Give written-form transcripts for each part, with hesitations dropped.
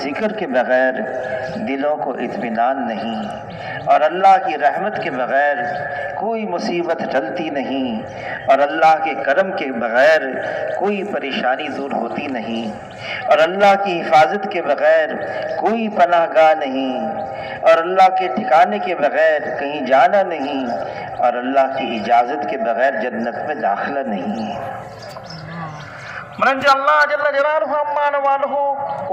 ज़िक्र के बग़ैर दिलों को इत्मीनान नहीं, और अल्लाह की रहमत के बग़ैर कोई मुसीबत टलती नहीं, और अल्लाह के करम के बग़ैर कोई परेशानी दूर होती नहीं, और अल्लाह की हिफाजत के बग़ैर कोई पनाहगाह नहीं, और अल्लाह के ठिकाने के बग़ैर कहीं जाना नहीं, और अल्लाह की इजाज़त के बग़ैर जन्नत में दाखिला नहीं। মানে যে আল্লাহ জাল্লা জালালহু আম্মা ওয়ালহু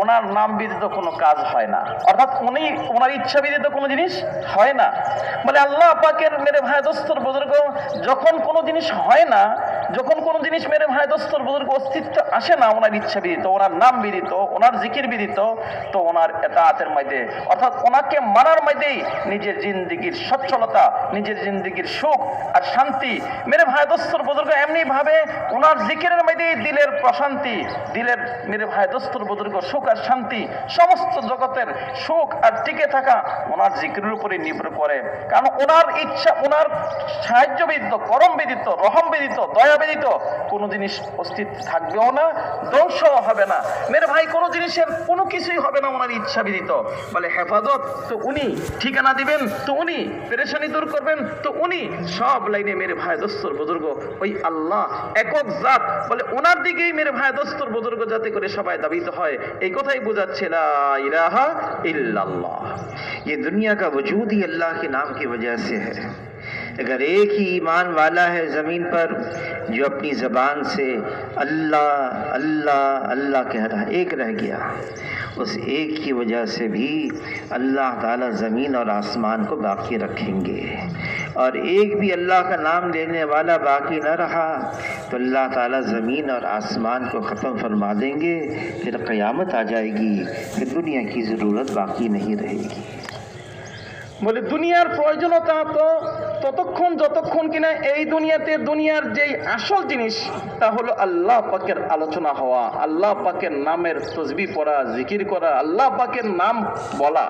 ওনার নাম ব্যতীত কোনো কাজ হয় না, অর্থাৎ উনি ওনার ইচ্ছা ব্যতীত কোনো জিনিস হয় না। বলে আল্লাহ পাকের মেরে ভাই দোস্তর বুজুর্গ যখন কোনো জিনিস হয় না, যখন কোনো জিনিস মেরে ভাই দোস্তর বুজুর্গ অস্তিত্ব আসে না ওনার ইচ্ছা ব্যতীত, ওনার নাম ব্যতীত, ওনার জিকির ব্যতীত, তো ওনার এতাআতের মধ্যে অর্থাৎ ওনাকে মানার মধ্যেই নিজের জিন্দেগির সচ্ছলতা, নিজের জিন্দেগির সুখ আর শান্তি মেরে ভাই দোস্তর বুজুর্গ এমনি ভাবে ওনার জিকিরের মধ্যেই দিলের শান্তি, দিলের মেরে ভাই দোস্তর বুজুর্গ সুখ আর শান্তি, সমস্ত জগতের সুখ আর টিকে থাকা ওনার জিকিরের উপরে নির্ভর করে। কারণ ওনার ইচ্ছা, ওনার সাহায্য ব্যতীত, করম ব্যতীত, রহম ব্যতীত, দয়া ব্যতীত কোনো জিনিস অস্তিত্ব থাকবেও না, ধ্বংসও হবে না। মেরে ভাই কোনো জিনিসের কোনো কিছুই হবে না ওনার ইচ্ছা ব্যতীত। বলে হেফাজত তো উনি, ঠিকানা দিবেন তো উনি, পেরেশানি দূর করবেন তো উনি, সব লাইনে মেরে ভাই দোস্তর বুজুর্গ ওই আল্লাহ একক জাত। বলে ওনার দিকেই মেরে ভাই দোস্তর বুজুর্গ যাতে করে সবাই দাবিত হয়, এই কথাই বোঝাচ্ছে লা ইলাহা ইল্লাল্লাহ। ये दुनिया का वजूद ही अल्लाह के नाम की वजह से है। अगर एक ही ईमान वाला है ज़मीन पर जो अपनी ज़बान से अल्लाह अल्लाह अल्लाह कह रहा, एक रह गया, उस एक की वजह से भी अल्लाह ताला ज़मीन और आसमान को बाकी रखेंगे। और एक भी अल्लाह का नाम लेने वाला बाकी न रहा तो अल्लाह ताला ज़मीन और आसमान को ख़त्म फरमा देंगे, फिर क़यामत आ जाएगी, फिर दुनिया की ज़रूरत बाकी नहीं रहेगी। বলে দুনিয়ার প্রয়োজনীয়তা তো ততক্ষণ যতক্ষণ কিনা এই দুনিয়াতে দুনিয়ার যেই আসল জিনিস তা হলো আল্লাহ পাকের আলোচনা হওয়া, আল্লাহ পাকের নামের তসবিহ পড়া, জিকির করা, আল্লাহ পাকের নাম বলা।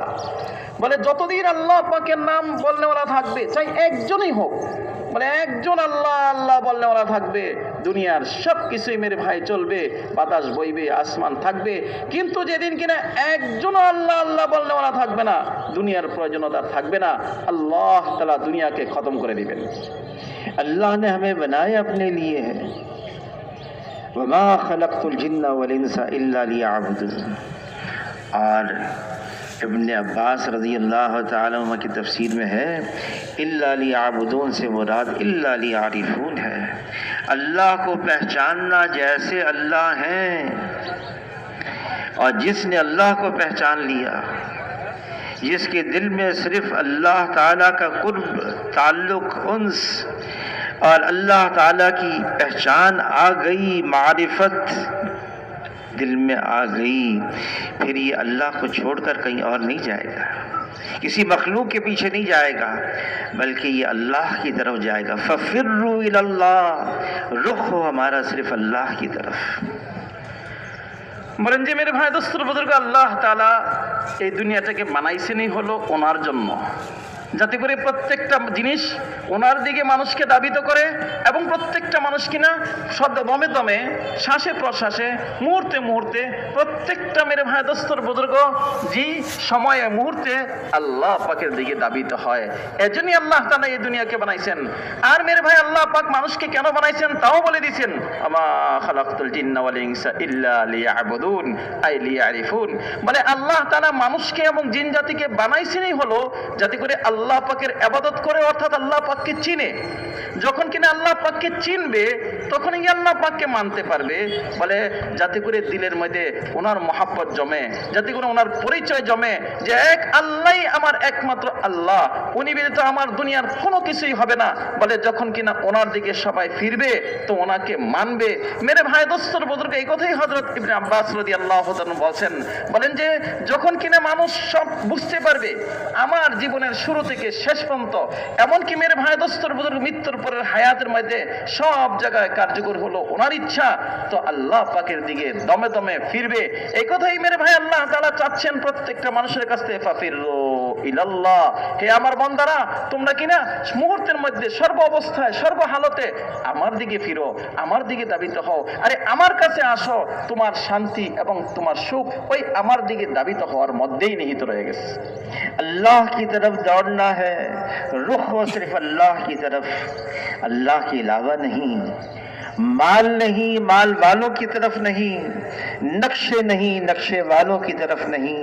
বলে যতদিন আল্লাহ পাকের নাম বলনেওয়ালা থাকবে, চাই একজনই হোক, মানে একজন আল্লাহ আল্লাহ বলনেওয়ালা থাকবে, দুনিয়ার সব কিছুই মেরে ভাই চলবে, বাতাস বইবে, আসমান থাকবে। কিন্তু যেদিন কিনা একজন আল্লাহ আল্লাহ বলনেওয়ালা থাকবে না, দুনিয়ার প্রয়োজনীয়তা থাকবে না, আল্লাহ তাআলা দুনিয়াকে খতম করে দিবেন। अल्लाह ने हमें बनाया अपने लिए है, वमा खलक़तुल जिन्ना वल इंसा इल्ला लियअबुदून। और इब्न अब्बास रज़ी अल्लाह तआला अन्हुमा की तफसीर में है, इल्ला लियअबुदून से मुराद इल्ला लियअरिफून है, अल्लाह को पहचानना जैसे अल्लाह हैं। और जिसने अल्लाह को पहचान लिया, जिसके दिल में सिर्फ अल्लाह ताला का कुर्ब, ताल्लुक़, उन्स और अल्लाह ताला की पहचान आ गई, मारिफत दिल में आ गई, फिर ये अल्लाह को छोड़कर कहीं और नहीं जाएगा, किसी मखलूक के पीछे नहीं जाएगा, बल्कि ये अल्लाह की तरफ जाएगा। फफिर्रू इलल्लाह, रुख हो हमारा सिर्फ अल्लाह की तरफ। বলেন যে মেরে ভাই দোস্তর বুজুর্গ আল্লাহ তাআলা এই দুনিয়াটাকে বানাইছেনই হলো ওনার জন্য, যাতে করে প্রত্যেকটা জিনিস ওনার দিকে মানুষকে দাবিত করে, এবং প্রত্যেকটা মানুষ কিনা দমে দমে, শ্বাসে প্রশ্বাসে, মুহূর্তে মুহূর্তে প্রত্যেকটা মেরে ভাই দোস্তর বুজুর্গ যে সময়ে মুহূর্তে আল্লাহ পাকের দিকে দাবিত হয়। এজন্যই আল্লাহ তাআলা এই দুনিয়াকে বানাইছেন। আর মেরে ভাই আল্লাহ পাক মানুষকে কেন বানাইছেন তাও বলে দিয়েছেন, আমা খালাকতুল জিন্না ওয়াল ইনসা ইল্লা লিয়াবুদুন আই লিয়ারিফুন। মানে আল্লাহ তাআলা মানুষকে এবং জিন জাতিকে বানাইছেনই হলো যাতে করে আল্লাহ পাকের ইবাদত করে, অর্থাৎ আল্লাহ পাককে চিনে। যখন কিনা আল্লাহ পাককে চিনবে তখনই আল্লাহ পাককে মানতে পারবে। বলে যাতে করে দিলের মধ্যে ওনার মহাব্বত জমে, যাতে করে ওনার পরিচয় জমে যে এক আল্লাহই আমার একমাত্র আল্লাহ, উনি ব্যতীত আমার দুনিয়ার কোনো কিছুই হবে না। বলে যখন কিনা ওনার দিকে সবাই ফিরবে তো ওনাকে মানবে। মেরে ভাই দোস্তর বুজুর্গ এই কথাই হযরত ইবনে আব্বাস রাদিয়াল্লাহু তাআলা বলছেন, বলেন যে যখন কিনা মানুষ সব বুঝতে পারবে, আমার জীবনের শুরুতে থেকে শেষ পর্যন্ত, এমনকি মেরে ভাই দোস্তর বুজুর্গ মৃত্যুর পরের হায়াতের মধ্যে সব জায়গায় কার্যকর হলো ওনার ইচ্ছা, তো আল্লাহ পাকের দিকে দমে দমে ফিরবে। এই কথাই মেরে ভাই আল্লাহ তাআলা চাচ্ছেন প্রত্যেকটা মানুষের কাছ থেকে, ফাফিরু ইলাল্লাহ, হে আমার বান্দারা তোমরা কিনা মুহূর্তের মধ্যে সর্ব অবস্থায় সর্ব হালতে আমার দিকে ফিরো, আমার দিকে দাবিত হও, আরে আমার কাছে আসো, তোমার শান্তি এবং তোমার সুখ ওই আমার দিকে দাবিত হওয়ার মধ্যেই নিহিত রয়ে গেছে। अल्लाह की तरफ दौड़ना है, रुख हो सिर्फ अल्लाह की तरफ, अल्लाह के अलावा नहीं। माल नहीं, माल वालों की तरफ नहीं, नक्शे नहीं, नक्शे वालों की तरफ नहीं,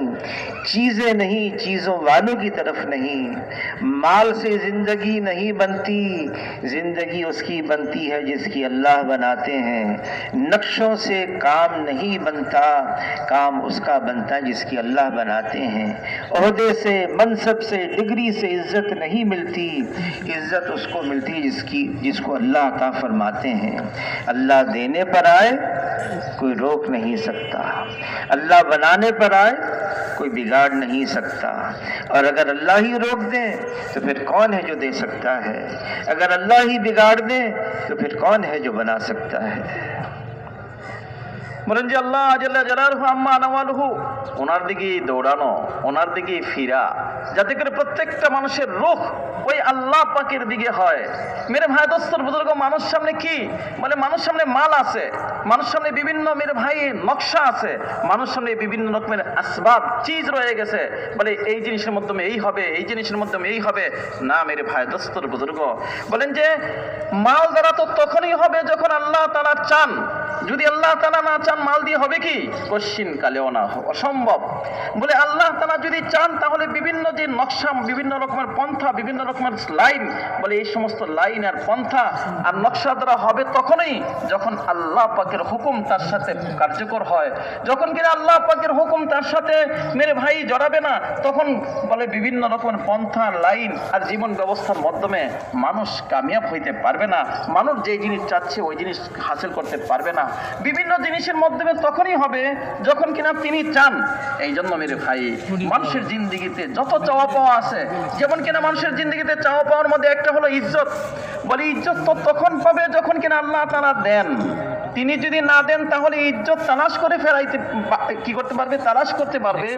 चीजें नहीं, चीजों वालों की तरफ नहीं। माल से जिंदगी नहीं बनती, जिंदगी उसकी बनती है जिसकी अल्लाह बनाते हैं। नक्शों से काम नहीं बनता, काम उसका बनता है जिसकी अल्लाह बनाते हैं। ओहदे से, मनसब से, डिग्री से इज्जत नहीं मिलती, इज्जत उसको मिलती है जिसको अल्लाह अता फरमाते हैं। अल्लाह देने पर आए कोई रोक नहीं सकता, अल्लाह बनाने पर आए कोई बिगाड़ नहीं सकता। और अगर अल्लाह ही रोक दे तो फिर कौन है जो दे सकता है? अगर अल्लाह ही बिगाड़ दे तो फिर कौन है जो बना सकता है? বলেন যে আল্লাহ জাল্লা জালালহু আম্মা নাওয়ালহু, ওনার দিকেই দৌড়ানো, ওনার দিকেই ফিরা, যাতে করে প্রত্যেকটা মানুষের রূহ ওই আল্লাহ পাকের দিকে হয়। মেরে ভাই দোস্তর বুজুর্গ, মানুষ সামনে কি বলে, মানুষ সামনে মাল আছে, মানুষ সামনে বিভিন্ন মেরে ভাই নকশা আছে, মানুষ সামনে বিভিন্ন রকমের আসবাব চিজ রয়ে গেছে, বলে এই জিনিসের মাধ্যমে এই হবে, এই জিনিসের মাধ্যমে এই হবে না। মেরে ভাই দোস্তর বুজুর্গ বলেন যে মাল দ্বারা তো তখনই হবে যখন আল্লাহ তাআলা চান। যদি আল্লাহ তাআলা না চান মাল দিয়ে হবে কি? কশ্চিন কালেও না, অসম্ভব। বলে আল্লাহ তাআলা যদি চান তাহলে বিভিন্ন যে নকশা, বিভিন্ন রকমের পন্থা, বিভিন্ন রকমের লাইন, বলে এই সমস্ত লাইন আর পন্থা আর নকশা দ্বারা হবে তখনই যখন আল্লাহ পাকের হুকুম তার সাথে কার্যকর হয়। যখন কিনা আল্লাহ পাকের হুকুম তার সাথে মেরে ভাই জড়াবে না, তখন বলে বিভিন্ন রকমের পন্থা, লাইন আর জীবন ব্যবস্থার মাধ্যমে মানুষ কামিয়াব হইতে পারবে না। মানুষ যে জিনিস চাচ্ছে ওই জিনিস হাসিল করতে পারবে না। বিভিন্ন জিনিসের মাধ্যমে তখনই হবে যখন কিনা তিনি চান। এই জন্য মেরে ভাই মানুষের জিন্দিগিতে যত চাওয়া পাওয়া আছে, যেমন কিনা মানুষের জিন্দিগিতে চাওয়া পাওয়ার মধ্যে একটা হলো ইজ্জত। বলে ইজ্জত তো তখন পাবে যখন কিনা আল্লাহ তাআলা দেন। তিনি যদি না দেন তাহলে ইজ্জত তালাশ করে ফেরাইতে কি করতে পারবে? তালাশ করতে পারবে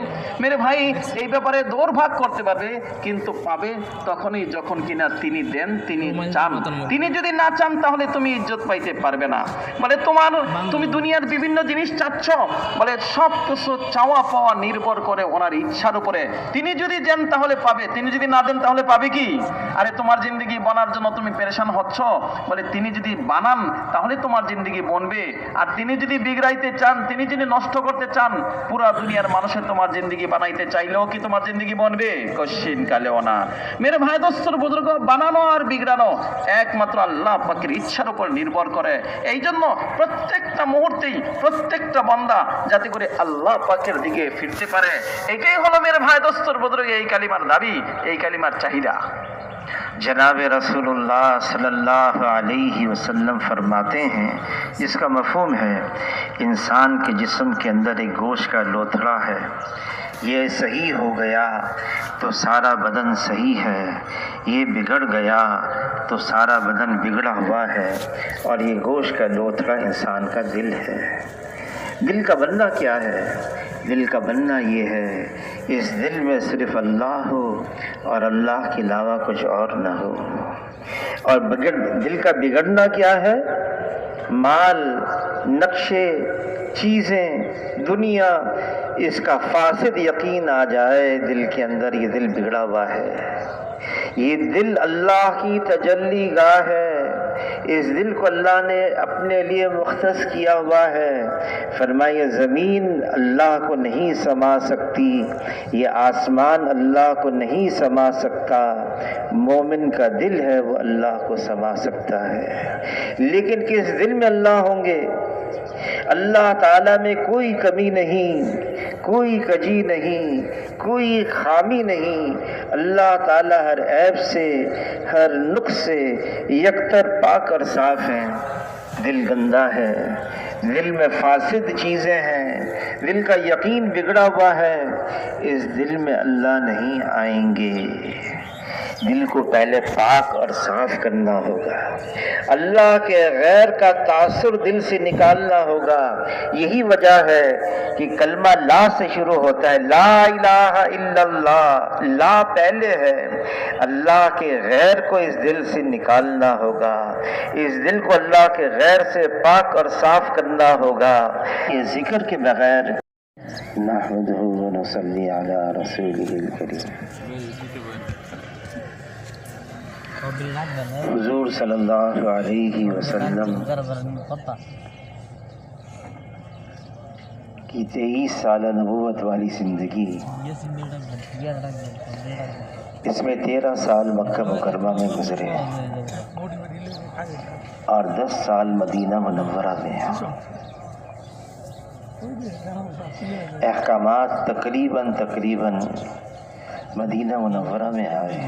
মেরে ভাই, এই ব্যাপারে দৌড়ভাগ করতে পারবে, কিন্তু পাবে তখনই যখন কিনা তিনি দেন, তিনি চান। তিনি যদি না চান তাহলে তুমি ইজ্জত পাইতে পারবে না। বলে তুমি দুনিয়ার বিভিন্ন জিনিস চাচ্ছ, বলে সব কিছু চাওয়া পাওয়া নির্ভর করে ওনার ইচ্ছার উপরে। তিনি যদি দেন তাহলে পাবে, তিনি যদি না দেন তাহলে পাবে কি? আরে তোমার জিন্দেগি বানার জন্য তুমি পেরেশান হচ্ছ, বলে তিনি যদি বানান তাহলে তোমার জিন্দেগি বনবে। আর তিনি যদি বিগড়াইতে চান, তিনি যদি নষ্ট করতে চান, পুরা দুনিয়ার মানুষের তোমার জিন্দেগি বানাইতে চাইলেও কি তোমার জিন্দেগি বনবে? কশ্চিন কালেও না। মেরে ভাই দোস্তর বুজুর্গ, বানানো আর বিগড়ানো একমাত্র আল্লাহ পাকের ইচ্ছার উপর নির্ভর করে। এই জন্য প্রত্যেকটা মুহূর্তেই প্রত্যেকটা বান্দা যাতে করে আল্লাহ পাকের দিকে ফিরতে পারে, এটাই হলো মেরে ভাই দোস্তর বুজুর্গ এই কালিমার দাবি, এই কালিমার চাহিদা। जनाब रसूलुल्लाह सल्लल्लाहु अलैहि वसल्लम फरमाते हैं, जिसका मफ़हूम है इंसान के जिस्म के अंदर एक गोश्त का लोथड़ा है, ये सही हो गया तो सारा बदन सही है, ये बिगड़ गया तो सारा बदन बिगड़ा हुआ है। और ये गोश्त का लोथड़ा इंसान का दिल है। दिल का बनना क्या है? दिल का बनना ये है, इस दिल में सिर्फ अल्लाह हो और अल्लाह के अलावा कुछ और न हो। और दिल का बिगड़ना क्या है? माल, नक्शे, चीज़ें, दुनिया, इसका फासिद यकीन आ जाए दिल के अंदर, ये दिल बिगड़ा हुआ है। ये दिल अल्लाह की तजल्ली गाह है। इस दिल को अल्लाह ने अपने लिए मुख्तस किया हुआ है। फरमाया ज़मीन अल्लाह को नहीं समा सकती, ये आसमान अल्लाह को नहीं समा सकता, मोमिन का दिल है वो अल्लाह को समा सकता है। लेकिन किस दिल में अल्लाह होंगे? अल्लाह ताला में कोई कमी नहीं, कोई कजी नहीं, कोई खामी नहीं। अल्लाह ताला हर ऐब से, हर नुक्स से यकतर पाक और साफ हैं। दिल गंदा है, दिल में फासिद चीज़ें हैं, दिल का यकीन बिगड़ा हुआ है, इस दिल में अल्लाह नहीं आएंगे। दिल को पहले पाक और साफ करना होगा। अल्लाह के गैर का तासुर दिल से निकालना होगा। यही वजह है कि कलमा ला से शुरू होता है, ला इलाहा इल्लल्लाह। ला पहले है। अल्लाह के गैर को इस दिल से निकालना होगा। इस दिल को अल्लाह के गैर से पाक और साफ करना होगा। ये जिक्र के बगैर नहमदुहु व नसल्ली अला रसूलिहिल करीम। हुजूर सल्लल्लाहु अलैहि वसल्लम की 23 साल नबूवत वाली जिंदगी, इसमें 13 साल मक्का मुकरमा में गुजरे और 10 साल मदीना मुनव्वरा में। अहकामात तकरीबन मदीना मुनव्वरा में आए।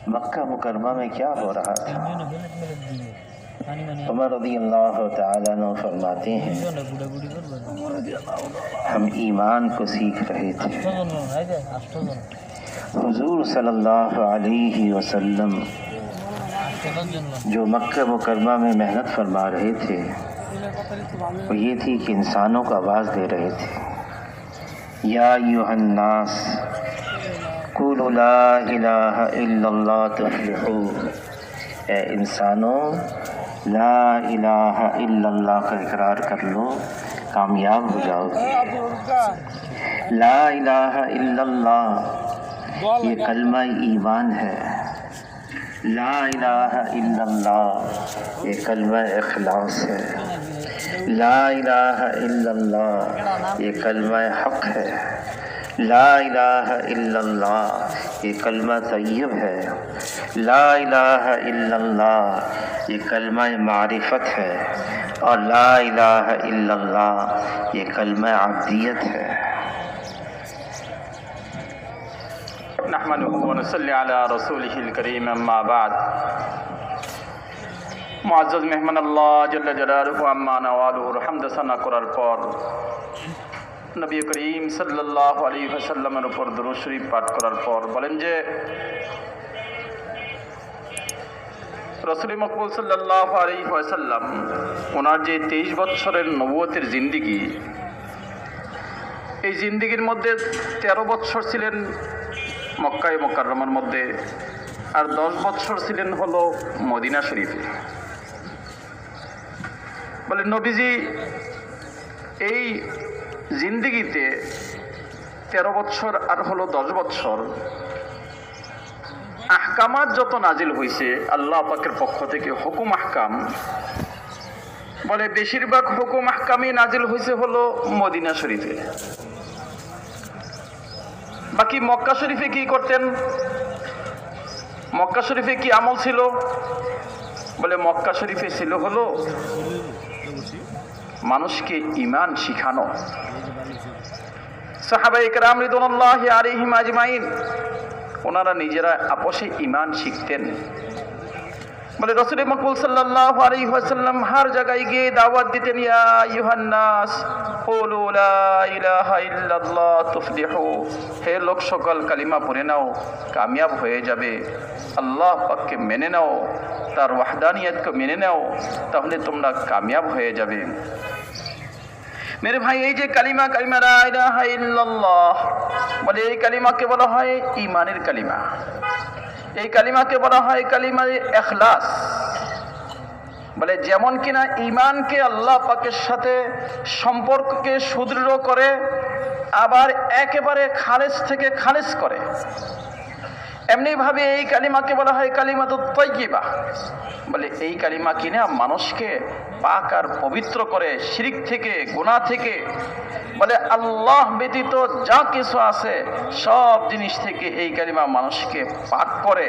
मक्का मुकरमा में क्या हो रहा था? उमर रज़ियल्लाहु ताला अन्हु फरमाते हैं, हम ईमान को सीख रहे थे। हुजूर सल्लल्लाहु अलैहि वसल्लम जो मक्का मुकरमा में मेहनत फरमा रहे थे वो ये थी कि इंसानों को आवाज़ दे रहे थे, या अय्युहन नास कुलू ला इलाहा इल्लल्लाह तुफ्लिहू। ए इंसानों, ला इलाहा इल्लल्लाह का इकरार कर लो, कामयाब हो जाओगे। ला इलाहा इल्लल्लाह ये कलमा ईमान है। ला इलाहा इल्लल्लाह ये कलमा इखलास है। ला इलाहा इल्लल्लाह ये कलमा हक़ है। ला इलाहा इल्लल्लाह ये कलमा तय्यब है। ला इलाहा इल्लल्लाह ये कलमा मारिफत है। और ला इलाहा इल्लल्लाह ये कलमा अब्दियत है। नहमदुहु व नसल्ली अला रसूलिहिल करीम, अम्मा बाद। मुअज़्ज़ज़ मेहमान আল্লাহ जल्ल जलालुहु अम्मा नवालुहु হামদ সানা করার পর নবী করিম সাল্লাল্লাহু আলাইহি ওয়াসাল্লামের উপর দুরূদ শরীফ পাঠ করার পর বলেন যে রাসূল মকবুল সাল্লাল্লাহু আলাইহি ওয়াসাল্লাম ওনার যে 23 বছরের নবুয়তের জিন্দেগি, এই জিন্দেগির মধ্যে 13 বছর ছিলেন মক্কায়ে মুকাররমার মধ্যে আর 10 বছর ছিলেন হলো মদিনা শরীফে। বলে নবীজি এই জিন্দেগিতে 13 বছর আর হলো 10 বছর আহকামাত যত নাজিল হয়েছে আল্লাহ পাকের পক্ষ থেকে হুকুম আহকাম, বলে বেশিরভাগ হুকুম আহকামই নাজিল হয়েছে হলো মদিনা শরীফে। বাকি মক্কা শরীফে কি করতেন? মক্কা শরীফে কি আমল ছিল? বলে মক্কা শরীফে ছিল হলো মানুষকে ঈমান শিখানো। সাহাবায়ে কেরাম রিদওয়ানুল্লাহি আলাইহিম আজমাইন ওনারা নিজেরা আপসে ঈমান শিখতেন। বলে রাসূল মকবুল সাল্লাল্লাহু আলাইহি ওয়াসাল্লাম হর জায়গায় গিয়ে দাওয়াত দিতেন, ইয়া আইয়ুহান নাস কুলু লা ইলাহা ইল্লাল্লাহ তুফলিহু। হে লোক সকল কালিমা পড়ে নাও, কামিয়াব হয়ে যাবে। আল্লাহ পাককে মেনে নাও, তার ওয়াহদানিয়তকে মেনে নাও, তাহলে তোমরা কামিয়াব হয়ে যাবে। মেরে ভাই, এই যে কালিমা লা ইলাহা ইল্লাল্লাহ বলে এই কালিমাকে বলা হয় ঈমানের কালিমা। এই কালিমাকে বলা হয় কালিমা ইখলাস। বলে যেমন কিনা ঈমানকে আল্লাহ পাকের সাথে সম্পর্ককে সুদৃঢ় করে, আবার একেবারে খালেস থেকে খালেস করে, এমনি ভাবে এই কালিমাকে বলা হয় কালিমাতুত তাইয়্যিবা। বলে এই কালিমা কিনা মানুষকে পাক আর পবিত্র করে শিরক থেকে, গুনাহ থেকে। বলে আল্লাহ ব্যতীত যা কিছু আছে সব জিনিস থেকে এই কালিমা মানুষকে পাক করে।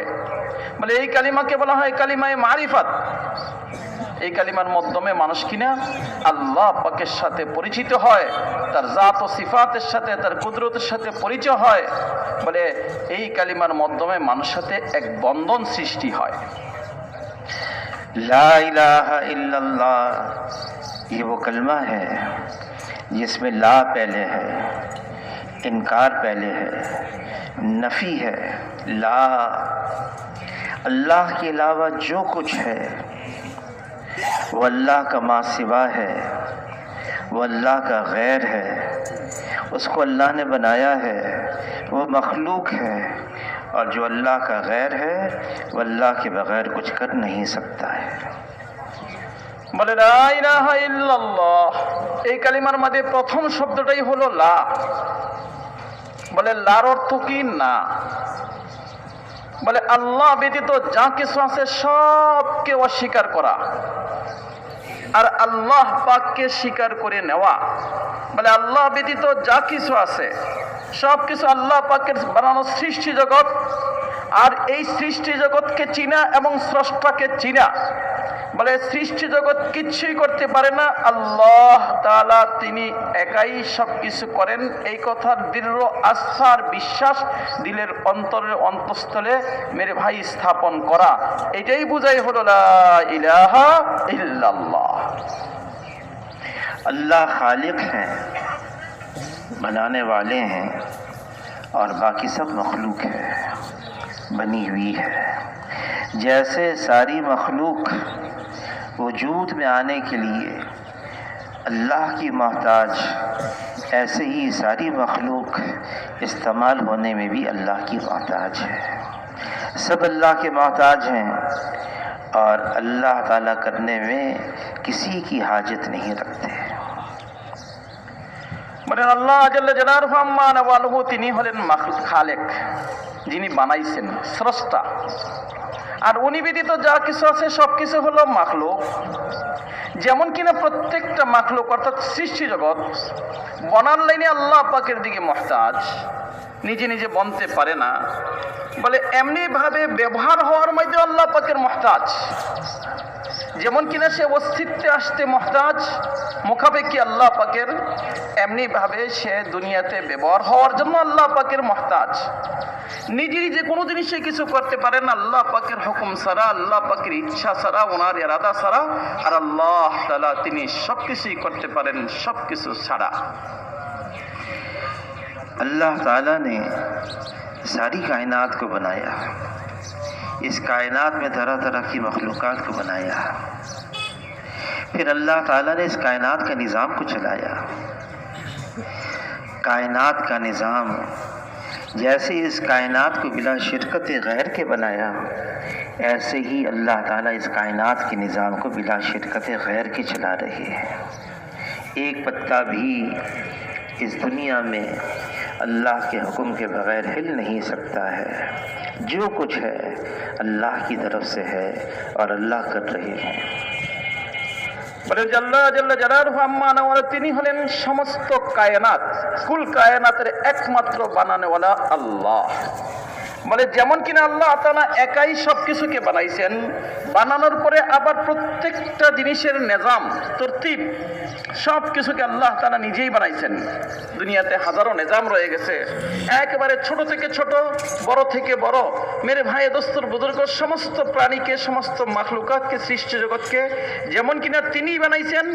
বলে এই কালিমাকে বলা হয় কালিমায়ে মারিফাত। এই কালিমার মাধ্যমে মানুষ কিনা আল্লাহ পাকের সাথে পরিচিত হয়, তার জাত ও সিফাতের সাথে, তার কুদরতের সাথে পরিচয় হয়। বলে এই কালিমার মাধ্যমে মানুষের সাথে এক বন্ধন সৃষ্টি হয়। ला इलाहा इल्लल्लाह ये वो कलमा है जिसमें ला पहले है, इनकार पहले है, नफ़ी है। ला, अल्लाह के अलावा जो कुछ है वो अल्लाह का मा सिवा है, वो अल्लाह का गैर है, उसको अल्लाह ने बनाया है, वो मखलूक है। और जो अल्लाह का गैर है वो अल्लाह के बग़ैर कुछ कर नहीं सकता है। বলে লা ইলাহা ইল্লাল্লাহ, এই কালিমার মধ্যে প্রথম শব্দটাই হলো লা। বলে লার অর্থ কি? না। বলে আল্লাহ ব্যতীত যা কিছু আছে সবকে অস্বীকার করা আর আল্লাহ পাককে স্বীকার করে নেওয়া। বলে আল্লাহ ব্যতীত যা কিছু আছে সব কিছু আল্লাহ পাকের বানানো সৃষ্টি জগৎ, আর এই সৃষ্টি জগৎকে চিনা এবং স্রষ্টাকে চিনা। বলে সৃষ্টি জগৎ কিচ্ছুই করতে পারে না, আল্লাহ তাআলা তিনি একাই সব কিছু করেন। এই কথার দৃঢ় আস্থার বিশ্বাস দিলের অন্তরের অন্তঃস্থলে মেরে ভাই স্থাপন করা, এটাই বুঝাই হলো লা ইলাহা ইল্লাল্লাহ। अल्लाह खालिक हैं, बनाने वाले हैं, और बाकी सब मखलूक है, बनी हुई है। जैसे सारी मखलूक वजूद में आने के लिए अल्लाह की मोहताज, ऐसे ही सारी मखलूक इस्तेमाल होने में भी अल्लाह की मोहताज है। सब अल्लाह के मोहताज हैं और अल्लाह ताला करने में किसी की हाजत नहीं रखते। মানে আল্লাহ জাল্লা জালালুহু আম্মা নাওয়ালুহু তিনি হলেন খালেক, যিনি বানাইছেন, স্রষ্টা। আর উনি ব্যতীত যা কিছু আছে সব কিছু হলো মাখলুক। যেমন কিনা প্রত্যেকটা মাখলুক অর্থাৎ সৃষ্টি জগৎ বনার লাইনে আল্লাহ পাকের দিকে মুহতাজ, নিজে নিজে বনতে পারে না। বলে এমনি ভাবে ব্যবহার হওয়ার মধ্যে আল্লাহ পাকের মুহতাজ। যেমন কিনা সে অস্তিত্বে আসতে মুহতাজ মুখাপেক্ষী আল্লাহ পাকের, এমনি ভাবে সে দুনিয়াতে ব্যবহার হওয়ার জন্য আল্লাহ পাকের মুহতাজ। নিজে নিজে কোনো জিনিসে কিছু করতে পারেন না আল্লাহ পাকের হুকুম ছাড়া, আল্লাহ পাকের ইচ্ছা ছাড়া, ওনার ইরাদা ছাড়া। আর আল্লাহ তাআলা তিনি সব কিছুই করতে পারেন সব কিছু ছাড়া। अल्लाह ताला ने सारी कायनात को बनाया, इस कायनात में तरह तरह की मखलूक़ात को बनाया, फिर अल्लाह ताला ने इस कायनात का निज़ाम को चलाया। कायनात का निज़ाम जैसे इस कायनात को बिला शिरकत गैर के बनाया, ऐसे ही अल्लाह ताला इस कायनात के निज़ाम को बिला शिरकत गैर के चला रहे हैं। एक पत्ता भी इस दुनिया में अल्लाह के हुक्म के बग़ैर हिल नहीं सकता है। जो कुछ है अल्लाह की तरफ से है और अल्लाह कर रहे हैं। বলে আল্লাহ জাল্লা জালালুহু আম্মা নাওয়ালা তিনি হলেন সমস্ত কায়নাত, কুল কায়নাতের একমাত্র বানানেওয়ালা আল্লাহ। বলে যেমন কিনা আল্লাহ তাআলা একাই সব কিছুকে বানাইছেন, বানানোর পরে আবার প্রত্যেকটা জিনিসের নিজাম তরতিব সব কিছুকে আল্লাহ তাআলা নিজেই বানাইছেন। দুনিয়াতে হাজারো নিজাম রয়ে গেছে, একেবারে ছোট থেকে ছোট, বড় থেকে বড়। মেরে ভাই দোস্তর বুজুর্গ সমস্ত প্রাণীকে, সমস্ত মাখলুকাতকে, সৃষ্টি জগৎকে যেমন কিনা তিনি বানাইছেন,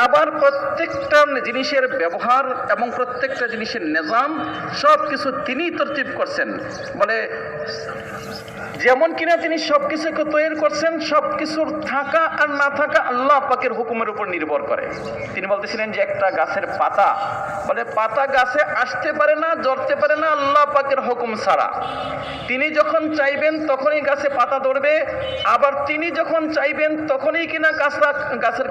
আবার প্রত্যেকটা জিনিসের ব্যবহার এবং প্রত্যেকটা জিনিসের নিজাম সব কিছু তিনি তরতিব করছেন। বলে যেমন কিনা তিনি সব কিছুকে তৈরি করছেন, সব কিছুর থাকা আর না থাকা আল্লাহ পাকের হুকুমের উপর নির্ভর করে। তিনি বলতেছিলেন যে একটা গাছের পাতা, বলে পাতা গাছে আসতে পারে না, জড়তে পারে না আল্লাহ পাকের হুকুম ছাড়া। তিনি যখন চাইবেন তখনই গাছে পাতা ধরবে, আবার তিনি যখন চাইবেন তখনই কিনা গাছের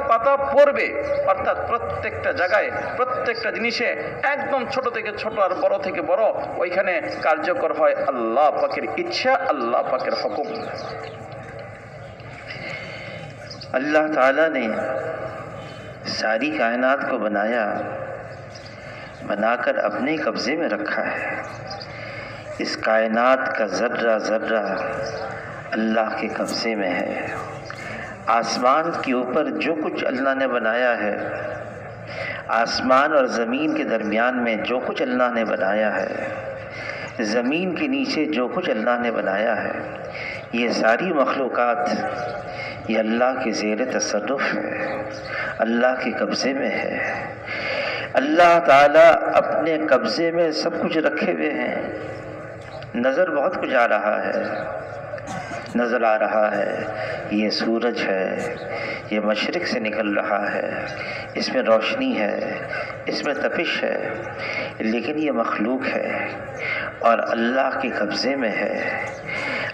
পাতা পড়বে। অর্থাৎ প্রত্যেকটা জায়গায়, প্রত্যেকটা জিনিসে একদম ছোট থেকে ছোট আর বড় থেকে বড়, ওইখানে কার্যকর হয় আল্লাহ পাকের ইচ্ছা, अल्लाह पाकेर हुक्म। अल्लाह ताला ने सारी कायनात को बनाया, बनाकर अपने कब्ज़े में रखा है। इस कायनात का ज़र्रा ज़र्रा अल्लाह के कब्ज़े में है। आसमान के ऊपर जो कुछ अल्लाह ने बनाया है, आसमान और ज़मीन के दरमियान में जो कुछ अल्लाह ने बनाया है, ज़मीन के नीचे जो कुछ अल्लाह ने बनाया है, ये सारी मखलूक़ात ये अल्लाह के ज़ेर तसर्रुफ़ है, अल्लाह के कब्ज़े में है। अल्लाह ताला अपने कब्ज़े में सब कुछ रखे हुए हैं। नज़र बहुत कुछ आ रहा है, नज़र आ रहा है ये सूरज है, ये मशरिक़ से निकल रहा है, इसमें रोशनी है, इसमें तपिश है, लेकिन ये मखलूक है और अल्लाह के कब्ज़े में है।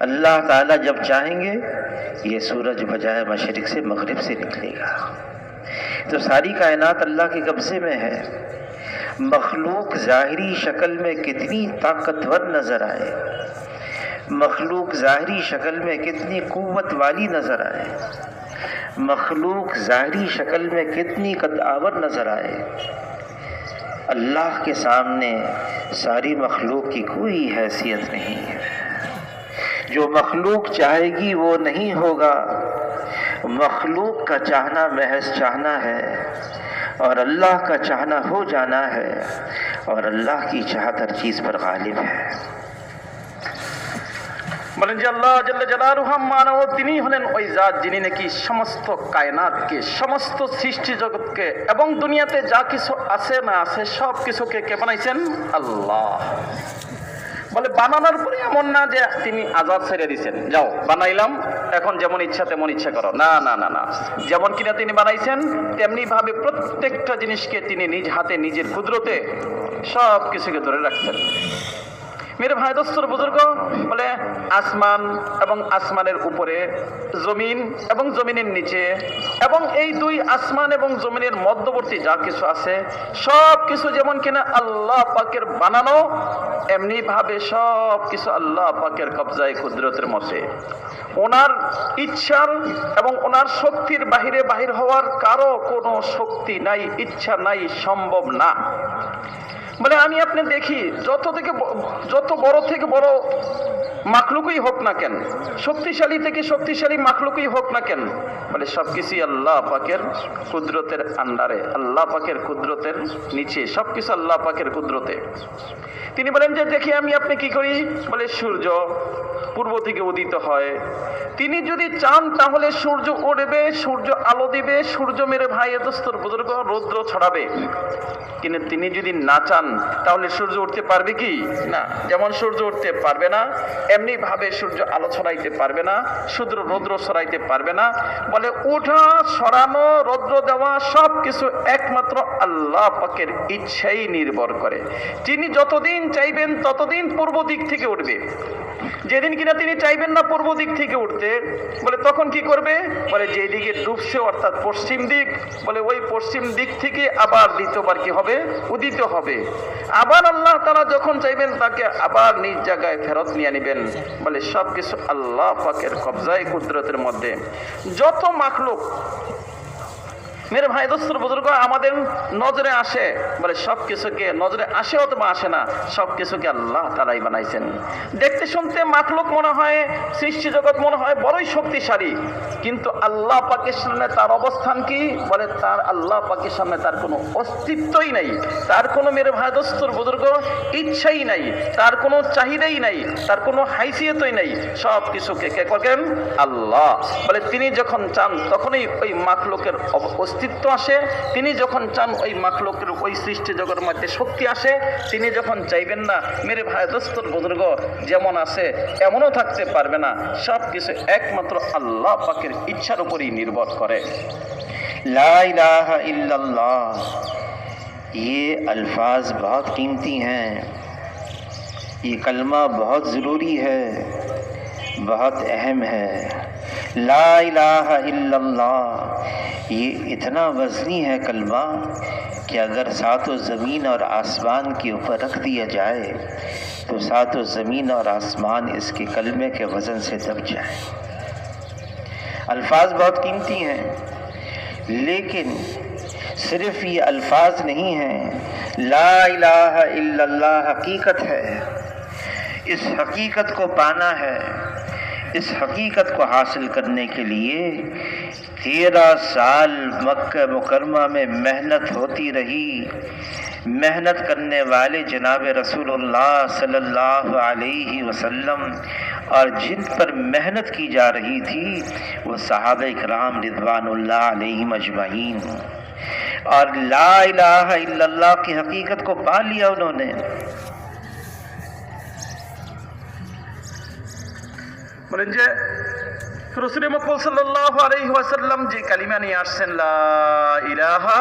अल्लाह ताला जब चाहेंगे ये सूरज बजाय मशरिक़ से मगरिब से निकलेगा। तो सारी कायनात अल्लाह के कब्ज़े में है। मखलूक ज़ाहिरी शक्ल में कितनी ताकतवर नज़र आए, मखलूक ज़ाहिरी शक्ल में कितनी क़ुव्वत वाली नज़र आए, मखलूक ज़ाहिरी शक्ल में कितनी कद्दावर नज़र आए, अल्लाह के सामने सारी मखलूक की कोई हैसियत नहीं है। जो मखलूक चाहेगी वो नहीं होगा। मखलूक का चाहना महज चाहना है और अल्लाह का चाहना हो जाना है, और अल्लाह की चाहत हर चीज़ पर गालिब है। বলেন যে আল্লাহ জাল্লা জালালুহু মানব তিনি হলেন ওই জাত যিনি নাকি সমস্ত কায়নাতকে, সমস্ত সৃষ্টি জগৎকে এবং দুনিয়াতে যা কিছু আছে না আছে সব কিছুকে কে বানাইছেন? আল্লাহ। বলে বানানোর পরে এমন না যে তিনি আজাদ ছেড়ে দিয়েছেন, যাও বানাইলাম এখন যেমন ইচ্ছা তেমন ইচ্ছা করো, না না না না, যেমন কিনা তিনি বানাইছেন তেমনি ভাবে প্রত্যেকটা জিনিসকে তিনি নিজ হাতে নিজের কুদরতে সব কিছুকে ধরে রাখছেন। मेरे भाई दोस्तों बुजुर्ग बोले आसमान एवं आसमानेर ऊपरे जमीन एवं जमीनेर नीचे एवं এই দুই আসমান এবং জমিনের মধ্যবর্তী যা কিছু আছে সব কিছু যেমন কিনা আল্লাহ পাকের বানানো, এমনি ভাবে সব কিছু আল্লাহ পাকের কবজায় কুদরতের মধ্যে। ওনার ইচ্ছার এবং ওনার শক্তির বাহিরে বাহির হওয়ার কারো কোনো শক্তি নাই, ইচ্ছা নাই, সম্ভব না। বলে আমি আপনি দেখি যত বড় থেকে বড় মাখলুকই হোক না কেন, শক্তিশালী থেকে শক্তিশালী মাখলুকই হোক না কেন, বলে সবকিছুই আল্লাহ পাকের কুদরতের আন্ডারে, আল্লাহ পাকের কুদরতের নিচে, সবকিছু আল্লাহ পাকের কুদরতে। তিনি বলেন যে দেখি আমি আপনি কি করি, বলে সূর্য পূর্ব থেকে উদিত হয়, তিনি যদি চান তাহলে সূর্য উঠবে, সূর্য আলো দিবে, সূর্য মেরে ভাই দোস্তর বুজুর্গ রৌদ্র ছড়াবে। কিন্তু তিনি যদি না চান তাহলে সূর্য উঠতে পারবে কি? না। যেমন সূর্য উঠতে পারবে না এমনি ভাবে সূর্য আলো ছড়াইতে পারবে না, সূর্য রৌদ্র ছড়াইতে পারবে না। বলে ওঠা, ছড়ানো, রৌদ্র দেওয়া সব কিছু একমাত্র আল্লাহ পাকের ইচ্ছাই নির্ভর করে। তিনি যতদিন চাইবেন ততদিন পূর্ব দিক থেকে উঠবে, যেদিন কিনা তিনি চাইবেন না পূর্ব দিক থেকে উঠতে, বলে তখন কি করবে, বলে যেদিকে ডুবছে অর্থাৎ পশ্চিম দিক, বলে ওই পশ্চিম দিক থেকে আবার দ্বিতীয়বার কি হবে, উদিত হবে। আবার আল্লাহ তাআলা যখন চাইবেন তাকে আবার নিজ জায়গায় ফেরত নিয়ে নেবেন। বলে সব কিছু আল্লাহ পাকের কবজায় কুদরতের মধ্যে। যত মাখলুক मेरे भाई दोस्तों बुजुर्ग আমাদের নজরে আসে, বলে সব কিছুকে নজরে আসে অথবা আসে না, সব কিছুকে আল্লাহ তাআলাই বানাইছেন। দেখতে শুনতে মাখলুক মনে হয়, সৃষ্টি জগৎ মনে হয় বড়ই শক্তিশালী, কিন্তু আল্লাহ পাকের সামনে তার অবস্থান কি, বলে তার আল্লাহ পাকের সামনে তার কোনো অস্তিত্বই নাই, তার কোনো মেরে ভাই দোস্তর বুজুর্গ ইচ্ছাই নাই, তার কোনো চাহিদাই নাই, তার কোনো হাইসিয়তই নাই। সব কিছুকে কে করেন? আল্লাহ। বলে তিনি যখন চান তখনই ওই মাখলুকের অস্তিত্ব আসে, তিনি যখন চান ওই মাখলুকের ওই সৃষ্টি জগতের মধ্যে শক্তি আসে, তিনি যখন চাইবেন না মেরে ভাই দোস্তর বুজুর্গ যেমন আছে এমনও থাকতে পারবে না। সব কিছু একমাত্র আল্লাহ পাকের ইচ্ছার উপরই নির্ভর করে। লা ইলাহা ইল্লাল্লাহ, ये अल्फाज बहुत कीमती हैं, ये कलमा बहुत ज़रूरी है, बहुत अहम है। ला इलाहा इल्लल्लाह ये इतना वज़नी है कलमा कि अगर सातों ज़मीन और आसमान के ऊपर रख दिया जाए तो सातों ज़मीन और आसमान इसके कलमे के वज़न से दब जाए। अल्फाज बहुत कीमती हैं, लेकिन सिर्फ ये अल्फाज नहीं हैं। ला इलाहा इल्लल्लाह हकीकत है। इस हकीकत को पाना है, इस हकीकत को हासिल करने के लिए 13 साल मक्का मुकरमा में मेहनत होती रही। मेहनत करने वाले जनाब रसूलुल्लाह सल्लल्लाहु अलैहि वसल्लम और जिन पर मेहनत की जा रही थी वो सहाबा इकराम रिदवानुल्लाह अलैहिम अजमईन। और ला इलाहा इल्लल्लाह की हकीकत को पा लिया उन्होंने। বলেন যে রাসূল মুহাম্মদ সাল্লাল্লাহু আলাইহি ওয়াসাল্লাম যে কালিমা নিয়ে আসছেন লা ইলাহা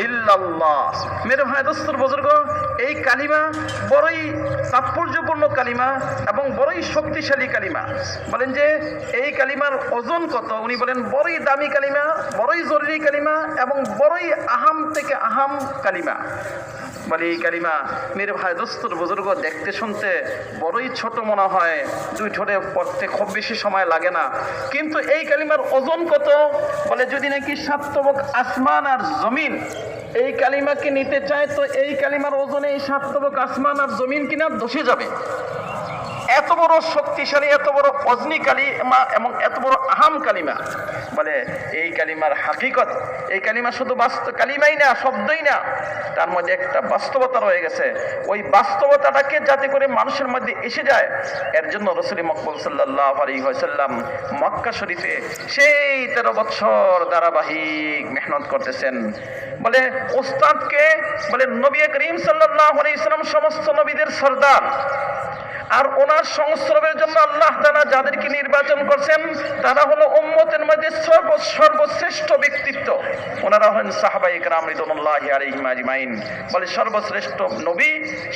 ইল্লাল্লাহ, মেরে ভাই দোস্তর বুজুর্গ, এই কালিমা বড়ই তাৎপর্যপূর্ণ কালিমা এবং বড়ই শক্তিশালী কালিমা। বলেন যে এই কালিমার ওজন কত? উনি বলেন বড়ই দামি কালিমা, বড়ই জরুরি কালিমা এবং বড়ই আহাম থেকে আহাম কালিমা। বলে এই কালিমা মেরে ভাই দোস্তর বুজুর্গ দেখতে শুনতে বড়ই ছোট মনে হয়, দুই ঠোঁটে পড়তে খুব বেশি সময় লাগে না, কিন্তু এই কালিমার ওজন কত? বলে যদি নাকি সাতবক আসমান আর জমিন এই কালিমাকে নিতে চায়, তো এই কালিমার ওজনে এই সাতবক আসমান আর জমিন কিনা ধসে যাবে। এত বড় শক্তিশালী, এত বড় অজনি কালিমা এবং এত বড় আহাম কালিমা। বলে এই কালিমার হাকিকত, এই কালিমা শুধু বাস্তব কালিমাই না, শব্দই না, তার মধ্যে একটা বাস্তবতা রয়ে গেছে। ওই বাস্তবতাটাকে যাতে করে মানুষের মধ্যে এসে যায়, এর জন্য রাসূল মুহাম্মদ সাল্লাল্লাহু আলাইহি ওয়াসাল্লাম মক্কা শরীফে সেই 13 বছর ধারাবাহিক মেহনত করতেছেন। বলে ওস্তাদকে বলে নবী করিম সাল্লাল্লাহু আলাইহি ওয়াসাল্লাম সমস্ত নবীদের সরদার, আর ওনার সংস্রবের জন্য আল্লাহ তাআলা যাদেরকে নির্বাচন করছেন তারা হলো উম্মতের মধ্যে সর্বশ্রেষ্ঠ ব্যক্তিত্ব। ওনারা হলেন সাহাবায়ে কেরাম রিদওয়ানুল্লাহি আলাইহিম আজমাইন। বলে সর্বশ্রেষ্ঠ নবী,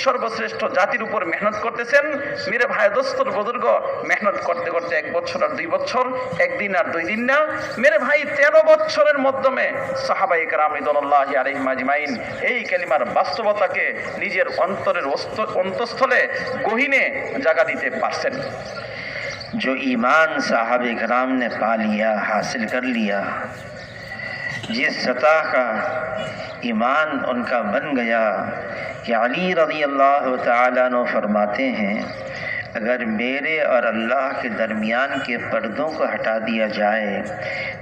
সর্বশ্রেষ্ঠ জাতির উপর মেহনত করতেছেন। মেরে ভাই দোস্তর বুজুর্গ, মেহনত করতে করতে 1 বছর আর 2 বছর, একদিন আর 2 দিন না, মেরে ভাই 13 বছরের মাধ্যমে সাহাবায়ে কেরাম রিদওয়ানুল্লাহি আলাইহিম আজমাইন এই কালিমার বাস্তবতাকে নিজের অন্তরের অন্তঃস্থলে গহীনে জায়গা দিতে পারছেন। जो ईमान साहबे कराम ने पा लिया, हासिल कर लिया, जिस सतह का ईमान उनका बन गया कि अली रज़ी अल्लाह तआला अन्हु फरमाते हैं, अगर मेरे और अल्लाह के दरमियान के पर्दों को हटा दिया जाए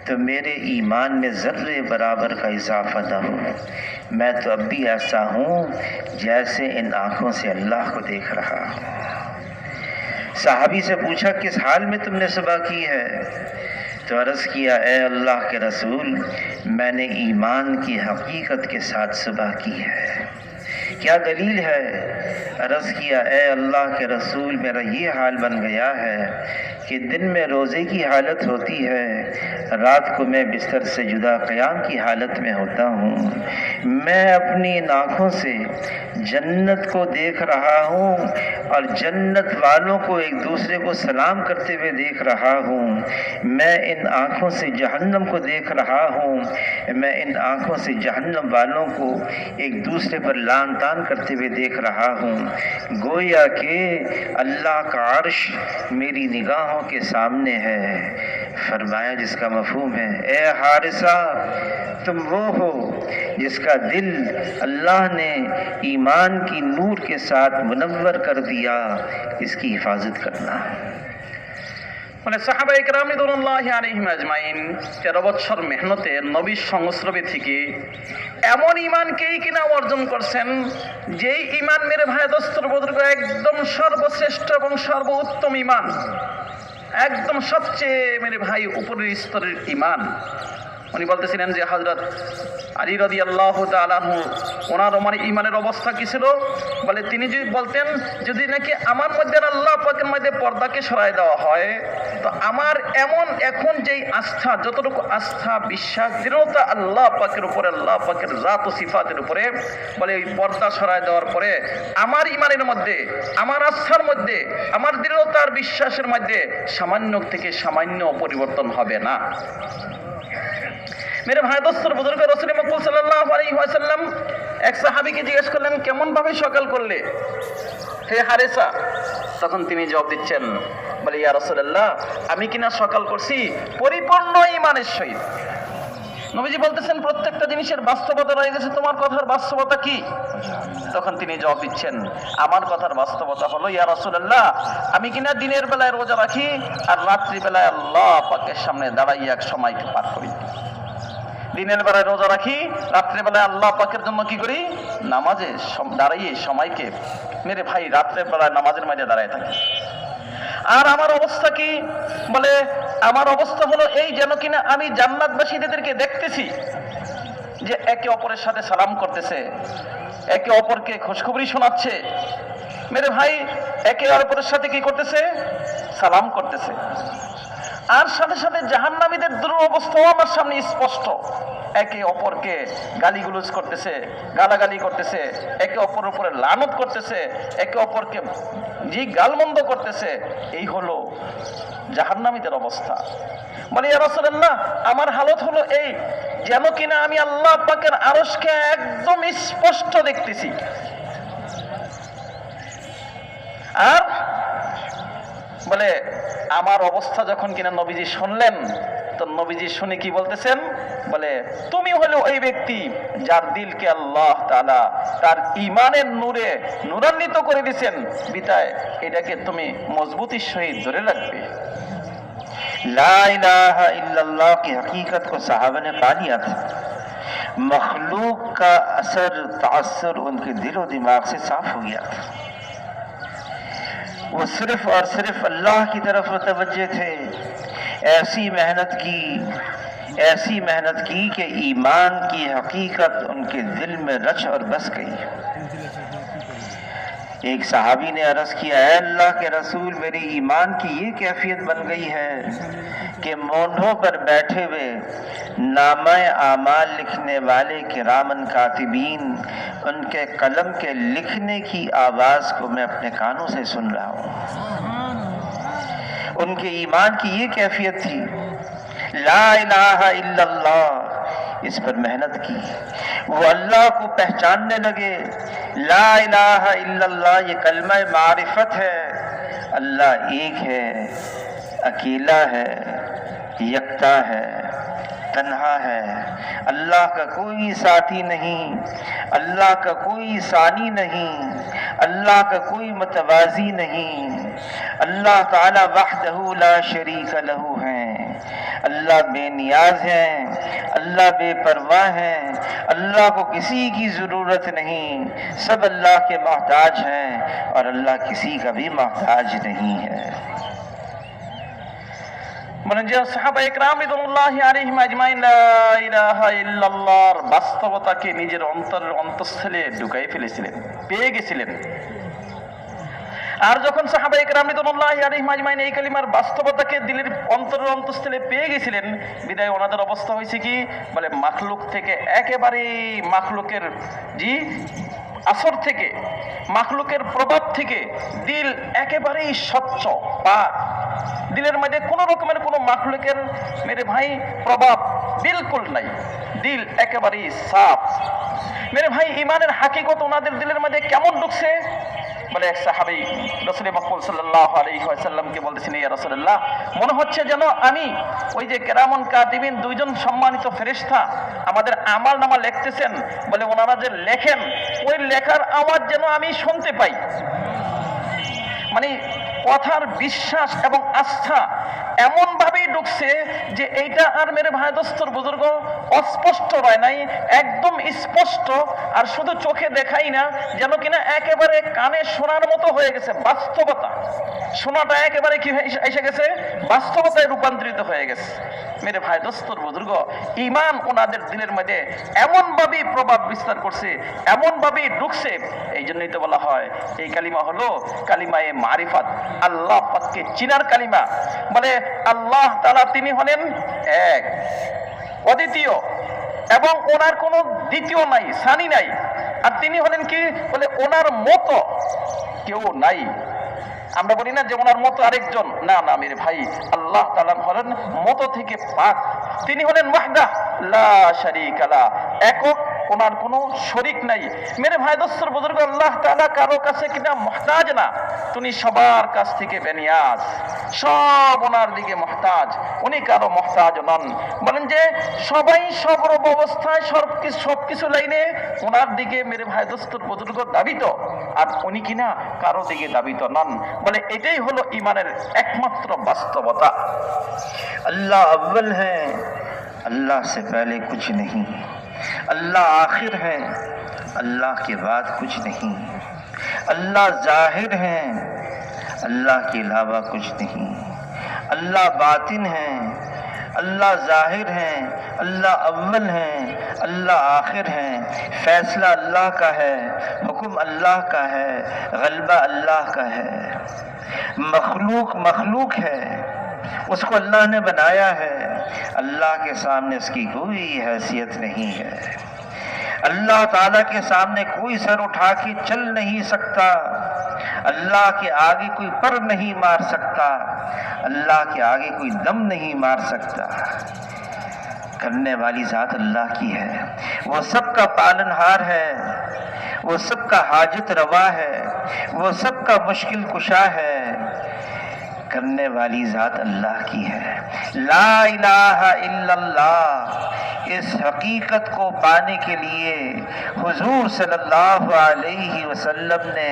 तो मेरे ईमान में ज़र्रे बराबर का इजाफा न हो। मैं तो अब भी ऐसा हूँ जैसे इन आँखों से अल्लाह को देख रहा हूँ। साहबी से पूछा किस हाल में तुमने सुबह की है? तो अर्ज़ किया, ए अल्लाह के रसूल, मैंने ईमान की हकीकत के साथ सुबह की है। क्या दलील है? अर्ज़ किया, ए अल्लाह के रसूल, मेरा ये हाल बन गया है कि दिन में रोज़े की हालत होती है, रात को मैं बिस्तर से जुदा क़याम की हालत में होता हूँ। मैं अपनी इन आँखों से जन्नत को देख रहा हूँ और जन्नत वालों को एक दूसरे को सलाम करते हुए देख रहा हूँ। मैं इन आँखों से जहन्नम को देख रहा हूँ। मैं इन आँखों से जहन्नम वालों को एक दूसरे पर लान तान करते हुए देख रहा हूँ। गोया कि अल्लाह का अर्श मेरी निगाहों के सामने है। फरमाया जिसका मफहूम है, ए हारिसा, तुम वो हो जिसका दिल अल्लाह ने ईमान की नूर के साथ मुनव्वर कर दिया, इसकी हिफाजत करना। মানে সাহাবায়ে কেরাম রিদওয়ানুল্লাহি আলাইহিম আজমাইন 13 বছর মেহনতে নবীর সংস্রবে থেকে এমন ঈমানকেই কিনা অর্জন করছেন, যেই ঈমান মেরে ভাই দোস্তর বুজুর্গ একদম সর্বশ্রেষ্ঠ এবং সর্বোত্তম ঈমান, একদম সবচেয়ে মেরে ভাই উপরের স্তরের ঈমান। উনি বলতেছিলেন যে হযরত আলী রাদিয়াল্লাহু তাআলা আনহু, ওনার ঈমানের অবস্থা কি ছিল? বলে তিনি যদি বলতেন যদি নাকি আমার মধ্যে আল্লাহ পাকের মধ্যে পর্দাকে সরায় দেওয়া হয়, তো আমার এমন এখন যেই আস্থা, যতটুকু আস্থা বিশ্বাস দৃঢ়তা আল্লাহ পাকের উপরে, আল্লাহ পাকের জাত ও সিফাতের উপরে, বলে এই পর্দা সরায় দেওয়ার পরে আমার ঈমানের মধ্যে, আমার আস্থার মধ্যে, আমার দৃঢ়তার বিশ্বাসের মধ্যে সামান্য থেকে সামান্য পরিবর্তন হবে না। मेरे भाई दोस्तों बुजुर्ग, रसूल मुहम्मद सल्लल्लाहु अलैहि वसल्लम एक साहाबीকে জিজ্ঞেস করলেন কেমন ভাবে সকাল করলে হে হারেসা? তখন তিনি জবাব দিচ্ছেন, বলে ইয়া রাসূলুল্লাহ, আমি কিনা সকাল করছি পরিপূর্ণ ঈমানের সহিত। নবীজি বলতেছেন প্রত্যেকটা জিনিসের বাস্তবতা রয়ে গেছে, তোমার কথার বাস্তবতা কি? তখন তিনি জবাব দিচ্ছেন, আমার কথার বাস্তবতা হলো ইয়া রাসূলুল্লাহ, আমি কিনা দিনের বেলায় রোজা রাখি আর রাত্রি বেলায় আল্লাহ পাকের সামনে দাঁড়াইয়া এক সময়কে পার করি। দিনের বেলায় রোজা রাখি, রাত্রে বেলায় আল্লাহ পাকের জন্য কি করি? নামাজে দাঁড়াইয়ে সময়কে মেরে ভাই রাত্রের বেলায় নামাজের মাঝে দাঁড়ায় থাকি। আর আমার অবস্থা কি? বলে আমার অবস্থা হলো এই, যেন কিনা আমি জান্নাতবাসীদেরকে দেখতেছি, যে একে অপরের সাথে সালাম করতেছে, একে অপরকে খুশখবরি শোনাচ্ছে। মেরে ভাই, একে অপরের সাথে কি করতেছে? সালাম করতেছে। আর সাথে সাথে জাহান্নামীদের দুরবস্থাও আমার সামনে স্পষ্ট। একে অপরকে গালিগুলোজ করতেছে, গালাগালি করতেছে, একে অপরের উপরে লানত করতেছে, একে অপরকে জি গালমন্দ করতেছে। এই হলো জাহান্নামীদের অবস্থা। বলে ইয়া রাসূলুল্লাহ, আমার হালত হলো এই, যেন কিনা আমি আল্লাহ পাকের আরশকে একদম স্পষ্ট দেখতেছি। আর বলে আমার অবস্থা যখন কিনা নবীজি শুনলেন, তো নবীজি শুনে কি বলতেছেন? বলে তুমি হলো ওই ব্যক্তি যার দিলকে আল্লাহ তাআলা তার ঈমানের নূরে নূরান্বিত করে দিয়েছেন, বিতায় এটাকে তুমি মজবুতির সহিত ধরে রাখবে। ला इलाहा इल्लल्लाह की हकीकत को सहाबा ने पा लिया था। मखलूक का असर तासुर उनके दिल और दिमाग से साफ हो गया था। वो सिर्फ और सिर्फ अल्लाह की तरफ मुतवज्जे थे। ऐसी मेहनत की कि ईमान की हकीकत उनके दिल में रच और बस गई। एक सहाबी ने अर्ज किया, ऐ अल्लाह के रसूल, मेरी ईमान की ये कैफियत बन गई है कि मोंढों पर बैठे हुए नामे आमाल लिखने वाले किरामन कातिबीन, उनके कलम के लिखने की आवाज़ को मैं अपने कानों से सुन रहा हूँ। उनके ईमान की ये कैफियत थी, ला इलाहा इल्लल्लाह, इस पर मेहनत की। वो अल्लाह को पहचानने लगे। ला इलाहा इल्लल्लाह ये कलमा मारिफत है, अल्लाह एक है, अकेला है, यकता है, तन्हा है, अल्लाह का कोई साथी नहीं, अल्लाह का कोई सानी नहीं, अल्लाह का कोई मतवाजी नहीं। अल्लाह ताला वहदहू ला शरीक लहू हैं। अल्लाह बेनियाज हैं, अल्लाह बेपरवाह हैं, अल्लाह को किसी की ज़रूरत नहीं, सब अल्लाह के मोहताज हैं और अल्लाह किसी का भी मोहताज नहीं है। মানে যে সাহাবা ইকরাম রিদওয়ানুল্লাহি আলাইহিম আজমাইন লা ইলাহা ইল্লাল্লাহর বাস্তবতাকে নিজের অন্তরের অন্তঃস্থলে ঢুকাই ফেলেছিলেন, পেয়ে গেছিলেন। আর যখন সাহাবা ইকরাম রিদওয়ানুল্লাহি আলাইহিম আজমাইন এই কালিমার বাস্তবতাকে দিলের অন্তরের অন্তঃস্থলে পেয়ে গেছিলেন, বিদায় ওনাদের অবস্থা হয়েছে কি? বলে মাখলুক থেকে একেবারে মাখলুকের জি আসর থেকে, মাখলুকের প্রভাব থেকে দিল একেবারেই স্বচ্ছ পাক। দিলের মধ্যে কোনো রকমের কোনো মাখলুকের মেরে ভাই প্রভাব বিলকুল নাই, দিল একেবারেই সাফ। মেরে ভাই, ইমানের হাকিকত ওনাদের দিলের মধ্যে কেমন ঢুকছে? বলে এক সাহাবী রাসূল মাকবুল সাল্লাল্লাহু আলাইহি ওয়াসাল্লামকে বলতেছেন, ইয়া রাসূলুল্লাহ, মনে হচ্ছে যেন আমি ওই যে কিরামান কাতিবিন দুইজন সম্মানিত ফেরেশতা আমাদের আমল নামা লিখতেছেন, বলে ওনারা যে লেখেন ওই লেখার আওয়াজ যেন আমি শুনতে পাই। মানে কথার বিশ্বাস এবং আস্থা এমন ভাবেই ঢুকছে যে এইটা আর মেরে ভাই দোস্তর বুজুর্গ অস্পষ্ট রয় নাই, একদম স্পষ্ট। আর শুধু চোখে দেখাই না, যেন কিনা একেবারে কানে শোনার মতো হয়ে গেছে। বাস্তবতা শোনাটা একেবারে কি এসে গেছে, বাস্তবতায় রূপান্তরিত হয়ে গেছে। মেরে ভাই দোস্তর বুজুর্গ, ইমান ওনাদের দিলের মধ্যে এমন ভাবেই প্রভাব বিস্তার করছে, এমন ভাবেই ঢুকছে। এই জন্যই তো বলা হয় এই কালিমা হলো কালিমায়ে মারিফাত, আল্লাহ পাককে চিনার কালিমা। বলে আল্লাহ তাআলা তিনি হলেন এক, অদ্বিতীয়, এবং ওনার কোনো দ্বিতীয় নাই, সানি নাই। আর তিনি হলেন কি? বলে ওনার মতো কেউ নাই। আমরা বলি না যে ওনার মতো আরেকজন, না না মেরে ভাই, আল্লাহ তাআলা হলেন মতো থেকে পাক। তিনি হলেন ওয়াহদাহ লা শারীকা লা, একক, ওনার কোনো শরীক নাই। মেরে ভাই দোস্তর বুজুর্গ, আল্লাহ তাআলা কারো কাছে কিনা মুহতাজ না, তিনি সবার কাছ থেকে বেনিয়াজ, সব ওনার দিকে মুহতাজ, উনি কারো মুহতাজ নন। বলেন যে সবাই সব অবস্থায় সবকিছু লাইনে ওনার দিকে মেরে ভাই দোস্তর বুজুর্গ দাবিত, আর উনি কিনা কারো দিকে দাবিত নন। বলে এটাই হলো ইমানের একমাত্র বাস্তবতা। अल्लाह अव्वल है, अल्लाह से पहले कुछ नहीं। अल्लाह आखिर है, अल्लाह के बाद कुछ नहीं। अल्लाह जाहिर है, अल्लाह के अलावा कुछ नहीं। अल्लाह बातिन है, अल्लाह ज़ाहिर हैं, अल्लाह अव्वल हैं, अल्लाह आखिर हैं। फैसला अल्लाह का है, हुक्म अल्लाह का है, गलबा अल्लाह का है। मखलूक मखलूक है, उसको अल्लाह ने बनाया है। अल्लाह के सामने उसकी कोई हैसियत नहीं है। अल्लाह ताला के सामने कोई सर उठा के चल नहीं सकता। अल्लाह के आगे कोई पर नहीं मार सकता। अल्लाह के आगे कोई दम नहीं मार सकता। करने वाली जात अल्लाह की है। वो सबका पालनहार है, वो सबका हाजत रवा है, वो सबका मुश्किल कुशा है। करने वाली जात अल्लाह की है। ला इलाहा इल्लल्लाह, इस हकीकत को पाने के लिए हुजूर सल्लल्लाहु अलैहि वसल्लम ने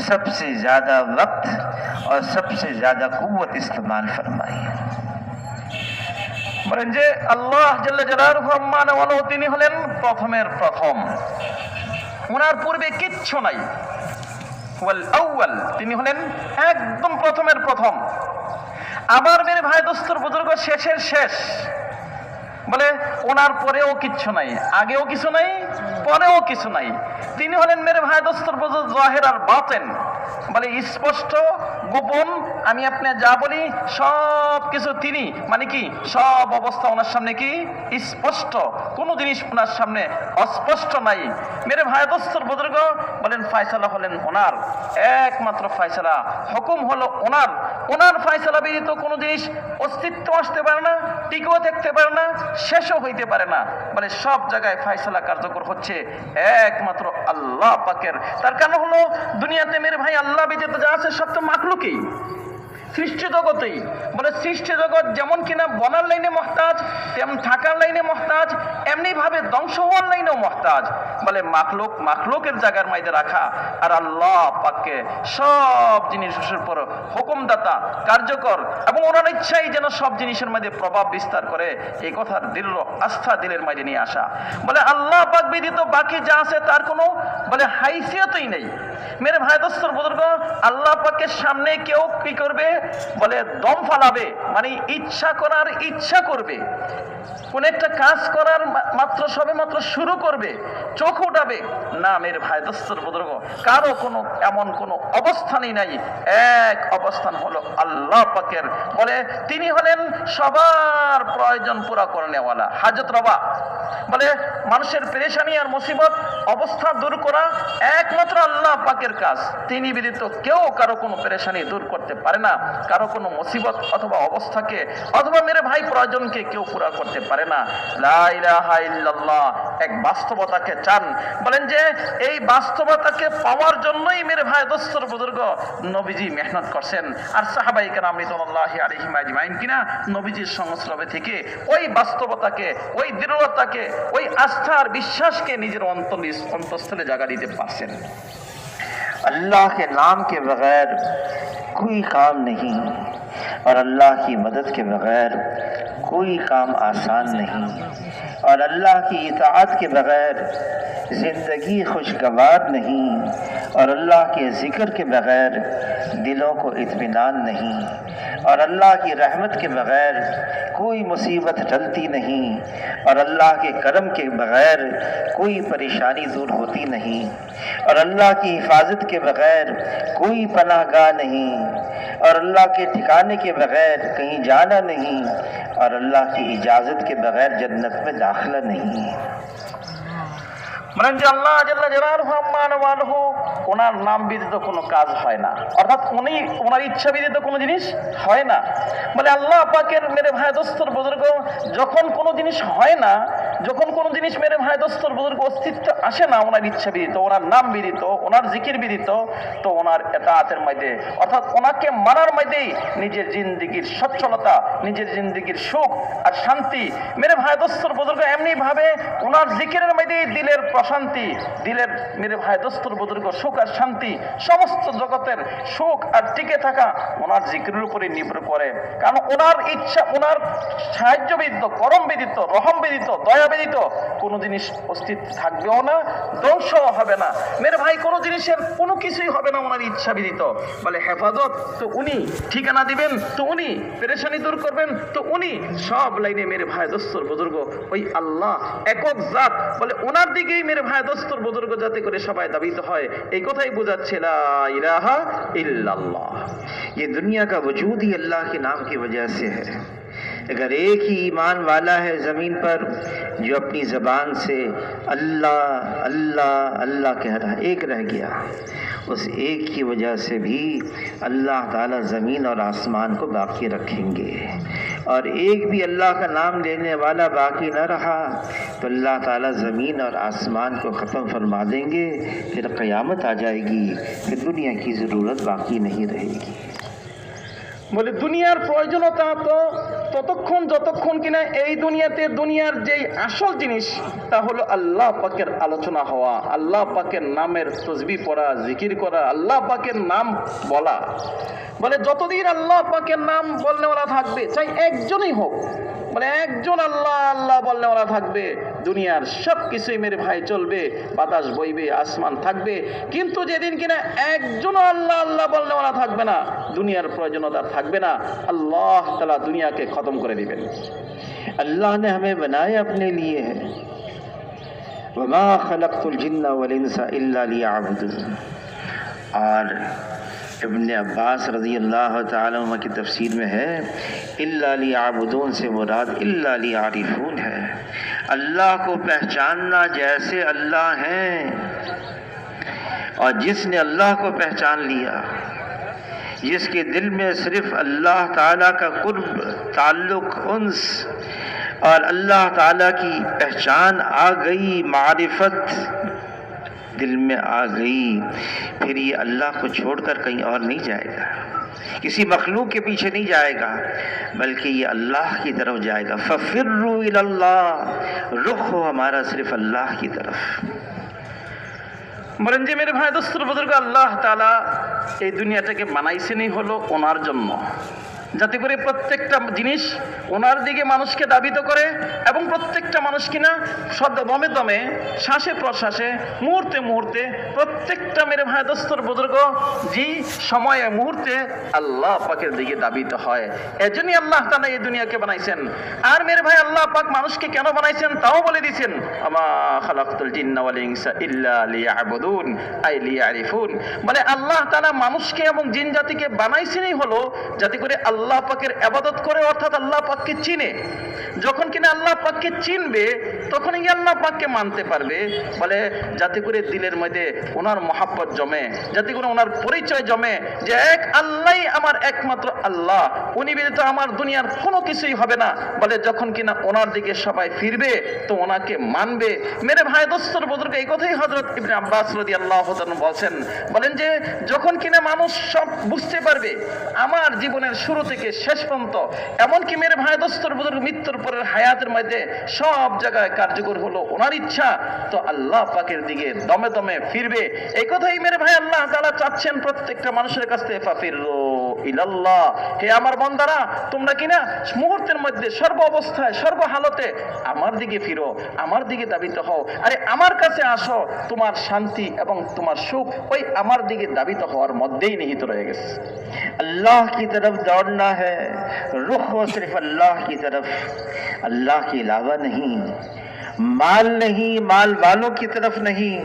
सबसे ज़्यादा वक्त और सबसे ज़्यादा कुव्वत इस्तेमाल फरमाई। বলেন যে আল্লাহ জাল্লা জালালুহু আম্মা নাওয়ালুহু তিনি হলেন প্রথমের প্রথম, ওনার পূর্বে কিচ্ছু নাই। ওয়াল আউয়াল, তিনি হলেন একদম প্রথমের প্রথম। আবার মেরে ভাই দোস্তর বুজুর্গ শেষের শেষ, বলে ওনার পরেও কিচ্ছু নাই, আগেও কিছু নাই, পরেও কিছু নাই। তিনি হলেন মেরে ভাই দোস্তর বুজুর্গ জাহির আর বাতেন, বলে স্পষ্ট গোপন। আমি আপনি যা বলি সব কিছু তিনি, মানে কি সব অবস্থা ওনার সামনে কি স্পষ্ট, কোনো জিনিস ওনার সামনে অস্পষ্ট নাই। মেরে ভাই দোস্তর বুজুর্গ বলেন ফয়সালা হলেন ওনার, একমাত্র ফয়সালা, হুকুম হলো ওনার। ওনার ফয়সালা ব্যতীত কোনো জিনিস অস্তিত্ব আসতে পারে না, টিকেও থাকতে পারে না, শেষও হইতে পারে না। বলে সব জায়গায় ফয়সালা কার্যকর হচ্ছে একমাত্র আল্লাহ পাকের। তার কারণ হলো দুনিয়াতে মেরে ভাই আল্লাহ ব্যতীত যা আছে সব তো মাখলুকই, সৃষ্টি জগতেই। বলে সৃষ্টি জগৎ যেমন কিনা বনার লাইনে মহতাজ, তেমন থাকার লাইনে মহতাজ, এমনি ভাবে ধ্বংস হওয়ার লাইনেও মহতাজ। বলে মাখলুক মাখলুকের জায়গার মাইদে রাখা, আর আল্লাহ পাককে সব জিনিসের উপর হুকুমদাতা, কার্যকর, এবং ওনার ইচ্ছাই যেন সব জিনিসের মধ্যে প্রভাব বিস্তার করে, এই কথার দৃঢ় আস্থা দিলের মাঝে নিয়ে আসা। বলে আল্লাহ পাক ব্যতীত বাকি যা আছে তার কোনো বলে হাইসিয়তই নেই। মেরে ভাই দোস্তর বুজুর্গ, আল্লাহ পাকের সামনে কেউ কি করবে, বলে দম ফালাবে, মানে ইচ্ছা করার ইচ্ছা করবে, কোন একটা কাজ করার মাত্র সবে মাত্র শুরু করবে, চোখ উঠাবে না। মেরে ভাই দোস্তর বুজুর্গ, কারো কোনো এমন কোনো অবস্থানই নাই। এক অবস্থান হলো আল্লাহ পাকের। বলে তিনি হলেন সবার প্রয়োজন পুরা করে নেওয়ালা, হাজত রবা। বলে মানুষের পেরেশানি আর মুসিবত অবস্থা দূর করা একমাত্র আল্লাহ পাকের কাজ। তিনি ব্যতীত কেউ কারো কোনো পেরেশানি দূর করতে পারে না, কারো কোনো মুসিবত অথবা অবস্থাকে অথবা মেরে ভাই প্রয়োজনকে কেউ পুরা করতে পারে না। লা ইলাহা ইল্লাল্লাহ, এক বাস্তবতাকে চান। বলেন যে এই বাস্তবতাকে পাওয়ার জন্যই মেরে ভাই দোস্তর বুজুর্গ নবীজি মেহনত করছেন, আর সাহাবায়ে কেরাম রিদওয়ানুল্লাহি আলাইহিম আজমাইন কিনা নবীজির সংস্রবে থেকে ওই বাস্তবতাকে, ওই দৃঢ়তাকে, ওই আস্থার বিশ্বাসকে নিজের অন্তঃস্থলে জায়গা দিতে পারছেন। अल्लाह के नाम के बगैर कोई काम नहीं, और अल्लाह की मदद के बगैर कोई काम आसान नहीं, और अल्लाह की इताअत के बगैर ज़िंदगी खुशगवार नहीं, और अल्लाह के ज़िक्र के बगैर दिलों को इत्मीनान नहीं, और अल्लाह की रहमत के बगैर कोई मुसीबत टलती नहीं, और अल्लाह के करम के बगैर कोई परेशानी दूर होती नहीं, और अल्लाह की हिफाजत के बगैर कोई पनाहगाह नहीं, और अल्लाह के ठिकाने के बगैर कहीं जाना नहीं, और अल्लाह की इजाज़त के बगैर जन्नत में दाखिला नहीं। মানে যে আল্লাহ জাল্লা জালালুহু আম্মা নাওয়ালুহু, ওনার নাম ব্যতীত কোনো কাজ হয় না, অর্থাৎ উনি ওনার ইচ্ছা ব্যতীত কোনো জিনিস হয় না। বলে আল্লাহ পাকের মেরে ভাই দোস্তর বুজুর্গ যখন কোনো জিনিস হয় না, যখন কোনো জিনিস মেরে ভাই দোস্তর বুজুর্গ অস্তিত্ব আসে না ওনার ইচ্ছা ব্যতীত, ওনার নাম ব্যতীত, ওনার জিকির ব্যতীত, তো ওনার ইতাআতের মধ্যে অর্থাৎ ওনাকে মানার মধ্যেই নিজের জিন্দেগির সচ্ছলতা, নিজের জিন্দেগির সুখ আর শান্তি। মেরে ভাই দোস্তর বুজুর্গ এমনি ভাবে ওনার জিকিরের মধ্যেই দিলের প্রশান্তি, দিলের মেরে ভাই দোস্তর বুজুর্গ সুখ আর শান্তি, সমস্ত জগতের সুখ আর টিকে থাকা ওনার জিকিরের উপরে নির্ভর করে। কারণ ওনার ইচ্ছা, ওনার সাহায্য ব্যতীত, করম ব্যতীত, রহম ব্যতীত, দয়া ব্যতীত কোনো জিনিস অস্তিত্ব থাকবেও না, ধ্বংসও হবে না। মেরে ভাই, কোনো জিনিসের কোনো কিছুই হবে না ওনার ইচ্ছা ব্যতীত। বলে হেফাজত তো উনি, ঠিকানা দিবেন তো উনি, পেরেশানি দূর করবেন তো উনি, সব লাইনে মেরে ভাই দোস্তর বুজুর্গ ওই আল্লাহ একক জাত। বলে ওনার দিকেই মেরে ভাই দোস্তর বুজুর্গ যাতে করে সবাই দাবিত হয়, এই কথাই বোঝাচ্ছে লা ইলাহা इल्लल्लाह। ये दुनिया का वजूद ही अल्लाह के नाम की वजह से है। अगर एक ही ईमान वाला है ज़मीन पर जो अपनी ज़बान से अल्लाह अल्लाह अल्लाह कह रहा है, एक रह गया, उस एक की वजह से भी अल्लाह ताला ज़मीन और आसमान को बाकी रखेंगे। और एक भी अल्लाह का नाम लेने वाला बाकी न रहा तो अल्लाह ताला ज़मीन और आसमान को ख़त्म फरमा देंगे, फिर क़यामत आ जाएगी, फिर दुनिया की ज़रूरत बाकी नहीं रहेगी। বলে দুনিয়ার প্রয়োজনতা তো ততক্ষণ যতক্ষণ কিনা এই দুনিয়াতে দুনিয়ার যেই আসল জিনিস তা হলো আল্লাহ পাকের আলোচনা হওয়া, আল্লাহ পাকের নামের তসবিহ পড়া, জিকির করা, আল্লাহ পাকের নাম বলা। বলে যতদিন আল্লাহ পাকের নাম বলনেওয়ালা থাকবে, চাই একজনই হোক, বলে একজন আল্লাহ আল্লাহ বলনেওয়ালা থাকবে, দুনিয়ার সব কিছুই মেরে ভাই চলবে, বাতাস বইবে, আসমান থাকবে। কিন্তু যেদিন কিনা একজন আল্লাহ আল্লাহ বলনেওয়ালা থাকবে না, দুনিয়ার প্রয়োজনতা থাকবে না, আল্লাহ তাআলা দুনিয়াকে খতম করে দিবেন। अल्लाह ने हमें बनाया अपने लिए है, वमा खलक़तुल जिन्ना वल इंसा इल्ला लियअबुदून। और इब्ने अब्बास रज़ी अल्लाह तआला अन्हुमा की तफसीर में है, इल्ला लियअबुदून से मुराद इल्ला लियअरिफून है, अल्लाह को पहचानना जैसे अल्लाह हैं। और जिसने अल्लाह को पहचान लिया, जिसके दिल में सिर्फ अल्लाह ताला का कुर्ब, ताल्लुक़, उन्स और अल्लाह ताला की पहचान आ गई, मारिफत दिल में आ गई, फिर ये अल्लाह को छोड़कर कहीं और नहीं जाएगा, किसी मखलूक के पीछे नहीं जाएगा, बल्कि ये अल्लाह की तरफ जाएगा। फफिर्रू इलल्लाह, रुख हो हमारा सिर्फ अल्लाह की तरफ। বলেন যে মেরে ভাই দোস্তর বুজুর্গ, আল্লাহ তাআলা এই দুনিয়াটাকে বানাইছেনই হলো ওনার জন্য, যাতে করে প্রত্যেকটা জিনিস ওনার দিকে মানুষকে দাবিত করে এবং প্রত্যেকটা মানুষ কিনা সব দমে দমে, শ্বাসে প্রশ্বাসে, মুহূর্তে মুহূর্তে প্রত্যেকটা মেরে ভাই দোস্তর বুজুর্গ যে সময়ে মুহূর্তে আল্লাহ পাকের দিকে দাবিত হয়। এজন্যই আল্লাহ তাআলা এই দুনিয়াকে বানাইছেন। আর মেরে ভাই আল্লাহ পাক মানুষকে কেন বানাইছেন তাও বলে দিয়েছেন, আমা খালাকতুল জিন্না ওয়াল ইনসা ইল্লা লিয়াবুদুন আই লিয়ারিফুন। মানে আল্লাহ তাআলা মানুষকে এবং জিন জাতিকে বানাইছেনই হলো যাতে করে আল্লাহ পাকের ইবাদত করে, অর্থাৎ আল্লাহ পাককে চিনে। যখন কিনা আল্লাহ পাককে চিনবে তখনই আল্লাহ পাককে মানতে পারবে। বলে যাতে করে দিলের মধ্যে ওনার মহাব্বত জমে, যাতে করে ওনার পরিচয় জমে যে এক আল্লাহই আমার একমাত্র আল্লাহ, উনি ব্যতীত আমার দুনিয়ার কোনো কিছুই হবে না। বলে যখন কিনা ওনার দিকে সবাই ফিরবে তো ওনাকে মানবে। মেরে ভাই দোস্তর বুজুর্গ, এই কথাই হযরত ইবনে আব্বাস রাদিয়াল্লাহু তাআলা বলেন, বলেন যে যখন কিনা মানুষ সব বুঝতে পারবে আমার জীবনের শুরু থেকে শেষ পর্যন্ত, এমনকি মেরে ভাই দোস্তর বুজুর্গ মৃত্যুর পরের হায়াতের মধ্যে সব জায়গায় কার্যকর হলো ওনার ইচ্ছা, তো আল্লাহ পাকের দিকে দমে দমে ফিরবে। এই কথাই মেরে ভাই আল্লাহ তাআলা চাচ্ছেন প্রত্যেকটা মানুষের কাছ থেকে, ফাফিরু ইলাল্লাহ, হে আমার বান্দারা তোমরা কিনা মুহূর্তের মধ্যে সর্ব অবস্থায় সর্ব হালতে আমার দিকে ফিরো, আমার দিকে দাবিত হও, আরে আমার কাছে আসো, তোমার শান্তি এবং তোমার সুখ ওই আমার দিকে দাবিত হওয়ার মধ্যেই নিহিত রয়ে গেছে। अल्लाह की तरफ दौड़ना है, रुख हो सिर्फ अल्लाह की तरफ, अल्लाह के अलावा नहीं। माल नहीं, माल वालों की तरफ नहीं,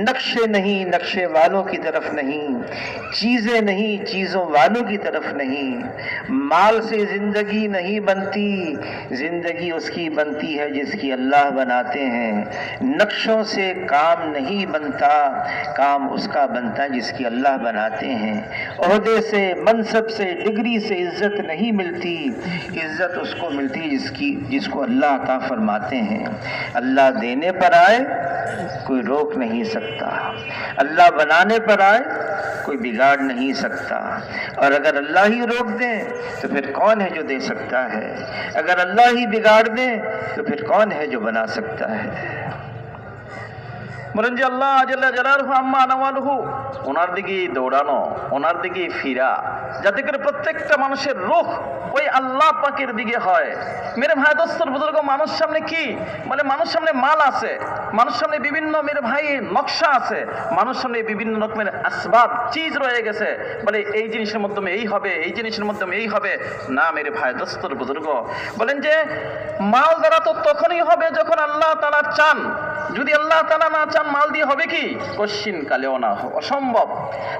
नक्शे नहीं, नक्शे वालों की तरफ नहीं, चीज़ें नहीं, चीज़ों वालों की तरफ नहीं। माल से ज़िंदगी नहीं बनती, ज़िंदगी उसकी बनती है जिसकी अल्लाह बनाते हैं। नक्शों से काम नहीं बनता, काम उसका बनता है जिसकी अल्लाह बनाते हैं। ओहदे से, मनसब से, डिग्री से इज़्ज़त नहीं मिलती, इज़्ज़त उसको मिलती जिसको अल्लाह अता फरमाते हैं। अल्लाह देने पर आए कोई रोक नहीं सकता, अल्लाह बनाने पर आए कोई बिगाड़ नहीं सकता। और अगर अल्लाह ही रोक दे तो फिर कौन है जो दे सकता है? अगर अल्लाह ही बिगाड़ दे तो फिर कौन है जो बना सकता है? বলেন যে আল্লাহ জাল্লা জালালহু আম্মা নাওয়ালহু, ওনার দিকে দৌড়ানো, ওনার দিকে ফিরা, যাতে করে প্রত্যেকটা মানুষের রূহ ওই আল্লাহ পাকের দিকে হয়। মেরে ভাই দোস্তর বুজুর্গ, মানুষ সামনে কি বলে, মানুষ সামনে মাল আছে, মানুষ সামনে বিভিন্ন মেরে ভাই নকশা আছে, মানুষ সামনে বিভিন্ন রকমের আসবাব চিজ রয়ে গেছে, বলে এই জিনিসের মাধ্যমে এই হবে, এই জিনিসের মাধ্যমে এই হবে। না মেরে ভাই দোস্তর বুজুর্গ, বলেন যে মাল দ্বারা তো তখনই হবে যখন আল্লাহ তাআলা চান। যদি আল্লাহ তাআলা না চান, মাল দিয়ে হবে কি? কশ্চিন কালেও না, অসম্ভব।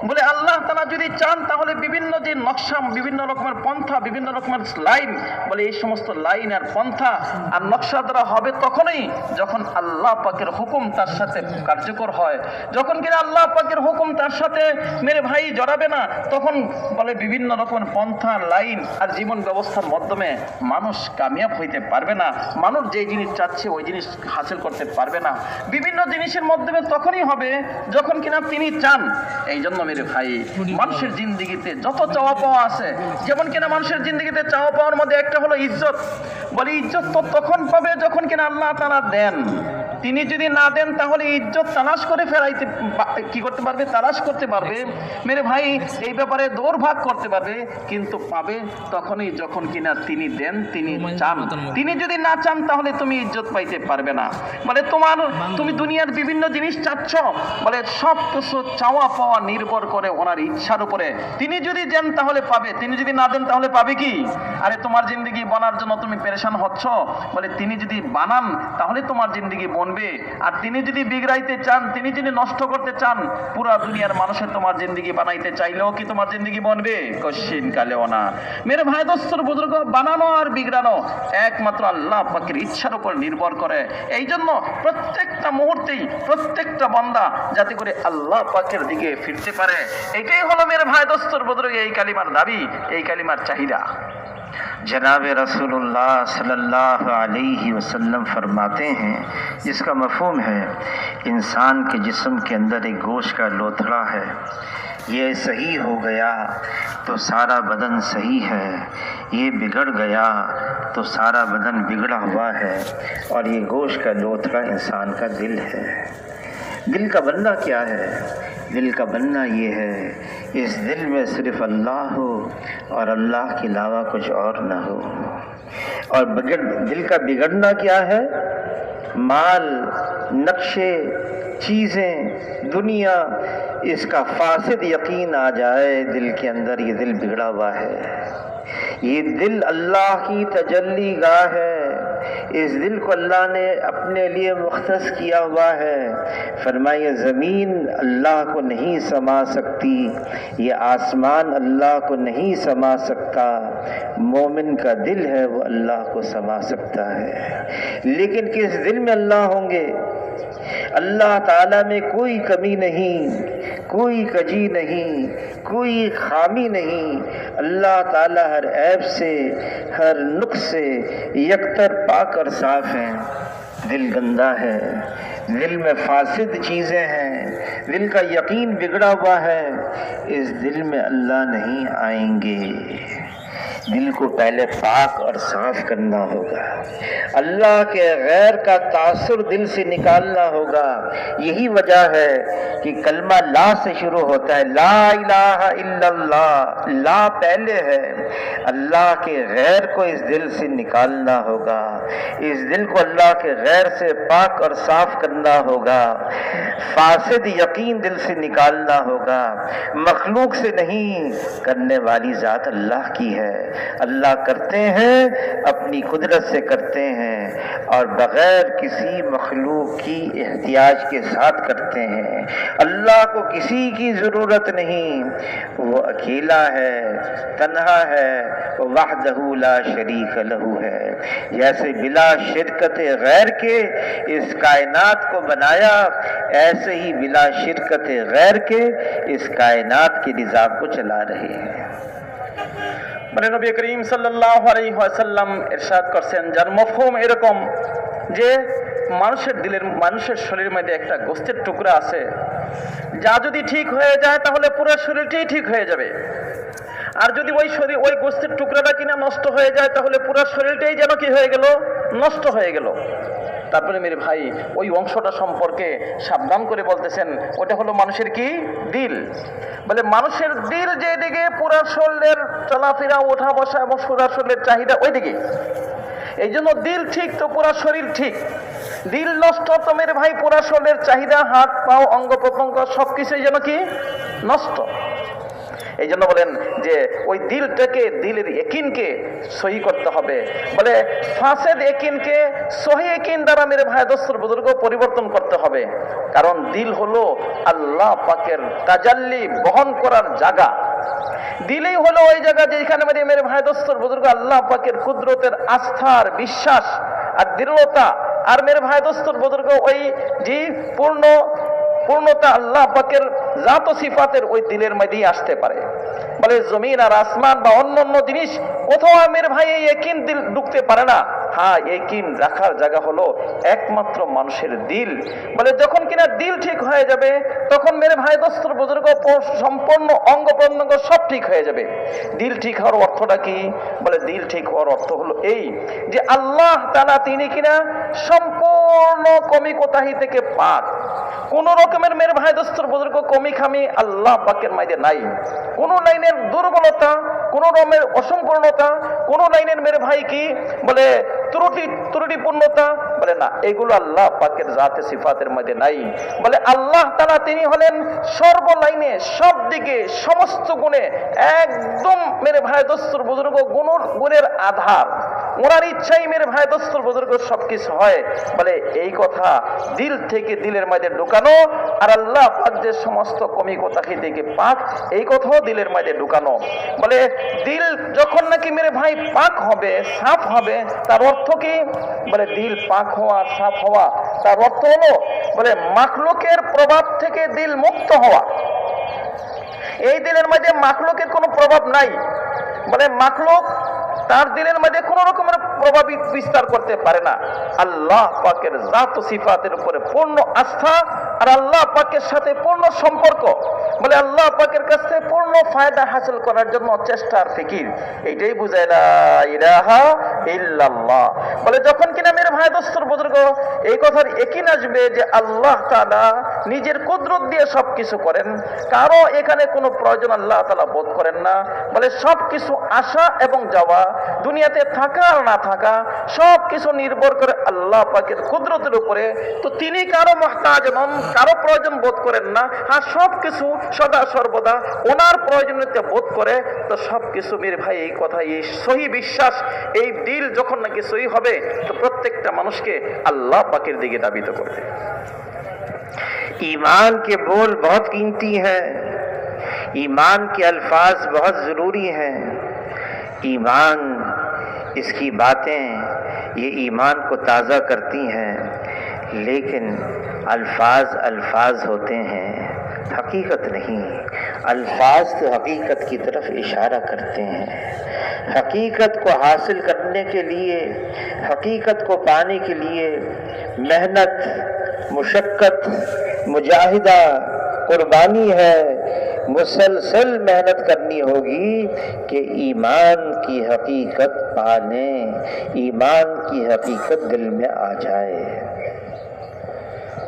বলে আল্লাহ তাআলা যদি চান, তাহলে বিভিন্ন যে নকশা, বিভিন্ন রকমের পন্থা, বিভিন্ন রকমের লাইন, বলে এই সমস্ত লাইন আর পন্থা আর নকশা দ্বারা হবে তখনই যখন আল্লাহ পাকের হুকুম তার সাথে কার্যকর হয়। যখন কিনা আল্লাহ পাকের হুকুম তার সাথে মেরে ভাই জড়াবে না, তখন বলে বিভিন্ন রকমের পন্থা, লাইন আর জীবন ব্যবস্থার মাধ্যমে মানুষ কামিয়াব হইতে পারবে না। মানুষ যে জিনিস চাচ্ছে ওই জিনিস হাসিল করতে পারবে না। বিভিন্ন জিনিসের মাধ্যমে তখনই হবে যখন কিনা তিনি চান। এই জন্য মেরে ভাই, মানুষের জিন্দিগিতে যত চাওয়া পাওয়া আছে, যেমন কিনা মানুষের জিন্দিগিতে চাওয়া পাওয়ার মধ্যে একটা হলো ইজ্জত। বলে ইজ্জত তো তখন পাবে যখন কিনা আল্লাহ তাআলা দেন। তিনি যদি না দেন, তাহলে ইজ্জত তালাশ করে ফেরাইতে কি করতে পারবে? তালাশ করতে পারবে মেরে ভাই, এই ব্যাপারে দৌড়ভাগ করতে পারবে, কিন্তু পাবে তখনই যখন কিনা তিনি দেন, তিনি চান। তিনি যদি না চান, তাহলে তুমি ইজ্জত পাইতে পারবে না। বলে তুমি দুনিয়ার বিভিন্ন জিনিস চাচ্ছ, বলে সব কিছু চাওয়া পাওয়া নির্ভর করে ওনার ইচ্ছার উপরে। তিনি যদি দেন তাহলে পাবে, তিনি যদি না দেন তাহলে পাবে কি? আরে তোমার জিন্দেগি বানার জন্য তুমি পেরেশান হচ্ছ, বলে তিনি যদি বানান তাহলে তোমার জিন্দেগি বনবে। আর তিনি যদি বিগড়াইতে চান, তিনি যদি নষ্ট করতে চান, পুরা দুনিয়ার মানুষের তোমার জিন্দেগি বানাইতে চাইলেও কি তোমার জিন্দেগি বনবে? কশ্চিন কালেও না। মেরে ভাই দোস্তর বুজুর্গ, বানানো আর বিগড়ানো একমাত্র আল্লাহ পাকের ইচ্ছার উপর নির্ভর করে। এই জন্য প্রত্যেকটা মুহূর্তেই প্রত্যেকটা বান্দা যাতে করে আল্লাহ পাকের দিকে ফিরতে পারে, এটাই হলো মেরে ভাই দোস্তর বুজুর্গ এই কালিমার দাবি, এই কালিমার চাহিদা। जनाब रसूलुल्लाह सल्लल्लाहु अलैहि वसल्लम फरमाते हैं, जिसका मफ़हूम है इंसान के जिस्म के अंदर एक गोश्त का लोथड़ा है, ये सही हो गया तो सारा बदन सही है, ये बिगड़ गया तो सारा बदन बिगड़ा हुआ है। और ये गोश्त का लोथड़ा इंसान का दिल है। दिल का बनना क्या है? दिल का बनना ये है, इस दिल में सिर्फ अल्लाह हो और अल्लाह के अलावा कुछ और ना हो। और दिल का बिगड़ना क्या है? माल, नक्शे, चीज़ें, दुनिया, इसका फासिद यकीन आ जाए दिल के अंदर, ये दिल बिगड़ा हुआ है। ये दिल अल्लाह की तजल्ली गाह है। इस दिल को अल्लाह ने अपने लिए मुख्तस किया हुआ है। फरमाइए, ज़मीन अल्लाह को नहीं समा सकती, ये आसमान अल्लाह को नहीं समा सकता। मोमिन का दिल है वो अल्लाह को समा सकता है। लेकिन किस दिल में अल्लाह होंगे? अल्लाह ताला में कोई कमी नहीं, कोई कजी नहीं, कोई खामी नहीं। अल्लाह ताला हर ऐब से, हर नुक्स से यकतर पाक और साफ हैं। दिल गंदा है, दिल में फासिद चीज़ें हैं, दिल का यकीन बिगड़ा हुआ है, इस दिल में अल्लाह नहीं आएंगे। दिल को पहले पाक और साफ करना होगा। अल्लाह के गैर का तासुर दिल से निकालना होगा। यही वजह है कि कलमा ला से शुरू होता है, ला इलाहा इल्लल्लाह। ला पहले है। अल्लाह के गैर को इस दिल से निकालना होगा। इस दिल को अल्लाह के गैर से पाक और साफ करना होगा। फासिद यकीन दिल से निकालना होगा। मखलूक से नहीं, करने वाली ज़ात अल्लाह की है। अल्लाह करते हैं, अपनी कुदरत से करते हैं और बग़ैर किसी मखलूक की एहतियाज के साथ करते हैं। अल्लाह को किसी की ज़रूरत नहीं, वो अकेला है, तन्हा है, वहदहू ला शरीक लहू है। जैसे बिला शिरकत गैर के इस कायनात को बनाया, ऐसे ही बिला शिरकत गैर के इस कायनात के निज़ाम को चला रहे हैं। মানে নবী করিম সাল্লাল্লাহু আলাইহি ওয়াসাল্লাম ইরশাদ করেছেন, যার মফহুম এরকম যে মানুষের শরীরের মধ্যে একটা গোশতের টুকরা আছে, যা যদি ঠিক হয়ে যায় তাহলে পুরো শরীরটাই ঠিক হয়ে যাবে। আর যদি ওই গোশতের টুকরাটা কিনা নষ্ট হয়ে যায়, তাহলে পুরো শরীরটাই যেন কি হয়ে গেল? নষ্ট হয়ে গেল। তারপরে মেরে ভাই ওই অংশটা সম্পর্কে সাবধান করে বলতেছেন, ওটা হলো মানুষের কি দিল। বলে মানুষের দিল যেদিকে পুরা শরীরের চলাফেরা, ওঠা বসা এবং পুরা শরীরের চাহিদা ওইদিকে। এই জন্য দিল ঠিক তো পুরা শরীর ঠিক। দিল নষ্ট তো মেরে ভাই পুরা শরীরের চাহিদা, হাত পাও অঙ্গ প্রত্যঙ্গ সবকিছুই যেন কি নষ্ট। এই জন্য বলেন যে ওই দিলটাকে, দিলের ইয়াকিনকে সহি করতে হবে। বলে ফাসেদ ইয়াকিনকে সহি ইয়াকিন দ্বারা মেরে ভাই দোস্তর বুজুর্গ পরিবর্তন করতে হবে। কারণ দিল হলো আল্লাহ পাকের তাজাল্লি বহন করার জায়গা। দিলেই হলো ওই জায়গা যেখানে মেরে ভাই দোস্তর বুজুর্গ আল্লাহ পাকের কুদরতের আস্থার বিশ্বাস আর দৃঢ়তা আর মেরে ভাই দোস্তর বুজুর্গ ওই যে পূর্ণতা আল্লাহ পাকের জাত ও সিফাতের ওই দিলের মধ্যেই আসতে পারে। বলে জমিন আর আসমান বা অন্য জিনিস কোথাও আমের ভাই এই ইয়াকিন দিল ঢুকতে পারে না। হ্যাঁ, ইয়াকিন রাখার জায়গা হলো একমাত্র মানুষের দিল। বলে যখন কিনা দিল ঠিক হয়ে যাবে তখন মেরে ভাই দোস্তর বুজুর্গ সম্পূর্ণ অঙ্গ প্রত্যঙ্গ সব ঠিক হয়ে যাবে। দিল ঠিক হওয়ার অর্থটা কি? বলে দিল ঠিক হওয়ার অর্থ হলো এই যে আল্লাহ তাআলা তিনি কিনা সম্পূর্ণ কমি কোতাহি থেকে পাক। কোন রকমের মেরে ভাই দোস্তর বুজুর্গ কমি খামি আল্লাহ পাকের মাঝে নাই। কোন লাইনের দুর্বলতা, কোন রকমের অসম্পূর্ণতা, কোন লাইনের মেরে ভাই কি বলে ত্রুটিপূর্ণতা বলে না, এগুলো আল্লাহ পাকের জাতে সিফাতের মধ্যে নাই। বলে আল্লাহ তাআলা তিনি হলেন সর্ব লাইনে, সব দিকে, সমস্ত গুণে একদম মেরে ভাই দোস্তর বুজুর্গ গুণের আধার। ওনার ইচ্ছাই মেরে ভাই দোস্তর বুজুর্গ সবকিছু হয়। বলে এই কথা দিল থেকে দিলের মধ্যে ঢুকানো, আর আল্লাহ পাক যে সমস্ত কমি কোতাহি থেকে পাক, এই কথাও দিলের মধ্যে ঢুকানো। বলে দিল যখন নাকি মেরে ভাই পাক হবে, সাফ হবে, তার অর্থ কি? বলে দিল পাক হওয়া, সাফ হওয়া, তার অর্থ হলো বলে মাখলুকের প্রভাব থেকে দিল মুক্ত হওয়া। এই দিলের মধ্যে মাখলুকের কোনো প্রভাব নাই। বলে মাখলুক তার দিলের মধ্যে কোন রকমের প্রভাব বিস্তার করতে পারে না। আল্লাহ পাকের জাত ও সিফাতের উপরে পূর্ণ আস্থা আর আল্লাহ পাকের সাথে পূর্ণ সম্পর্ক। বলে আল্লাহ পাকের কাছ থেকে পূর্ণ ফায়দা হাসিল করার জন্য চেষ্টা আর ফিকির, এইটাই বুঝায় লা ইলাহা ইল্লাল্লাহ। বলে যখন কিনা মেরে ভাই দোস্তর বুজুর্গ এই কথার ইয়াকিন আসবে যে আল্লাহ তাআলা নিজের কুদরত দিয়ে সবকিছু করেন, কারো এখানে কোনো প্রয়োজন আল্লাহ তাআলা বোধ করেন না। বলে সবকিছু আসা এবং যাওয়া, দুনিয়াতে থাকা আর না থাকা সবকিছু নির্ভর করে আল্লাহ পাকের কুদরতের উপরে। তো তিনি কারো মুহতাজ নন, কারো প্রয়োজন বোধ করেন না। আর সবকিছু সদা সর্বদা ওনার প্রয়োজনীয়তা বোধ করে। তো সবকিছু মেরে ভাই এই কথা, এই সহি বিশ্বাস, এই দিল যখন নাকি সহি হবে তো প্রত্যেকটা মানুষকে আল্লাহ পাকের দিকে দাবিত করবে। ईमान के बोल बहुत कीमती हैं, ईमान के अल्फाज बहुत ज़रूरी हैं। ईमान, इसकी बातें ये ईमान को ताज़ा करती हैं, लेकिन अल्फाज होते हैं, हकीकत नहीं। अल्फाज तो हकीकत की तरफ इशारा करते हैं। हकीकत को हासिल करने के लिए, हकीकत को पाने के लिए मेहनत, मुशक्क़त, मुजाहिदा, कुर्बानी है, मुसलसल मेहनत करनी होगी कि ईमान की हकीकत पाने, ईमान की हकीकत दिल में आ जाए।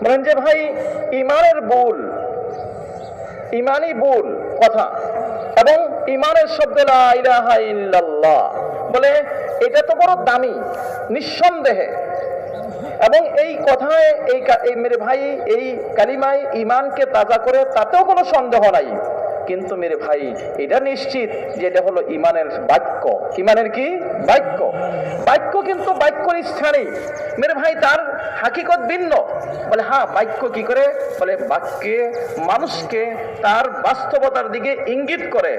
বলেন যে ভাই ইমানের বল, ইমানি বল কথা এবং ইমানের শব্দ লা ইলাহা ইল্লাল্লাহ, বলে এটা তো বড় দামি নিঃসন্দেহে। এবং এই কথায় এই মেরে ভাই এই কালিমায় ইমানকে তাজা করে, তাতেও কোনো সন্দেহ নাই। কিন্তু মেরে ভাই এটা নিশ্চিত যে এটা হলো ইমানের বাক্য। ইমানের কি বাক্য? বাক্য কিন্তু বাক্যর স্থানে মেরে ভাই তার হাকিকত ভিন্ন। বলে হ্যাঁ, বাক্য কি করে? বলে বাক্যে মানুষকে তার বাস্তবতার দিকে ইঙ্গিত করে।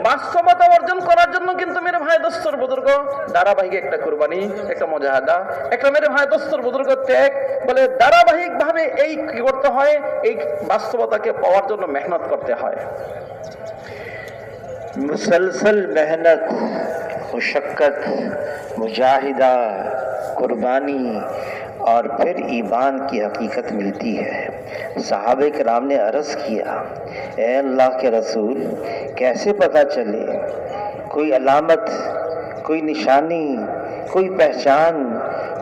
বাস্তবতা অর্জন করার জন্য কিন্তু মেরে ভাই দোস্তর বুজুর্গ ধারাবাহিক একটা কুরবানি, একটা মুজাহাদা, একটা মেরে ভাই দোস্তর বুজুর্গ ত্যাগ। বলে ধারাবাহিক ভাবে এই কি করতে হয়? এই বাস্তবতাকে পাওয়ার জন্য মেহনত করতে হয়। मुसलसल मेहनत, मुशक्क़त, मुजाहिदा, कुर्बानी और फिर ईमान की हकीकत मिलती है। सहाबे किराम ने अर्ज़ किया, ए अल्लाह के रसूल, कैसे पता चले? कोई अलामत, कोई निशानी, कोई पहचान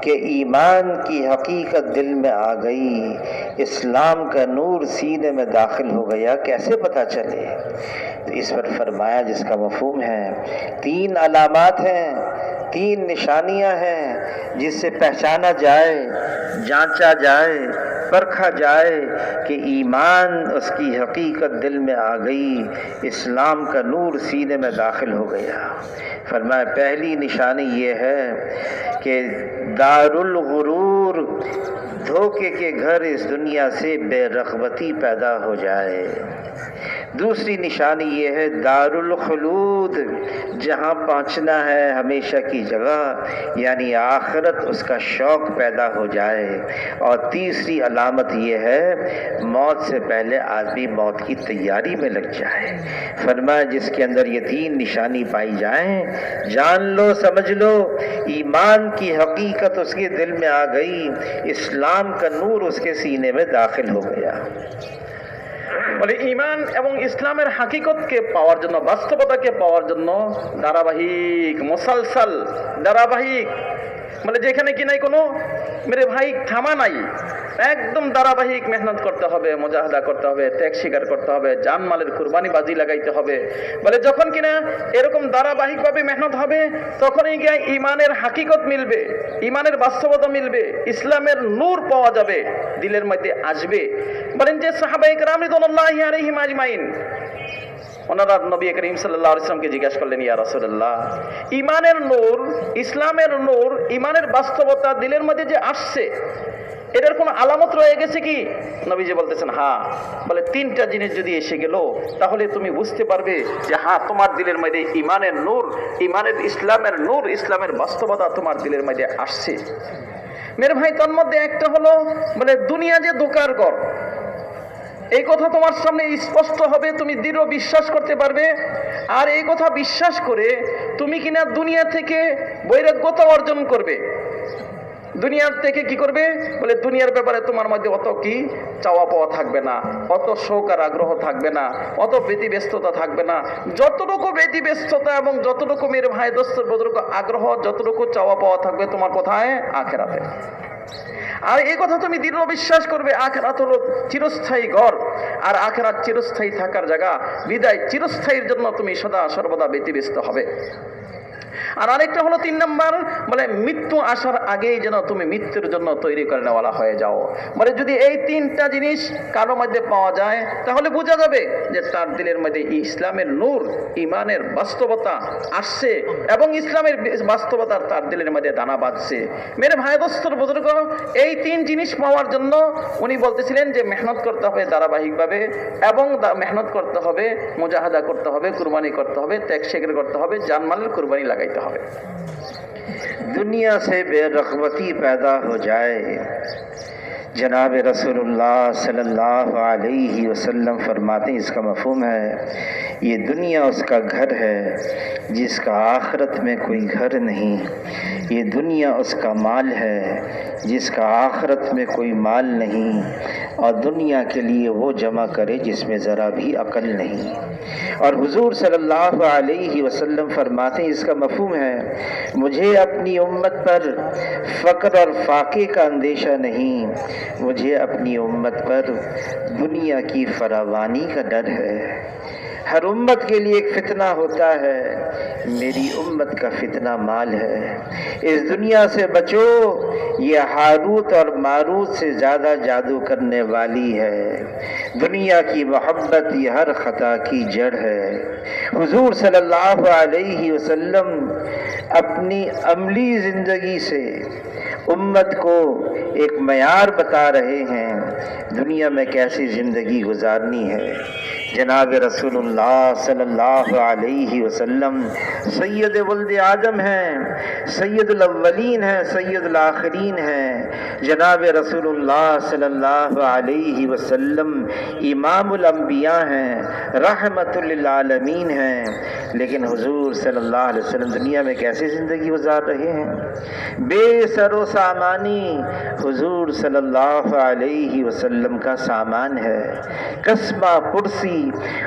कि ईमान की हकीकत दिल में आ गई, इस्लाम का नूर सीने में दाखिल हो गया, कैसे पता चले? तो इस पर फरमाया जिसका मफहूम है, 3 अलामात हैं, 3 निशानियां हैं जिससे पहचाना जाए, जांचा जाए, परखा जाए कि ईमान उसकी हकीकत दिल में आ गई, इस्लाम का नूर सीने में दाखिल हो गया। फरमाया पहली निशानी ये है कि दारुल गुरूर, धोखे के घर इस दुनिया से बेरग़बती पैदा हो जाए। दूसरी निशानी ये है दारुल खुलूद, जहाँ पहुँचना है हमेशा की जगह, यानी आखिरत, उसका शौक़ पैदा हो जाए। और तीसरी अलामत ये है मौत से पहले आदमी मौत की तैयारी में लग जाए। फरमाया जिसके अंदर ये 3 निशानी पाई जाएं, जान लो, समझ लो, ईमान की हकीकत उसके दिल में आ गई, इस्लाम का नूर उसके सीने में दाखिल हो गया। বলে ঈমান এবং ইসলামের হাকিকতকে পাওয়ার জন্য, বাস্তবতাকে পাওয়ার জন্য ধারাবাহিক, মুসালসাল, ধারাবাহিক, মানে যেখানে কি নাই কোনো মেরে ভাই থামা নাই, একদম ধারাবাহিক মেহনত করতে হবে, মুজাহাদা করতে হবে, ত্যাগ স্বীকার করতে হবে, জানমালের কুরবানি বাজি লাগাইতে হবে। বলে যখন কিনা এরকম ধারাবাহিকভাবে মেহনত হবে, তখনই গিয়ে ঈমানের হাকিকত মিলবে, ঈমানের বাস্তবতা মিলবে, ইসলামের নূর পাওয়া যাবে, দিলের মধ্যে আসবে। বলেন যে সাহাবায়ে কেরাম রিদওয়ানুল্লাহি আলাইহিম আজমাইন, ওনারা নবী করিম সাল্লাল্লাহু আলাইহি ওয়াসাল্লামকে জিজ্ঞাসা করলেন, ইয়া রাসূলুল্লাহ, ঈমানের নূর, ইসলামের নূর, ঈমানের বাস্তবতা দিলের মধ্যে যে আসছে, এটার কোনো আলামত রয়ে গেছে কি? নবীজি বলতেছেন হ্যাঁ। বলে 3টা জিনিস যদি এসে গেল, তাহলে তুমি বুঝতে পারবে যে হ্যাঁ, তোমার দিলের মধ্যে ঈমানের নূর, ঈমানের ইসলামের নূর, ইসলামের বাস্তবতা তোমার দিলের মধ্যে আসছে। মেরে ভাই, তার মধ্যে একটা হলো বলে দুনিয়া যে ধোঁকার ঘর, এই কথা তোমার সামনে স্পষ্ট হবে, তুমি দৃঢ় বিশ্বাস করতে পারবে। আর এই কথা বিশ্বাস করে তুমি কিনা দুনিয়া থেকে বৈরাগ্যতা অর্জন করবে। দুনিয়ার থেকে কি করবে? বলে দুনিয়ার ব্যাপারে তোমার মধ্যে অত কি চাওয়া পাওয়া থাকবে না, অত শোক আর আগ্রহ থাকবে না, অত ব্যতিব্যস্ততা থাকবে না। যতটুকু ব্যতিব্যস্ততা এবং যতটুকু মেরে ভাই দোস্তর যতটুকু আগ্রহ, যতটুকু চাওয়া পাওয়া থাকবে তোমার কোথায়? আখিরাতে। আর এই কথা তুমি দৃঢ় বিশ্বাস করবে, আখিরাত হলো চিরস্থায়ী ঘর, আর আখিরাত চিরস্থায়ী থাকার জায়গা, বিদায় চিরস্থায়ীর জন্য তুমি সদা সর্বদা ব্যতিব্যস্ত হবে। আর আরেকটা হলো 3 নাম্বার, বলে মৃত্যু আসার আগেই যেন তুমি মৃত্যুর জন্য তৈরি করে নেওয়ালা হয়ে যাও। মানে যদি এই 3টা জিনিস কারো মধ্যে পাওয়া যায়, তাহলে বোঝা যাবে যে তার দিলের মধ্যে ইসলামের নূর, ঈমানের বাস্তবতা আসছে এবং ইসলামের বাস্তবতা তার দিলের মধ্যে দানা বাঁধছে। মেরে ভাই দোস্তর বুজুর্গ, এই 3 জিনিস পাওয়ার জন্য উনি বলতেছিলেন যে মেহনত করতে হবে ধারাবাহিকভাবে, এবং মেহনত করতে হবে, মুজাহাদা করতে হবে, কুরবানি করতে হবে, ত্যাগ স্বীকার করতে হবে, জানমালের কুরবানি লাগাইতে হবে। दुनिया से बेरग़बती पैदा हो जाए। जनाब रसूलुल्लाह सल्लल्लाहु अलैहि वसल्लम फरमाते हैं, इसका मफ़हूम है ये दुनिया उसका घर है जिसका आखिरत में कोई घर नहीं, ये दुनिया उसका माल है जिसका आखिरत में कोई माल नहीं, और दुनिया के लिए वो जमा करे जिसमें ज़रा भी अकल नहीं। और हुजूर सल्लल्लाहु अलैहि वसल्लम फरमाते हैं, इसका मफ़हूम है मुझे अपनी उम्मत पर फ़क्र और फाके का अंदेशा नहीं, मुझे अपनी उम्मत पर दुनिया की फरावानी का डर है। हर उम्मत के लिए एक फितना होता है, मेरी उम्मत का फितना माल है। इस दुनिया से बचो, ये हारूत और मारूत से ज़्यादा जादू करने वाली है। दुनिया की मोहब्बत ये हर ख़ता की जड़ है। हुजूर सल्लल्लाहु अलैहि वसल्लम अपनी अमली ज़िंदगी से उम्मत को एक मयार बता रहे हैं दुनिया में कैसी ज़िंदगी गुजारनी है। जनाब रसूलुल्लाह सल्लल्लाहु अलैहि वसल्लम सैयद वल्द आदम हैं, सैयदुल अव्वलीन हैं, सैयदुल आखिरीन हैं। जनाब रसूलुल्लाह सल्लल्लाहु अलैहि वसल्लम इमामुल अंबिया हैं, रहमतुल लिल आलमीन हैं। लेकिन हुजूर सल्लल्लाहु अलैहि वसल्लम दुनिया में कैसी ज़िंदगी गुजार रहे हैं? बेसरो सामानी हुजूर सल्लल्लाहु अलैहि वसल्लम का सामान है। कस्बा कुर्सी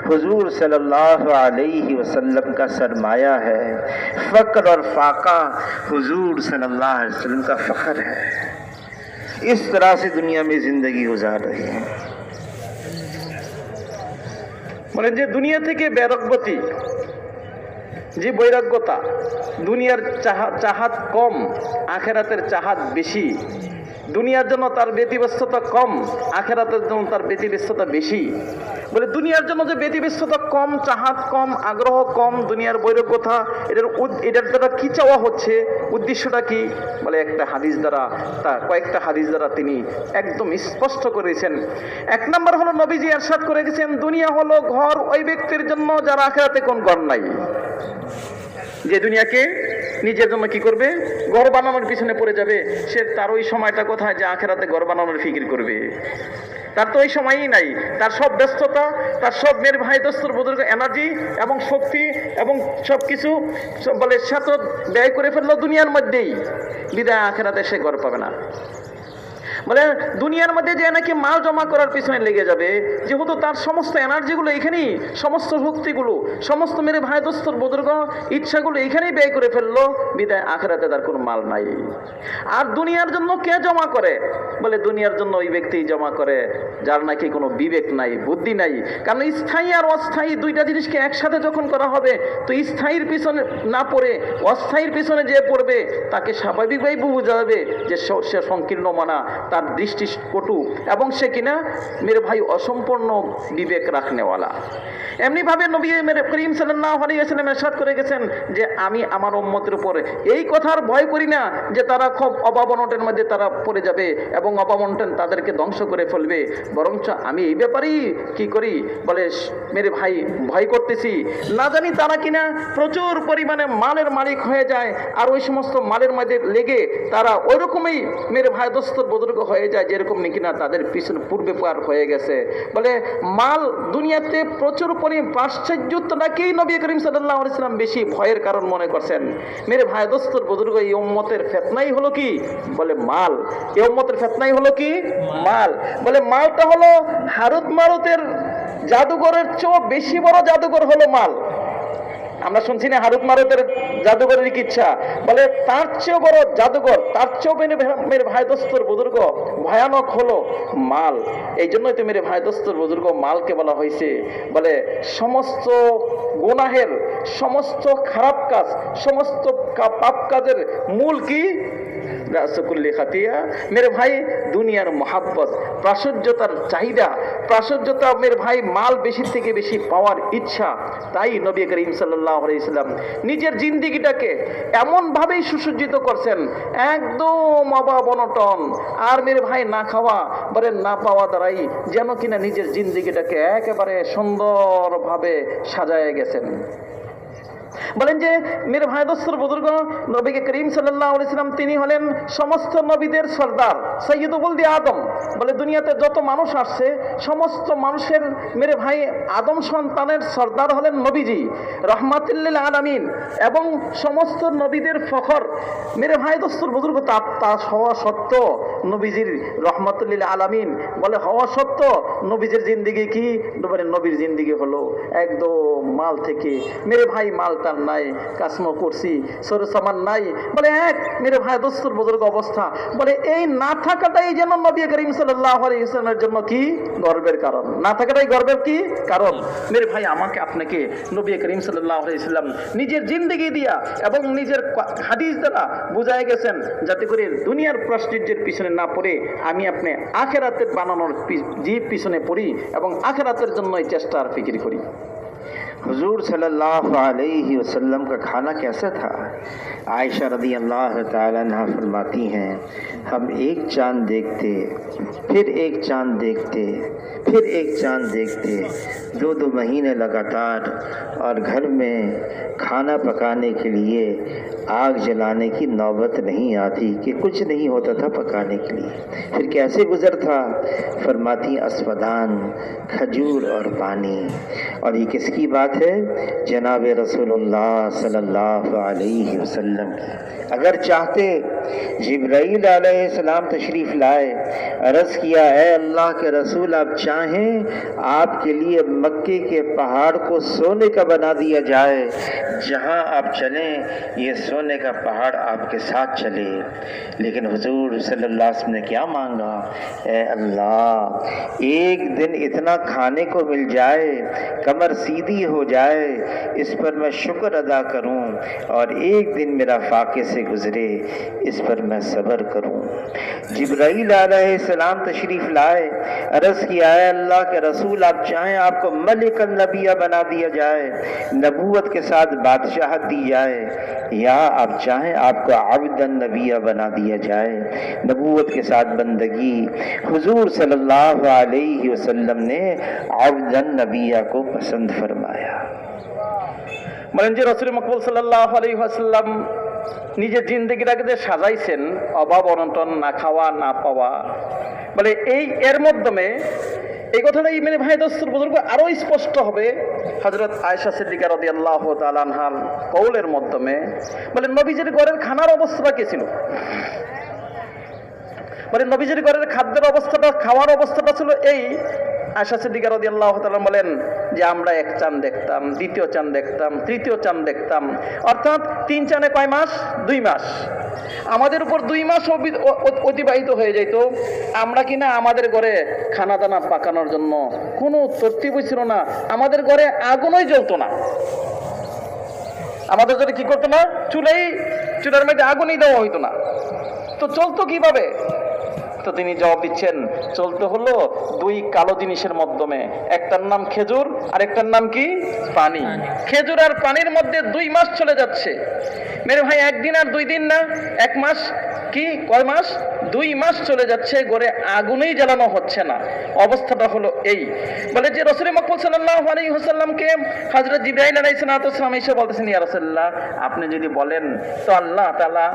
हुजूर सल्लल्लाहु अलैहि वसल्लम का सरमाया है। फ़क्र और फाका हुजूर सल्लल्लाहु अलैहि वसल्लम का फ़ख्र है। इस तरह से दुनिया में ज़िंदगी गुजार रहे हैं। মানে যে দুনিয়া থেকে বেরগবতী, যে বৈরাগ্যতা, দুনিয়ার চাহাত কম, আখেরাতের চাহাত বেশি। দুনিয়ার জন্য তার ব্যতিব্যস্ততা কম, আখেরাতের জন্য তার ব্যতিব্যস্ততা বেশি। বলে দুনিয়ার জন্য যে ব্যতিব্যস্ততা কম, চাহাত কম, আগ্রহ কম, দুনিয়ার বৈরাগ্যতা, এটার দ্বারা কি চাওয়া হচ্ছে, উদ্দেশ্যটা কি? বলে একটা হাদিস দ্বারা, কয়েকটা হাদিস দ্বারা তিনি একদম স্পষ্ট করেছেন। এক নম্বর হলো নবীজি ইরশাদ করে গেছেন, দুনিয়া হলো ঘর ওই ব্যক্তির জন্য যার আখেরাতে কোন ঘর নাই। যে দুনিয়াকে নিজের জন্য কি করবে, ঘর বানানোর পিছনে পড়ে যাবে, সে তার ওই সময়টা কোথায় যে আখেরাতে ঘর বানানোর ফিকির করবে? তার তো ওই সময়ই নাই। তার সব ব্যস্ততা, তার সব মেয়ের ভাই দোস্তর বুজুর্গ এনার্জি এবং শক্তি এবং সব কিছু বলে সাত ব্যয় করে ফেললো দুনিয়ার মধ্যেই, বিদায় আখেরাতে সে ঘর পাবে না। বলে দুনিয়ার মধ্যে যে নাকি মাল জমা করার পিছনে লেগে যাবে, যেহেতু তার সমস্ত এনার্জিগুলো এখানেই, সমস্ত শক্তিগুলো, সমস্ত মেরে ভাই দোস্তর বুজুর্গ ইচ্ছাগুলো এখানেই ব্যয় করে ফেললো, বিদায় আখেরাতে তার কোনো মাল নাই। আর দুনিয়ার জন্য কে জমা করে? বলে দুনিয়ার জন্য ওই ব্যক্তি জমা করে যার নাকি কোনো বিবেক নাই, বুদ্ধি নাই। কারণ স্থায়ী আর অস্থায়ী দুইটা জিনিসকে একসাথে যখন করা হবে, তো স্থায়ীর পিছনে না পড়ে অস্থায়ীর পিছনে যে পড়বে তাকে স্বাভাবিকভাবেই বোঝা যাবে যে সে সংকীর্ণ মানা, তার দৃষ্টি কটু এবং সে কিনা মেরে ভাই অসম্পূর্ণ বিবেক রাখনেওয়ালা। এমনিভাবে নবী মেরে করিম সাল্লাল্লাহু আলাইহি ওয়াসাল্লাম ইরশাদ করে গেছেন যে আমি আমার উম্মতের উপর এই কথার ভয় করি না যে তারা খুব অভাবনটের মধ্যে তারা পড়ে যাবে এবং অভাবনটন তাদেরকে ধ্বংস করে ফেলবে, বরঞ্চ আমি এই ব্যাপারেই কি করি, বলে মেরে ভাই ভয় করতেছি না জানি তারা কিনা প্রচুর পরিমাণে মালের মালিক হয়ে যায়, আর ওই সমস্ত মালের মধ্যে লেগে তারা ওইরকমই মেরে ভাই দোস্তর বুজুর্গ হয়ে যায় যেরকম নাকি না তাদের পিছনে পূর্বে পার হয়ে গেছে। বলে মাল দুনিয়াতে প্রচুর পাশ্চাত্যটাকেই নবী করিম সাল্লাল্লাহু আলাইহি ওয়াসাল্লাম বেশি ভয়ের কারণ মনে করছেন। মেরে ভাই দোস্তর বুজুর্গ, এই উম্মতের ফিতনাই হলো কি? বলে মাল। এই উম্মতের ফিতনাই হলো কি? মাল। বলে মালটা হলো হারুত মারুতের জাদুঘরের চেয়ে বেশি বড় জাদুঘর হলো মাল। আমরা শুনছি না হারুত মারুতের জাদুঘরের ইচ্ছা, বলে তার চেয়েও বড় জাদুঘর, তার চেয়েও মেরে ভাই দোস্তর বুজুর্গ ভয়ানক হলো মাল। এই জন্যই তো মেরে ভাই দোস্তর বুজুর্গ মালকে বলা হয়েছে, বলে সমস্ত গুনাহের, সমস্ত খারাপ কাজ, সমস্ত পাপ কাজের মূল কি? রাসকুল্লি খাতিয়া। মেরে ভাই দুনিয়ার মহাব্বত, প্রাচুর্যতার চাহিদা, প্রাচুর্যতা, মেরে ভাই মাল বেশি থেকে বেশি পাওয়ার ইচ্ছা। তাই নবী করিম সাল্লাল্লাহু আলাইহি ওয়াসাল্লাম নিজের জিন্দেগিটাকে এমনভাবেই সুসজ্জিত করছেন, একদম অভাব অনটন আর মেরে ভাই না খাওয়া বলে না পাওয়া দ্বারাই যেন কিনা নিজের জিন্দেগিটাকে একেবারে সুন্দরভাবে সাজায় গেছেন। বলেন যে মেরে ভাই দোস্তর বুজুর্গ নবী করিম সাল্লাল্লাহু আলাইহি ওয়াসাল্লাম তিনি হলেন সমস্ত নবীদের সরদার, সৈয়দ ওয়ালদি আদম। বলে দুনিয়াতে যত মানুষ আসছে সমস্ত মানুষের মেরে ভাই আদম সন্তানের সরদার হলেন নবীজি, রহমাতুল্লিল আলামিন, এবং সমস্ত নবীদের ফখর। মেরে ভাই দোস্তর বুজুর্গ তা হওয়া সত্ত্বেও নবীজির রহমাতুল্লিল আলামিন বলে হওয়া সত্ত্বেও নবীজির জিন্দেগি কি? বলে নবীর জিন্দেগি হলো একদম মাল থেকে মেরে ভাই মাল তার নাই, কাসমো করছি সরে সমান নাই। বলে এক মেরে ভাই দোস্তর বুজুর্গ অবস্থা, বলে এই না থাকাটাই যেন নবী করিম সাল্লাল্লাহু আলাইহি ওয়াসাল্লামের জন্য কি? গর্বের কারণ। না থাকাটাই গর্বের কি কারণ? মেরে ভাই আমাকে আপনাকে নবী করিম সাল্লাল্লাহু আলাইহি ওয়াসাল্লাম নিজের জিন্দেগি দিয়া এবং নিজের হাদিস দ্বারা বুঝায় গেছেন যাতে করে দুনিয়ার প্রাচুর্যের পিছনে না পড়ে আমি আপনি আখেরাতের বানানোর পিছনে পড়ি এবং আখেরাতের জন্যই চেষ্টা আর ফিকির করি। हुजूर सल्लल्लाहु अलैहि वसल्लम का खाना कैसा था? आयशा रज़ी अल्लाह ताला अन्हा फरमाती हैं, हम एक चांद देखते, फिर एक चांद देखते, फिर एक चांद देखते, 2-2 महीने लगातार, और घर में खाना पकाने के लिए आग जलाने की नौबत नहीं आती कि कुछ नहीं होता था पकाने के लिए। फिर कैसे गुजर था? फरमाती अस्वदान, खजूर और पानी। और ये किसकी बात बात है जनाब रसूलुल्लाह सल्लल्लाहु अलैहि वसल्लम की। अगर चाहते जिब्राईल अलैहिस्सलाम तशरीफ़ लाए, अर्ज़ किया है अल्लाह के रसूल आप चाहें आपके लिए मक्के के पहाड़ को सोने का बना दिया जाए, जहां आप चलें ये सोने का पहाड़ आपके साथ चले। लेकिन हुजूर सल्लल्लाहु अलैहि वसल्लम ने क्या मांगा, ए अल्लाह एक दिन इतना खाने को मिल जाए, कमर सीधी हो जाए, इस पर मैं शुक्र अदा करूं, और एक दिन मेरा फाके से गुजरे, इस पर मैं सब्र करूं। जिब्राईल अलैहिस्सलाम तशरीफ़ लाए, अर्ज़ किया है अल्लाह के रसूल आप चाहें आपको मलिक नबिया बना दिया जाए, नबूवत के साथ बादशाहत दी जाए, या आप चाहें आपको अब्दन नबिया बना दिया जाए, नबूवत के साथ बंदगी। हुजूर सल्लल्लाहु अलैहि वसल्लम ने अब्दन नबिया को पसंद फरमाया। বলেন যে রাসূল মকবুল সাল্লাল্লাহু আলাইহি ওয়াসাল্লাম নিজের জিন্দেগিটাকে যে সাজাইছেন অভাব অনটন, না খাওয়া না পাওয়া, বলে এর মাধ্যমে এই কথাটাই মেরে ভাই দোস্তর বুজুর্গ আরো স্পষ্ট হবে হযরত আয়েশা সিদ্দিকা রাদিয়াল্লাহু তাআলা আনহার কওলের মাধ্যমে। বলে নবীজির ঘরের খানার অবস্থাটা কি ছিল, বলে নবীজির ঘরের খাদ্যের অবস্থাটা, খাওয়ার অবস্থাটা ছিল এই। আয়েশা সিদ্দিকা রাদিয়াল্লাহু তাআলা বলেন যে আমরা এক চাঁদ দেখতাম, দ্বিতীয় চাঁদ দেখতাম, তৃতীয় চাঁদ দেখতাম, অর্থাৎ 3 চাঁদে কয় মাস? 2 মাস। আমাদের উপর 2 মাস অতিবাহিত হয়ে যেত। আমরা কিনা আমাদের ঘরে খানা দানা পাকানোর জন্য কোনো তরতিবই ছিল না, আমাদের ঘরে আগুনই জ্বলতো না। আমাদের ঘরে কি করতো না? চুলার মধ্যে আগুনই দেওয়া হইতো না। তো চলতো কিভাবে? তো তিনি জবাব দিচ্ছেন চলতে হলো 2 কালো জিনিসের মাধ্যমে, একটার নাম খেজুর আর একটার নাম কি? পানি। খেজুর আর পানির মধ্যে 2 মাস চলে যাচ্ছে মেরে ভাই, একদিন আর 2 দিন না, 1 মাস কি কয় মাস? 2 মাস চলে যাচ্ছে, ঘরে আগুনই জ্বালানো হচ্ছে না। অবস্থাটা হলো এই। বলে যে রাসূল মকবুল সাল্লাল্লাহু আলাইহি ওয়াসাল্লামকে হযরত জিবরাইল আলাইহিস সালাম এসে বলতেছেন ইয়া রাসূলুল্লাহ আপনি যদি বলেন তো আল্লাহ তাআলা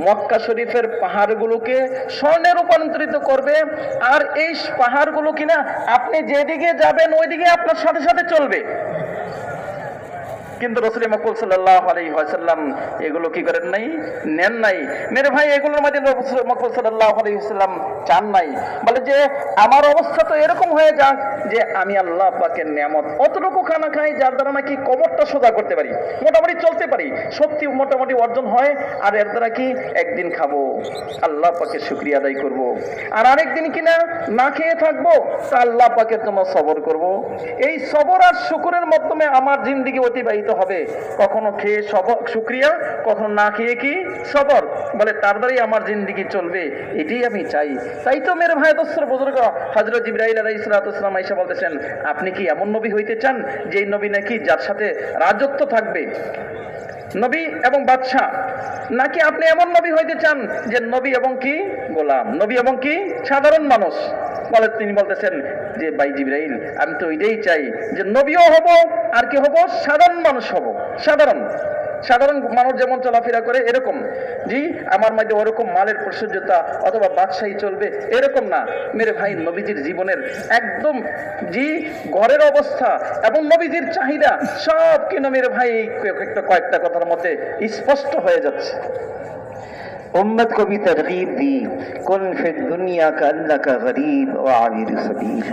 মক্কা শরীফের পাহাড়গুলোকে স্বর্ণে রূপান্তরিত করবে, আর এই পাহাড়গুলো কিনা আপনি যেদিকে যাবেন ওইদিকে আপনার সাথে সাথে চলবে। কিন্তু রাসূল মকবুল সাল্লাল্লাহু আলাইহি ওয়াসাল্লাম এগুলো কি করেন নাই? নেন নাই। মেরে ভাই এগুলোর মধ্যে রাসূল মকবুল সাল্লাল্লাহু আলাইহি ওয়াসাল্লাম চান নাই। বলে যে আমার অবস্থা তো এরকম হয়ে যাক যে আমি আল্লাহ পাকের নিয়ামত অতটুকু খানা খাই যার দ্বারা নাকি কবরটা সোজা করতে পারি, মোটামুটি চলতে পারি, শক্তি মোটামুটি অর্জন হয়, আর এর দ্বারা কি একদিন খাবো, আল্লাহ পাকের শুকরিয়া আদায় করব, আর আরেকদিন কিনা না খেয়ে থাকবো, তা আল্লাহ পাকের জন্য সবর করব। এই সবর আর শুকরের মাধ্যমে আমার জিন্দেগি অতিবাহিত হবে, কখনো খেয়ে শুকরিয়া, কখনো না খেয়ে কি সবর। বলে তার দ্বারাই আমার জিন্দেগি চলবে, এটাই আমি চাই। তাই তো মেরে ভাই দোস্তর বুজুর্গ হযরত জিবরাইল আলাইহিস সালাম আয়েশা বলতেছেন আপনি কি এমন নবী হইতে চান যে নবী নাকি যার সাথে রাজত্ব থাকবে, নবী এবং বাদশাহ, নাকি আপনি এমন নবী হইতে চান যে নবী এবং কি গোলাম, নবী এবং কি সাধারণ মানুষ? বলে তিনি বলতেছেন যে ভাই জিবরাইল আমি তো এটাই চাই যে নবীও হব আর কি হব, সাধারণ মানুষ হব। সাধারণ মানুষ যেমন চলাফেরা করে এরকম, জি আমার মধ্যে ওরকম মালের প্রাচুর্যতা অথবা বাদশাহী চলবে এরকম না। মেরে ভাই নবীজির জীবনের একদম জি ঘরের অবস্থা এবং নবীজির চাহিদা সব কিনা মেরে ভাই কয়েকটা কথার মধ্যে স্পষ্ট হয়ে যাচ্ছে। उम्मत को भी तरगीब दी, कुन फिर दुनिया का अल्लाह का गरीब व आबिर सबील,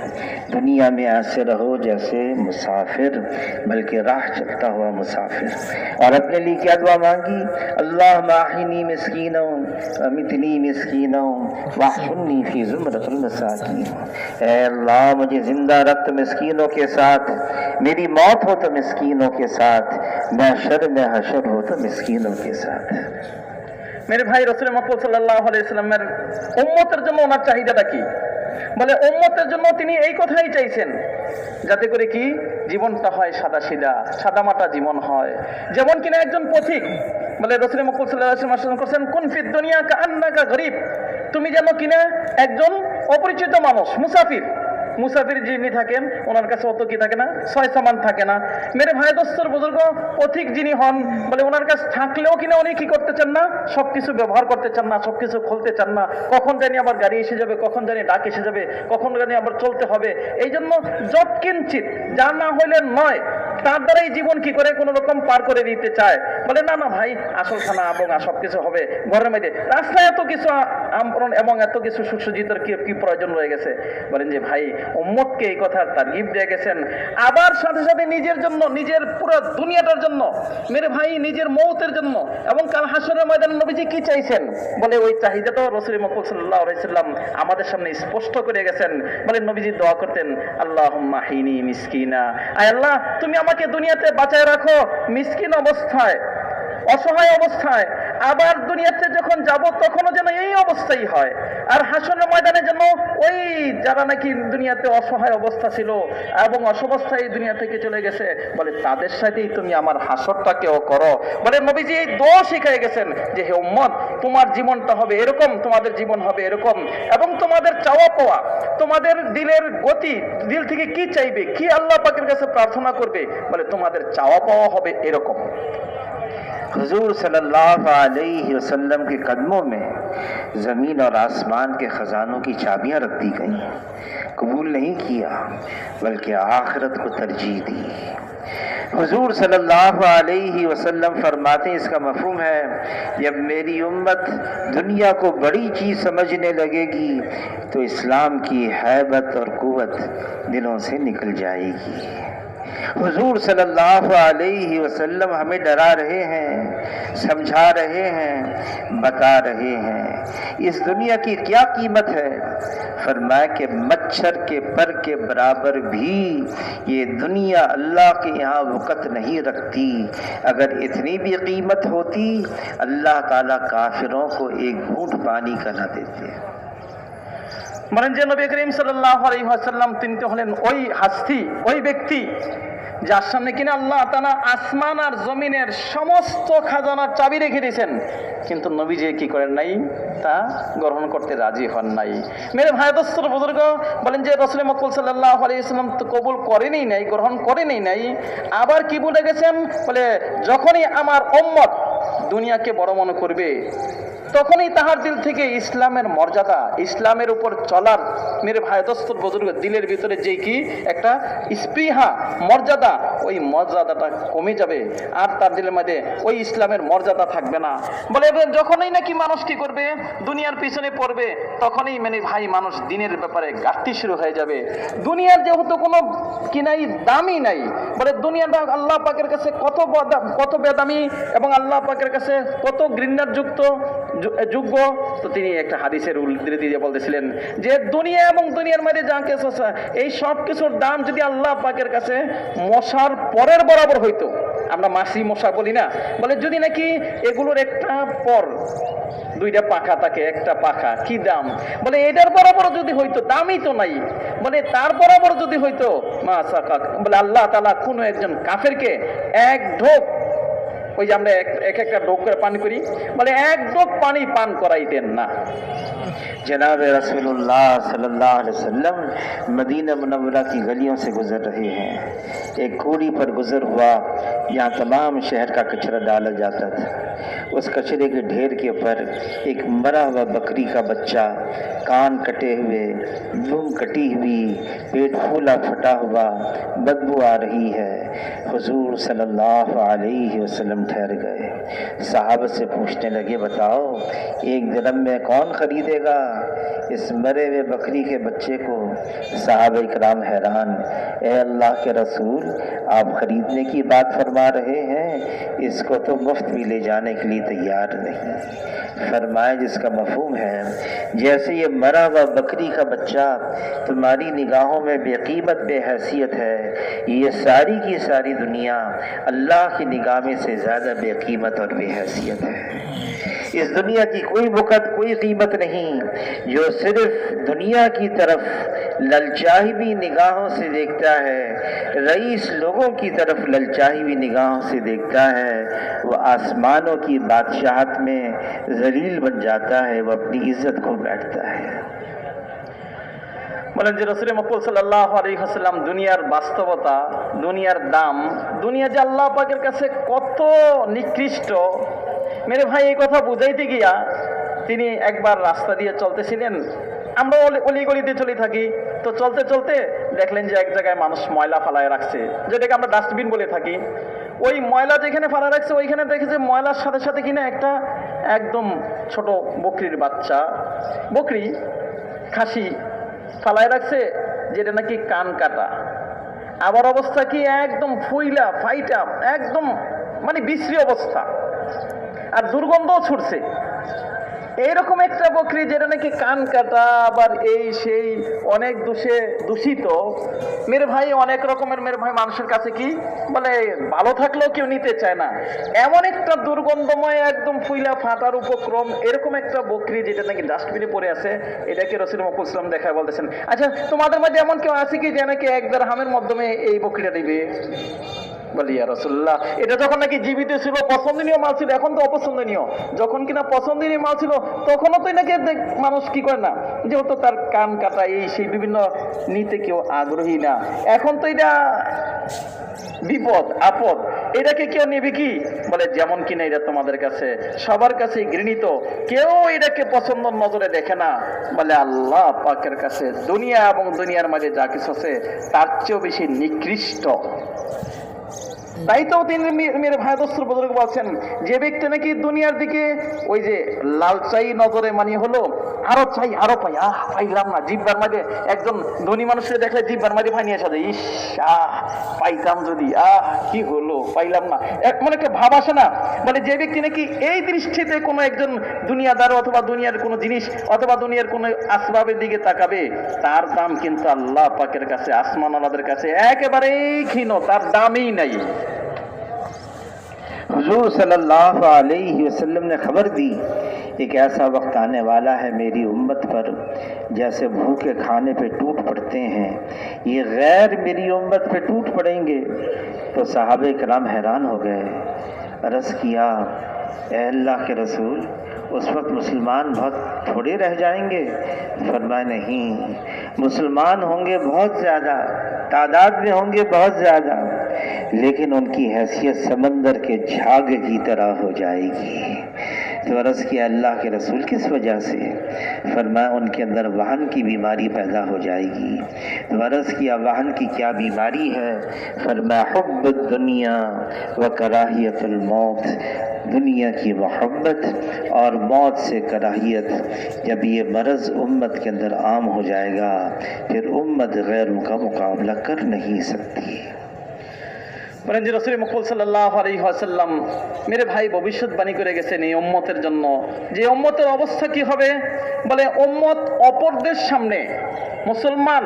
दुनिया में ऐसे रहो जैसे मुसाफिर, बल्कि राह चलता हुआ मुसाफिर। और अपने लिए क्या दुआ मांगी? अल्लाह माहिनी मिस्कीनों अमितनी मिस्कीनों वाहशुन्नी फी ज़ुमरतिल मसाकीन। ऐ अल्लाह मुझे जिंदा रख तो मिस्कीनों के साथ, मेरी मौत हो तो मिस्कीनों के साथ, महशर में हशर हो तो मिस्कीनों के साथ। মেরে ভাই রাসূল মকবুল সাল্লাল্লাহু আলাইহি ওয়াসাল্লামের উম্মতের জন্য ওনার চাহিদাটা কি? বলে উম্মতের জন্য তিনি এই কথাই চাইছেন যাতে করে কি জীবনটা হয় সাদামাটা জীবন হয়, যেমন কিনা একজন পথিক। বলে রাসূল মকবুল সাল্লাল্লাহু আলাইহি ওয়াসাল্লাম করছেন কুন ফিদ দুনিয়া কাআন্নাকা গরীব, তুমি যেন কিনা একজন অপরিচিত মানুষ, মুসাফির যিনি থাকেন ওনার কাছে অত কি থাকে না, ছয় সামান থাকে না। মেরে ভাই দোস্তর বুজুর্গ পথিক যিনি হন, বলে ওনার কাছে থাকলেও কিনা উনি কি করতে চান না, সবকিছু ব্যবহার করতে চান না, সবকিছু খুলতে চান না। কখন জানি আবার গাড়ি এসে যাবে, কখন জানি ডাক এসে যাবে, কখন জানি আবার চলতে হবে। এই জন্য যৎকিঞ্চিত যা না হইলে নয় তার দ্বারাই জীবন কি করে কোনো রকম পার করে দিতে চায়। বলে না না ভাই, আসল খানা এবং সব কিছু হবে ঘরের মধ্যে, রাস্তায় এত কিছু আমরণ এবং এত কিছু সুসজ্জিতর কি কি প্রয়োজন রয়ে গেছে। বলেন যে ভাই, উম্মতকে এই কথার তারগিব দিয়ে গেছেন। আবার সাথে সাথে নিজের জন্য, নিজের পুরো দুনিয়াটার জন্য, মেরে ভাই নিজের মৌতের জন্য এবং কাল হাসরের ময়দানে নবীজি কি চাইছেন, বলে ওই চাহিদাটাও রাসূল মুহাম্মদ সাল্লাল্লাহু আলাইহি সাল্লাম আমাদের সামনে স্পষ্ট করে গেছেন। বলে নবীজি দোয়া করতেন, আল্লাহুম্মা হিনি মিসকিনা, আয় আল্লাহ তুমি আমাকে দুনিয়াতে বাঁচায় রাখো মিসকিন অবস্থায়, অসহায় অবস্থায়, আবার দুনিয়াতে যখন যাব তখনও যেন এই অবস্থাই হয়। আর হাসরের ময়দানে যেন ওই যারা নাকি দুনিয়াতে অসহায় অবস্থা ছিল এবং অসবস্থায় এই দুনিয়া থেকে চলে গেছে, বলে তাদের সাথেই তুমি আমার হাসরটাকেও করো। বলে নবীজি এই দোয়া শিখিয়ে গেছেন যে হে উম্মত, তোমার জীবনটা হবে এরকম, তোমাদের জীবন হবে এরকম, এবং তোমাদের চাওয়া পাওয়া, তোমাদের দিলের গতি, দিল থেকে কি চাইবে, কি আল্লাহ পাকের কাছে প্রার্থনা করবে, বলে তোমাদের চাওয়া পাওয়া হবে এরকম। हुजूर सल्लल्लाहु अलैहि वसल्लम के कदमों में ज़मीन और आसमान के ख़जानों की चाबियां रख दी गई। कबूल नहीं किया बल्कि आखिरत को तरजीह दी। हुजूर सल्लल्लाहु अलैहि वसल्लम फरमाते हैं, इसका मफ़हूम है जब मेरी उम्मत दुनिया को बड़ी चीज़ समझने लगेगी तो इस्लाम की हैबत और क़ुव्वत दिलों से निकल जाएगी। हुजूर सल्लल्लाहु अलैहि वसल्लम हमें डरा रहे हैं, समझा रहे हैं, बता रहे हैं इस दुनिया की क्या कीमत है। फरमाया कि मच्छर के पर के बराबर भी ये दुनिया अल्लाह के यहाँ वक़्त नहीं रखती। अगर इतनी भी कीमत होती अल्लाह ताला काफिरों को एक घूंट पानी का न देते। বলেন যে নবী করিম সাল্লাল্লাহু আলাইহি ওয়াসাল্লাম তিনি তো হলেন ওই হাস্তি, ওই ব্যক্তি যার সামনে কিনা আল্লাহ তাআলা আসমান আর জমিনের সমস্ত খাজানার চাবি রেখে দিয়েছেন, কিন্তু নবীজি কি করেন নাই, তা গ্রহণ করতে রাজি হন নাই। মেরে ভাই দোস্তর বুজুর্গ, বলেন যে রাসূল মুহাম্মদ সাল্লাল্লাহু আলাইহি ওয়াসাল্লাম তো কবুল করেনই নাই, গ্রহণ করেনই নাই। আবার কি বলে গেছেন, বলে যখনই আমার উম্মত দুনিয়াকে বড় মনে করবে তখনই তাহার দিল থেকে ইসলামের মর্যাদা, ইসলামের উপর চলার, মেরে ভাই দোস্তর বুজুর্গ, দিলের ভিতরে যে কি একটা স্পৃহা, মর্যাদা, ওই মর্যাদাটা কমে যাবে আর তার দিলের মধ্যে ওই ইসলামের মর্যাদা থাকবে না। বলে যখনই নাকি মানুষ কি করবে, দুনিয়ার পিছনে পড়বে, তখনই মানে ভাই মানুষ দিনের ব্যাপারে ঘাটতি শুরু হয়ে যাবে। দুনিয়ার যেহেতু কোনো কি নাই, দামই নাই, বলে দুনিয়াটা আল্লাহ পাকের কাছে কত বেদামি এবং আল্লাহ পাকের কাছে কত ঘৃণার যোগ্য। তো তিনি একটা হাদিসের উদ্ধৃতি দিয়ে বলতেছিলেন যে দুনিয়া এবং দুনিয়ার মধ্যে যা কিছু আছে এই সব কিছুর দাম যদি আল্লাহ পাকের কাছে মশার পরের বরাবর হইতো, আমরা মাছি মশা বলি না, বলে যদি নাকি এগুলোর একটা পর দুইটা পাখা থাকে, একটা পাখা কি দাম, বলে এটার বরাবর যদি হইতো, দামই তো নাই, বলে তার বরাবর যদি হইতো বলে আল্লাহ তাআলা কোনো একজন কাফেরকে এক ঢোক, ওই যে আমরা একটা ঢোক করে পানি করি, বলে এক ঢোক পানি পান করাইতেন না। जनाब रसूलुल्लाह सल्लल्लाहु अलैहि वसल्लम मदीना मुनव्वरा की गलियों से गुजर रहे हैं। एक कूड़ी पर गुजर हुआ, यहाँ तमाम शहर का कचरा डाला जाता था। उस कचरे के ढेर के ऊपर एक मरा हुआ बकरी का बच्चा, कान कटे हुए, दुम कटी हुई, पेट फूला फटा हुआ, बदबू आ रही है। हुजूर सल्लल्लाहु अलैहि वसल्लम ठहर गए, साहब से पूछने लगे, बताओ एक दिरहम में कौन खरीदेगा इस मरे हुए बकरी के बच्चे को। साहबा इकराम हैरान, ए अल्लाह के रसूल, आप खरीदने की बात फरमा रहे हैं, इसको तो मुफ्त भी ले जाने के लिए तैयार नहीं। फरमाया जिसका मफहूम है जैसे ये मरा हुआ बकरी का बच्चा तुम्हारी निगाहों में बेकीमत बेहैसियत है, ये सारी की सारी दुनिया अल्लाह की निगाह में से ज़्यादा बेकीमत और बेहैसियत है। इस दुनिया की कोई वक़्त कोई कीमत नहीं। जो सिर्फ दुनिया की तरफ ललचाई भी निगाहों से देखता है, रईस लोगों की तरफ ललचाई भी निगाहों से देखता है, वो आसमानों की बादशाहत में जलील बन जाता है, वो अपनी इज्जत खो बैठता है। বলেন যে রাসূল মুহাম্মদ সাল্লাল্লাহু আলাইহি ওয়াসাল্লাম দুনিয়ার বাস্তবতা, দুনিয়ার দাম, দুনিয়া যে আল্লাহ পাকের কাছে কত নিকৃষ্ট, মেরে ভাই এই কথা বুঝাইতে গিয়া তিনি একবার রাস্তা দিয়ে চলতেছিলেন, আমরা অলিগলিতে চলে থাকি, তো চলতে চলতে দেখলেন যে এক জায়গায় মানুষ ময়লা ফালায় রাখছে, যেটাকে আমরা ডাস্টবিন বলে থাকি। ওই ময়লা যেখানে ফালা রাখছে ওইখানে দেখেছে ময়লার সাথে সাথে কিনা একটা একদম ছোট বকরির বাচ্চা, বকরি খাসি ফালায় রাখছে, যেটা নাকি কান কাটা। আবার অবস্থা কি একদম ফুইলা ফাইটা, একদম মানে বিশ্রী অবস্থা, আর দুর্গন্ধও ছুটছে। এইরকম একটা বকরি যেটা নাকি কান কাটা, আবার এই সেই অনেক দূষিত, মেরে ভাই অনেক রকমের, মেরে ভাই মানুষের কাছে কি বলে ভালো থাকলেও কেউ নিতে চায় না, এমন একটা দুর্গন্ধময় একদম ফুইলা ফাটার উপক্রম এরকম একটা বকরি যেটা নাকি ডাস্টবিনে পড়ে আছে, এটাকে রাসূল মুহাম্মদ সাল্লাল্লাহু আলাইহি ওয়াসাল্লাম দেখায় বলতেছেন, আচ্ছা তোমাদের মধ্যে এমন কেউ আছে কি যে নাকি এক দিরহামের মাধ্যমে এই বকরিটা দিবে? বলি ইয়া রাসূলুল্লাহ, এটা যখন নাকি জীবিত ছিল পছন্দনীয় মাল ছিল, এখন তো অপছন্দনীয়। যখন কিনা পছন্দনীয় মাল ছিল তখনও তো নাকি মানুষ কি করে না, যেহেতু তার কান কাটা এই সেই বিভিন্ন নিতে কেউ আগ্রহী না। এখন তো এটা বিপদ আপদ, এটাকে কেউ নেবে কি? বলে যেমন কিনা এটা তোমাদের কাছে সবার কাছে ঘৃণিত, কেউ এটাকে পছন্দ নজরে দেখে না। বলে আল্লাহ পাকের কাছে দুনিয়া এবং দুনিয়ার মাঝে যা কিছু আছে তার চেয়েও বেশি নিকৃষ্ট। তাই তো তিনি মেরে ভাই দোস্ত বুজুর্গ বলছেন, যে ব্যক্তি নাকি দুনিয়ার দিকে ওই যে লালচাই নজরে মানে হলো আরো চাই আরো পাই, পাইলাম না, জিব্বার মাঝে একজন ধনী মানুষের দেখলে জিব্বার মাঝে পানি আসা যায়, ইস পাইতাম যদি, কি হলো পাইলাম না, এমন একটা ভাব আসে না। মানে যে ব্যক্তি নাকি এই দৃষ্টিতে কোনো একজন দুনিয়াদার অথবা দুনিয়ার কোনো জিনিস অথবা দুনিয়ার কোনো আসবাবের দিকে তাকাবে, তার দাম কিন্তু আল্লাহ পাকের কাছে আসমান আল্লাহদের কাছে একেবারেই ক্ষীণ, তার দামই নাই। हुजूर सल्लल्लाहु अलैहि वसल्लम ने खबर दी, एक ऐसा वक्त आने वाला है मेरी उम्मत पर जैसे भूखे खाने पे टूट पड़ते हैं, ये गैर मेरी उम्मत पे टूट पड़ेंगे। तो सहाबे कराम हैरान हो गए, अर्ज़ किया ए अल्लाह के रसूल, उस वक्त मुसलमान बहुत थोड़े रह जाएंगे? फरमाया नहीं, मुसलमान होंगे बहुत ज़्यादा, तादाद में होंगे बहुत ज़्यादा, लेकिन उनकी हैसियत समंदर के झाग की तरह हो जाएगी। तो अर्ज़ किया अल्लाह के रसूल किस वजह से? फरमाया उनके अंदर वहन की बीमारी पैदा हो जाएगी। तो अर्ज़ किया वहन की क्या बीमारी है? फरमाया हुब्बुद दुनिया व कराहियतुल मौत, दुनिया की मोहब्बत और मौत से कराहियत। जब ये मरज़ उम्मत के अंदर आम हो जाएगा फिर उम्मत गैरों का मुकाबला कर नहीं सकती। বলেন যে রাসূল মুহাম্মদ সাল্লাল্লাহু আলাইহি ওয়াসাল্লাম মেরে ভাই ভবিষ্যৎবাণী করে গেছেন এই উম্মতের জন্য, যে উম্মতের অবস্থা কি হবে। বলে উম্মত অপরদের সামনে, মুসলমান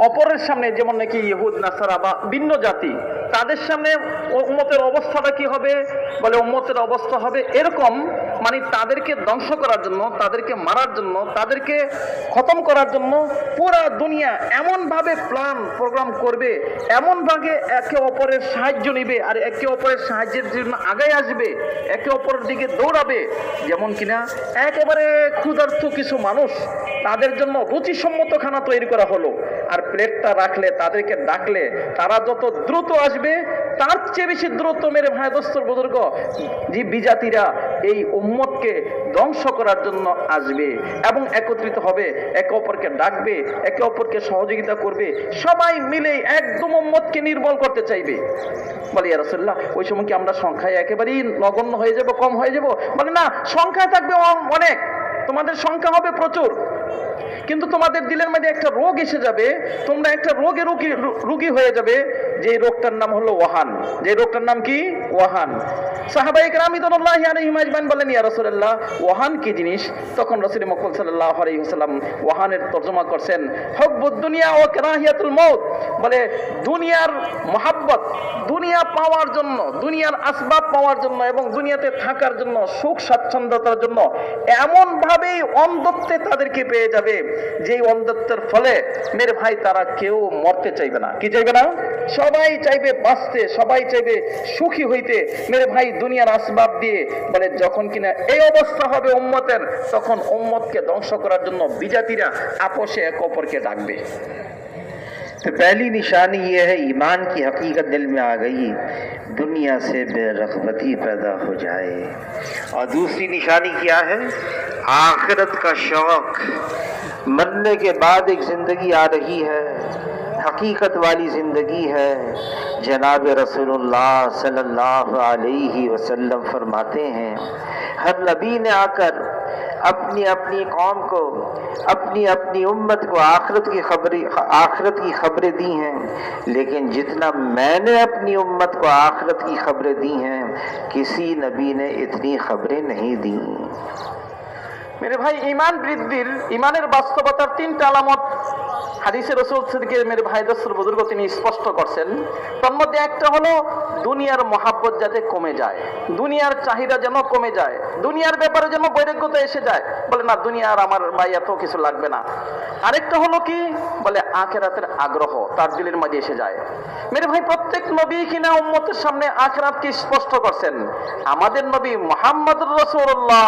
অপরের সামনে, যেমন নাকি ইহুদ নাসারা বা ভিন্ন জাতি, তাদের সামনে উম্মতের অবস্থাটা কি হবে? বলে উম্মতের অবস্থা হবে এরকম, মানে তাদেরকে ধ্বংস করার জন্য, তাদেরকে মারার জন্য, তাদেরকে খতম করার জন্য পুরা দুনিয়া এমনভাবে প্ল্যান প্রোগ্রাম করবে, এমনভাবে একে অপরের সাহায্য নেবে আর একে অপরের সাহায্যের জন্য আগায় আসবে, একে অপরের দিকে দৌড়াবে। যেমন কিনা একেবারে ক্ষুধার্ত কিছু মানুষ, তাদের জন্য রুচিসম্মত খানা তৈরি করা হলো, আর প্লেটটা রাখলে তাদেরকে ডাকলে তারা যত দ্রুত আসবে তার চেয়ে বেশি দ্রুত মেরে ভাই দোস্তর বুজুর্গ যে বিজাতিরা এই উম্মতকে ধ্বংস করার জন্য আসবে এবং একত্রিত হবে, একে অপরকে ডাকবে, একে অপরকে সহযোগিতা করবে, সবাই মিলে একদম উম্মতকে নির্মূল করতে চাইবে। বলে ইয়া রাসূলুল্লাহ, ওই সময় কি আমরা সংখ্যায় একেবারেই নগণ্য হয়ে যাব, কম হয়ে যাব? বলে না, সংখ্যা থাকবে অনেক, তোমাদের সংখ্যা হবে প্রচুর, কিন্তু তোমাদের দিলের মধ্যে একটা রোগ এসে যাবে, তোমরা একটা রোগী হয়ে যাবে, যে রোগটার নাম হলো ওয়াহান। যে রোগটার নাম কি? ওয়াহান। সাহাবায়ে কেরাম রিদওয়ানুল্লাহি আলাইহিম আজমাইন বলেন ইয়া রাসূলুল্লাহ, ওয়াহান কি জিনিস? তখন রাসূল মুহাম্মদ সাল্লাল্লাহু আলাইহি ওয়াসাল্লাম ওয়াহানের তরজমা করছেন হুব্বুদ দুনিয়া ওয়া কারাহিয়াতুল মউত। বলে দুনিয়ার মহব্বত, দুনিয়া পাওয়ার জন্য, দুনিয়ার আসবাব পাওয়ার জন্য এবং দুনিয়াতে থাকার জন্য, সুখ স্বাচ্ছন্দ্যতার জন্য এমন ভাবেই অন্ধত্বে তাদেরকে পেয়ে যাবে, যেই অন্ধত্বের ফলে মেরে ভাই তারা কেউ মরতে চাইবে না। কি চাইবে না? সবাই চাইবে বাঁচতে, সবাই চাইবে সুখী হইতে মেরে ভাই দুনিয়ার আসবাব দিয়ে। বলে যখন কিনা এই অবস্থা হবে উম্মতের, তখন উম্মতকে ধ্বংস করার জন্য বিজাতিরা আপোষে এক অপরকে ডাকবে। तो पहली निशानी ये है ईमान की हकीकत दिल में आ गई, दुनिया से बेरग़बती पैदा हो जाए। और दूसरी निशानी क्या है? आखिरत का शौक़, मरने के बाद एक ज़िंदगी आ रही है, हकीकत वाली ज़िंदगी है। जनाब रसूलुल्लाह सल्लल्लाहु अलैहि वसल्लम फरमाते हैं, हर नबी ने आकर अपनी अपनी कौम को, अपनी अपनी उम्मत को आखिरत की खबरें दी हैं, लेकिन जितना मैंने अपनी उम्मत को आखिरत की खबरें दी हैं, किसी नबी ने इतनी खबरें नहीं दी। मेरे भाई ईमान বৃদ্ধির ইমানের বাস্তবতার তিনটা আলামত হাদিসে রাসূল থেকে মেরে ভাই দোস্তর বুজুর্গ তিনি স্পষ্ট করছেন। তার মধ্যে একটা হলো দুনিয়ার মহাব্বত যাতে কমে যায়, দুনিয়ার চাহিদা যেন কমে যায়, দুনিয়ার ব্যাপারে যেন বৈরাগ্যতা এসে যায়, বলে না দুনিয়ার আমার ভাই এত কিছু লাগবে না। আরেকটা হলো কি বলে আখিরাতের আগ্রহ তার দিলের মধ্যে এসে যায়। মেরে ভাই প্রত্যেক নবী কিনা উম্মতের সামনে আখিরাতকে স্পষ্ট করছেন। আমাদের নবী মুহাম্মদুর রাসূলুল্লাহ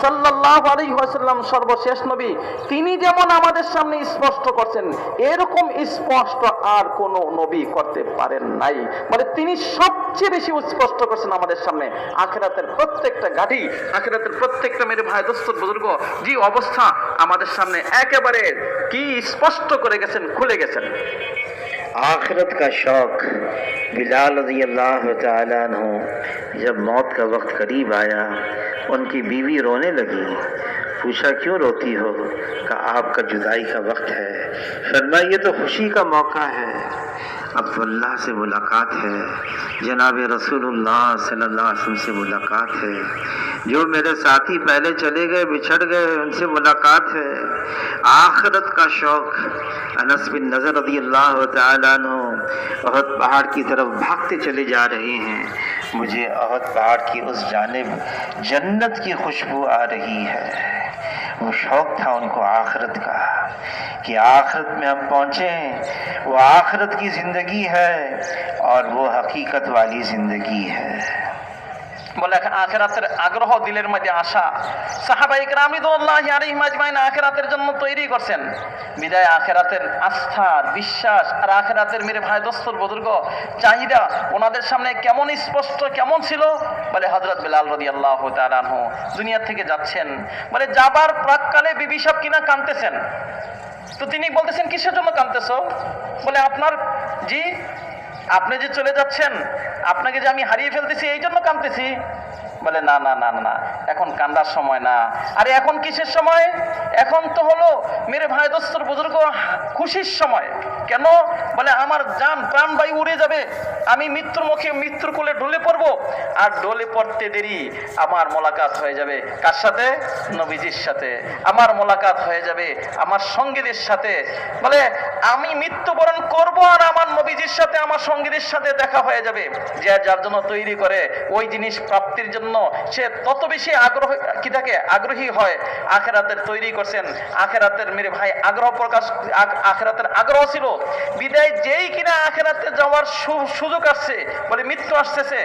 সাল্লাল্লাহু আলাইহি ওয়াসাল্লাম সর্বশেষ নবী, তিনি যেমন আমাদের সামনে স্পষ্ট করছেন এরকম স্পষ্ট আর কোন নবী করতে পারেন নাই। মানে তিনি সবচেয়ে বেশি স্পষ্ট করছেন আমাদের সামনে আখিরাতের প্রত্যেকটা গাড়ি, আখিরাতের প্রত্যেকটা মেরে ভাই দোস্তর বুজুর্গ যে অবস্থা আমাদের সামনে একেবারে কি স্পষ্ট করে গেছেন, খুলে গেছেন। आखिरत का शौक बिलाल रज़ी अल्लाह तआला अन्हु जब मौत का वक्त करीब आया, उनकी बीवी रोने लगी। पूछा क्यों रोती हो? कहा आपका जुदाई का वक्त है। फरमाया ये तो खुशी का मौका है, अब तो अल्लाह से मुलाकात है, जनाब रसूलुल्लाह सल्लल्लाहु अलैहि वसल्लम से मुलाकात है। जो मेरे साथी पहले चले गए, बिछड़ गए, उनसे मुलाकात है। आखिरत का शौक। अनस बिन नज़र रज़ी अल्लाह तआला अन्हु अहद पहाड़ की तरफ भागते चले जा रहे हैं। मुझे अहद पहाड़ की उस जानिब जन्नत की खुशबू आ रही है। वो शौक था उनको आखिरत का कि आखिरत में हम पहुँचे, वो आखिरत की ज़िंदगी है और वो हकीकत वाली ज़िंदगी है। বলে আখিরাতের আগ্রহ দিলের মধ্যে আসা। সাহাবায়ে কেরাম রিদওয়ানুল্লাহি আলাইহিম আজমাইন আখিরাতের জন্য তৈরি করছেন। বিদায় আখিরাতের আস্থা, বিশ্বাস আর আখিরাতের মেরে ভাই দোস্তর বুজুর্গ চাহিদা ওনাদের সামনে কেমন স্পষ্ট, কেমন ছিল? বলে হযরত বিলাল রাদিয়াল্লাহু তাআলা আনহু দুনিয়া থেকে যাচ্ছেন, বলে যাবার প্রাককালে বিবি সব কিনা কাঁদতেছেন। তো তিনি বলতেছেন কিসের জন্য কাঁদতেছো? বলে আপনার জি আপনি যে চলে যাচ্ছেন, আপনাকে যে আমি হারিয়ে ফেলতেছি এই জন্য কাঁদতেছি। বলে না না না না, এখন কান্দার সময় না। আরে এখন কিসের সময়? এখন তো হলো মেরে ভাই দোস্তর বুজুর্গ খুশির সময়। কেন? বলে আমার জান প্রাণ বায়ু উড়ে যাবে, আমি মৃত্যুর মুখে মৃত্যুর কোলে ঢলে পড়বো, আর ঢলে পড়তে দেরি আমার মোলাকাত হয়ে যাবে কার সাথে? নবীজির সাথে। আমার মোলাকাত হয়ে যাবে আমার সঙ্গীদের সাথে। বলে আমি মৃত্যুবরণ করব আর আমার নবীজির সাথে, আমার সঙ্গীদের সাথে দেখা হয়ে যাবে। যে যার জন্য তৈরি করে ওই জিনিস প্রাপ্তির জন্য সে তত বেশি আগ্রহ কি থাকে, আগ্রহী হয়। আখিরাতের তৈরি করছেন, আখিরাতের মেরে ভাই আগ্রহ প্রকাশ, আখিরাতের আগ্রহ ছিল। বিদায় যেই কিনা আখিরাতে যাওয়ার সুযোগ আসছে, বলে মৃত্যু আসতেছে,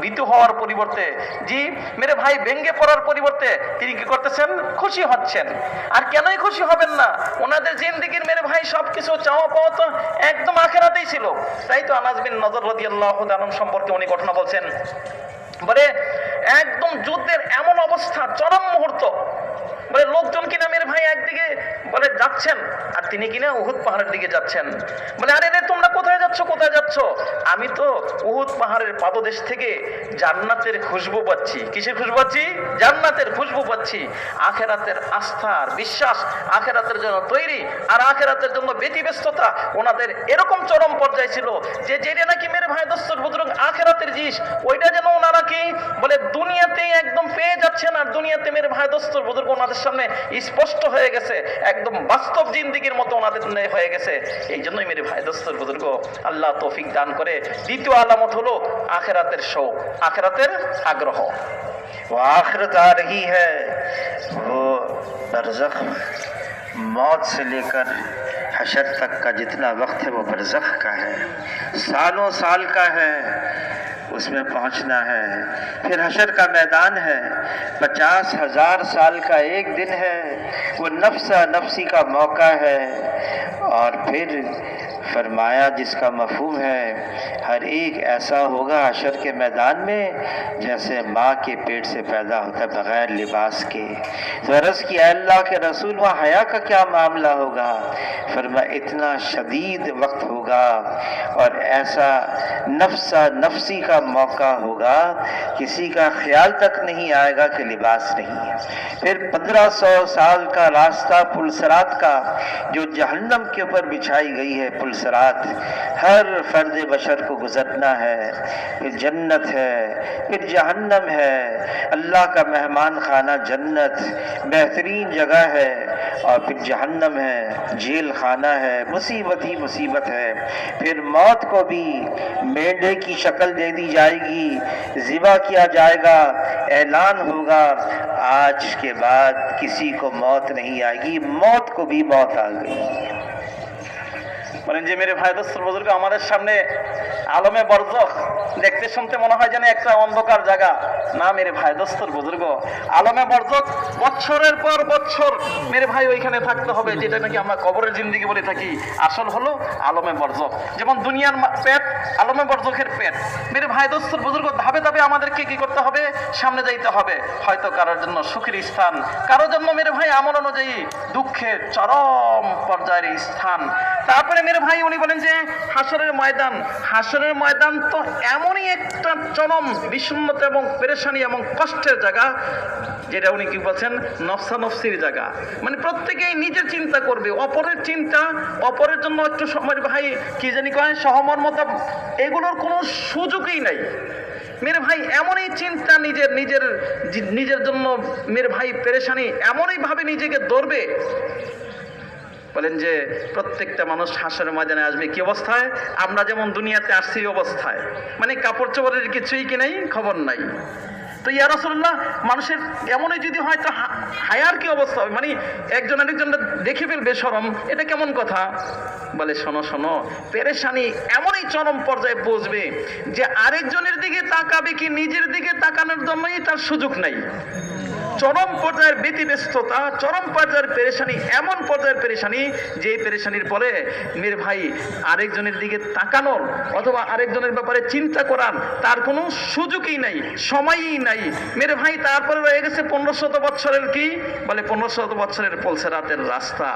ভীতু হওয়ার পরিবর্তে, জি মেরে ভাই ভেঙ্গে পড়ার পরিবর্তে তিনি কি করতেছেন? খুশি হচ্ছেন। আর কেনই খুশি হবেন না? ওনাদের জিন্দেগির মেরে ভাই সবকিছু চাওয়া পাওয়া তো একদম আখিরাতেই ছিল। তাই তো আনাস বিন নজর রাদিয়াল্লাহু তাআলা সম্পর্কে উনি ঘটনা বলছেন, বলে একদম যুদ্ধের এমন অবস্থা, চরম মুহূর্ত। বলে লোকজন কিনা মেরে ভাই একদিকে বলে যাচ্ছেন আর তিনি কিনা উহুদ পাহাড়ের দিকে যাচ্ছেন। বলে আরে রে তোমরা কোথায় যাচ্ছ, কোথায় যাচ্ছ? আমি তো উহুদ পাহাড়ের পাদদেশ থেকে জান্নাতের খুশবু পাচ্ছি। কিসের খুশবু পাচ্ছি? জান্নাতের খুশবু পাচ্ছি। আখিরাতের আস্থা আর বিশ্বাস, আখিরাতের জন্য তৈরি আর আখিরাতের জন্য ব্যতিব্যস্ততা ওনাদের এরকম চরম পর্যায়ে ছিল যে যেটা নাকি মেরে ভাই দোস্তর বুজুর্গ আখিরাতের জিনিস, ওইটা যেন ওনারা কি বলে দুনিয়াতেই একদম পেয়ে যাচ্ছেন। আর দুনিয়াতে মেরে ভাই দোস্তর বুজুর্গ ওনাদের সামনে স্পষ্ট হয়ে গেছে, একদম বাস্তব জিন্দেগির মতো ওনাদের হয়ে গেছে। এই জন্যই মেরে ভাই দোস্তর বুজুর্গ আল্লাহ তৌফিক দান করে দ্বিতীয় আলামত হলো আখিরাতের শৌক, আখিরাতের আগ্রহ। वो आखिरत आ रही है, वो बरज़ख मौत से लेकर हशर तक का जितना वक्त है वो बरज़ख का है, सालों साल का है, उसमें पहुंचना है। फिर हशर का मैदान है, 50,000 साल का एक दिन है, वो नफ्सा नफ्सी का मौका है। और फिर फरमाया जिसका मफहूम है, हर एक ऐसा होगा हशर के मैदान में जैसे माँ के पेट से पैदा होता है बग़ैर लिबास के। तो अर्ज़ किया अल्लाह अल्लाह के रसूल वहाँ हया का क्या मामला होगा? फरमाया इतना शदीद वक्त होगा और ऐसा नफ्सा नफसी का मौका होगा, किसी का ख्याल तक नहीं आएगा कि लिबास नहीं है। फिर 1500 साल का रास्ता पुलसरात का जो जहन्नम के ऊपर बिछाई गई है, पुलसरात हर फर्द बशर को गुजरना है। फिर जन्नत है, फिर जहन्नम है, अल्लाह का मेहमान खाना जन्नत बेहतरीन जगह है, और फिर जहन्नम है, जेल खाना है, मुसीबत ही मुसीबत है। फिर मौत को भी मेंढे की शक्ल दे दी जाएगी, ज़िबा किया जाएगा, ऐलान होगा आज के बाद किसी को मौत नहीं आएगी, मौत को भी मौत आ गई। বলেন যে মেরে ভাই দোস্ত বুজুর্গ, আমাদের সামনে আলমে বরজখ দেখতে শুনতে মনে হয় যেন একটা অন্ধকার জায়গা। না মেরে ভাই দোস্তর বুজুর্গ, আলমে বরজখ বছরের পর বছর মেরে ভাই ওইখানে থাকতে হবে, যেটা নাকি আমরা কবরের জিন্দেগি বলে থাকি, আসল হলো আলমে বরজখ। যেমন দুনিয়ার পেট, আলমে বরজখের পেট। মেরে ভাই দোস্তর বুজুর্গ, ধাপে ধাপে আমাদেরকে কি করতে হবে? সামনে যাইতে হবে। হয়তো কারোর জন্য সুখের স্থান, কারোর জন্য মেরে ভাই আমল অনুযায়ী দুঃখের চরম পর্যায়ের স্থান। তারপরে মেরে ভাই উনি বলেন যে হাসরের ময়দান, হাসরের ময়দান তো এমনই একটা চরম বিষণ্ণতা এবং পেরেশানি এবং কষ্টের জায়গা, যেটা উনি কি বলছেন, নফসা নফসির জায়গা। মানে প্রত্যেকেই নিজের চিন্তা করবে, অপরের চিন্তা, অপরের জন্য একটু সময় ভাই কি জানি কয় সহমর্মতা, এগুলোর কোনো সুযোগই নাই। মেরে ভাই এমনই চিন্তা, নিজের নিজের নিজের জন্য মেরে ভাই পেরেশানি, এমনই ভাবে নিজেকে ধরবে। বলেন যে প্রত্যেকটা মানুষ হাসরের ময়দানে আসবে কি অবস্থায়? আমরা যেমন দুনিয়াতে আসছি অবস্থায়, মানে কাপড় চোপড়ের কিছুই কি নাই, খবর নাই। তো ইয়া রাসূলুল্লাহ, মানুষের এমনই যদি হয় তো হায়ার কি অবস্থা হবে? মানে একজন আরেকজনটা দেখে ফেলবে, শরম, এটা কেমন কথা? বলে শোনো শোনো, পেরেশানি এমনই চরম পর্যায়ে পৌঁছবে যে আরেকজনের দিকে তাকাবে কি নিজের দিকে তাকানোর জন্যই তার সুযোগ নাই। চরম পর্যায়ের ব্যতিব্যস্ততা, চরম পর্যায়ের পেরেশানি, এমন পর্যায়ের পেরেশানি যে পেরেশানির পরে মেরে ভাই আরেকজনের দিকে তাকানোর অথবা আরেকজনের ব্যাপারে চিন্তা করার তার কোনো সুযোগই নাই, সময়ই নাই। মেরে ভাই তারপরে রয়ে গেছে 1500 বছরের কি বলে 1500 বছরের পুলসিরাতের রাস্তা।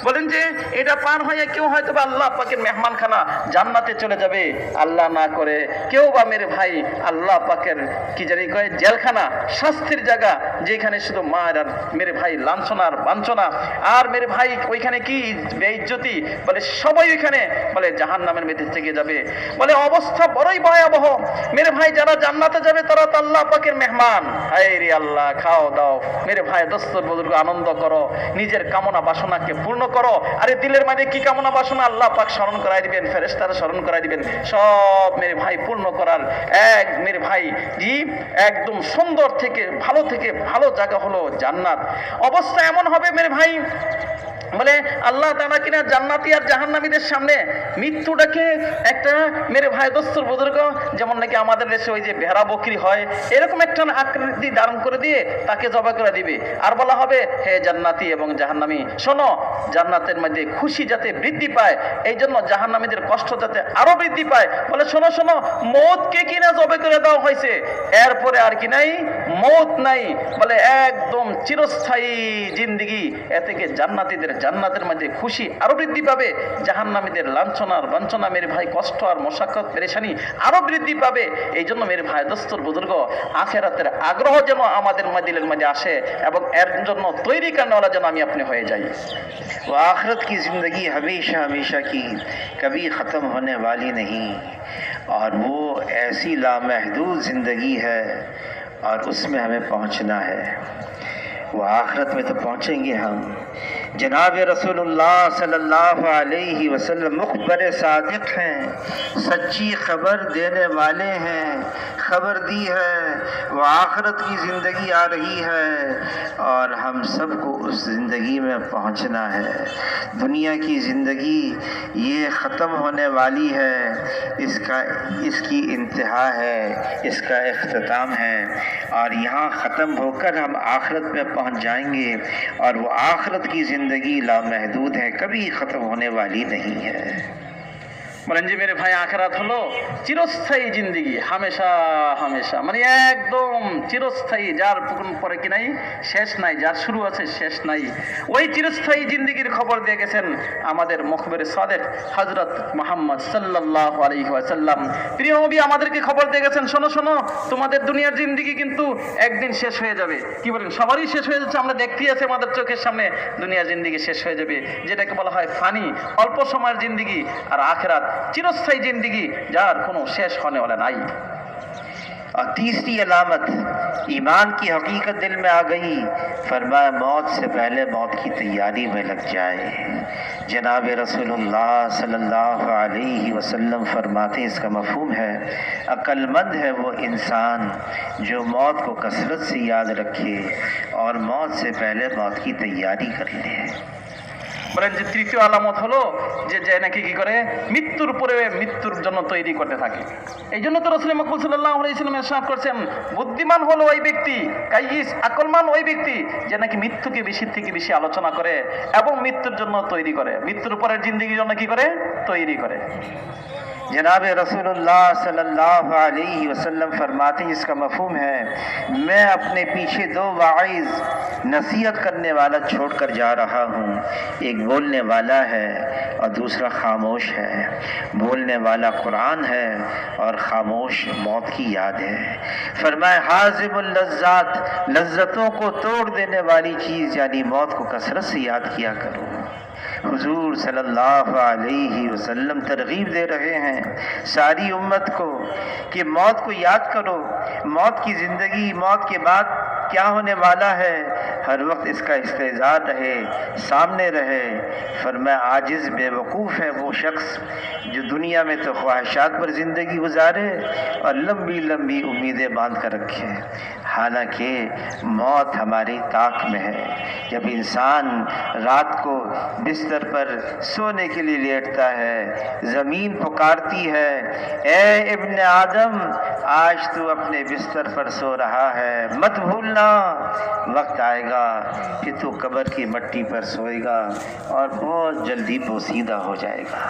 বলেন যে এটা পার হয়ে কেউ হয়তো বা আল্লাহ পাকের মেহমানখানা জান্নাতে চলে যাবে, আল্লাহ না করে কেউ বা মেরে ভাই আল্লাহ পাকের কি জানি কয় জেলখানা, শাস্তির জায়গা, যেখানে শুধু মার আর মেরে ভাই লাঞ্ছনার বাঞ্ছনা, আর মেরে ভাই ওইখানে কি বেইজ্জতি, বলে সবাই ওইখানে বলে জাহান্নামের মধ্যে থেকে যাবে। বলে অবস্থা বড়ই ভয়াবহ। মেরে ভাই যারা জান্নাতে যাবে তারা তো আল্লাহ পাকের মেহমান। হায় রে আল্লাহ, খাও দাও মেরে ভাই দোস্ত বুজুর্গ, আনন্দ করো, নিজের কামনা বাসনাকে পূর্ণ করো। আরে দিলের মাঝে কি কামনা বাসনা আল্লাহ পাক স্মরণ করাই দিবেন, ফেরেশতারা স্মরণ করাই দিবেন, সব মেরে ভাই পূর্ণ করার এক মেরে ভাই জি একদম সুন্দর থেকে ভালো জায়গা হলো জান্নাত। অবস্থা এমন হবে মেরে ভাই, বলে আল্লাহ তাআলা কিনা জান্নাতি আর জাহান্নামীদের সামনে মৃত্যুটাকে একটা মেরে ভাই দোস্তর বুজুর্গ, যেমন নাকি আমাদের দেশে ওই যে ভেড়া বকরি হয়, এরকম একটা আকৃতি ধারণ করে দিয়ে তাকে জবাই করে দিবে, আর বলা হবে হে জান্নাতি এবং জাহান্নামী, শোনো জান্নাতের মধ্যে খুশি যাতে বৃদ্ধি পায়, এই জন্য জাহান্নামীদের কষ্ট যাতে আরো বৃদ্ধি পায়। বলে শোনো শোনো, মৌতকে কিনা জবাই করে দেওয়া হয়েছে, এরপরে আর কি নাই, মৌত নাই, বলে একদম চিরস্থায়ী জিন্দেগি। এ থেকে জান্নাতীদের জান্নাতের মধ্যে খুশি আরো বৃদ্ধি পাবে, জাহান্নামীদের লাঞ্ছনার বাঞ্ছনা মেরে ভাই কষ্ট আর মশাক্কত পেরেশানি আরো বৃদ্ধি পাবে। এই জন্য মেরে ভাই দোস্তর বুজুর্গ, আখেরাতের আগ্রহ যেন আমাদের দিলের মধ্যে আসে এবং এর জন্য তৈরি করনেওয়ালা যেন আমি আপনি হয়ে যাই। वो आखिरत की ज़िंदगी हमेशा हमेशा की कभी ख़त्म होने वाली नहीं, और वो ऐसी लामहदूद ज़िंदगी है और उसमें हमें पहुंचना है। वो आखिरत में तो पहुंचेंगे हम। जनाब रसूलुल्लाह सल्लल्लाहु अलैहि वसल्लम मुखबर सादिक हैं, सच्ची खबर देने वाले हैं, खबर दी है वो आखिरत की ज़िंदगी आ रही है और हम सबको उस ज़िंदगी में पहुंचना है। दुनिया की ज़िंदगी ये ख़त्म होने वाली है, इसकी इंतहा है, इसका इख्तिताम है, और यहाँ ख़त्म होकर हम आखिरत में पहुंच जाएंगे, और वो आखिरत की ज़िंदगी लामहदूद है, कभी ख़त्म होने वाली नहीं है। বলেন যে মেরে ভাই আখেরাত হলো চিরস্থায়ী জিন্দিগি, হামেশা হামেশা, মানে একদম চিরস্থায়ী, যার পরে কি নাই শেষ নাই, যার শুরু আছে শেষ নাই। ওই চিরস্থায়ী জিন্দিগির খবর দিয়ে গেছেন আমাদের মুখবির সাদেক হযরত মুহাম্মদ সাল্লাল্লাহু আলাইহি ওয়াসাল্লাম। প্রিয় নবী আমাদেরকে খবর দিয়ে গেছেন, শোনো শোনো, তোমাদের দুনিয়ার জিন্দিগি কিন্তু একদিন শেষ হয়ে যাবে। কি বলেন, সবারই শেষ হয়ে যাচ্ছে, আমরা দেখতেই আছে আমাদের চোখের সামনে দুনিয়ার জিন্দিগি শেষ হয়ে যাবে, যেটাকে বলা হয় ফানি, অল্প সময়ের জিন্দিগি। আর আখিরাত চিরস্থায়ী জিন্দিগি, যার কোনো শেষ হনে वाला নাই। और तीसरी अलामत ईमान की हकीकत दिल में आ गई, फरमाया मौत से पहले मौत की तैयारी में लग जाए। जनाब रसूलुल्लाह सल्लल्लाहु अलैहि वसल्लम फरमाते इसका मफहूम है, अक्लमंद है वो इंसान जो मौत को कसरत से याद रखे और मौत से पहले मौत की तैयारी कर ले। বলেন যে তৃতীয় আলামত হলো যে নাকি কি করে, মৃত্যুর উপরে মৃত্যুর জন্য তৈরি করতে থাকে। এই জন্য তো রাসূল মকবুল সাল্লাল্লাহু আলাইহি ওয়াসাল্লাম ইরশাদ করেছেন, বুদ্ধিমান হলো ওই ব্যক্তি, কাইয়িস আকলমান ওই ব্যক্তি যে নাকি মৃত্যুকে বেশি থেকে বেশি আলোচনা করে এবং মৃত্যুর জন্য তৈরি করে, মৃত্যুর উপরের জিন্দেগির জন্য কি করে, তৈরি করে। जनाब रसूलुल्लाह सल्लल्लाहु अलैहि वसल्लम फरमाते हैं इसका मफहूम है, मैं अपने पीछे दो वाइज नसीहत करने वाला छोड़कर जा रहा हूँ, एक बोलने वाला है और दूसरा खामोश है। बोलने वाला कुरान है और खामोश मौत की याद है। फरमाए हाज़िमुल लज़्ज़ात, लज्जतों को तोड़ देने वाली चीज़ यानी मौत को कसरत से याद किया करो। हुजूर सल्लल्लाहु अलैहि वसल्लम तरगीब दे रहे हैं सारी उम्मत को कि मौत को याद करो, मौत की ज़िंदगी, मौत के बाद क्या होने वाला है, हर वक्त इसका इस्तेज़ार रहे, सामने रहे। फरमाया आजिज़ बेवकूफ़ है वो शख्स जो दुनिया में तो ख्वाहिशात पर ज़िंदगी गुजारे और लंबी लंबी उम्मीदें बांध कर रखे, हालांकि मौत हमारी ताक में है। जब इंसान रात को बिस्तर पर सोने के लिए लेटता है, ज़मीन पुकारती है, ए इब्न आदम आज तू अपने बिस्तर पर सो रहा है, मत भूलना वक्त आएगा कि तू कब्र की मट्टी पर सोएगा और बहुत जल्दी पोसीदा हो जाएगा।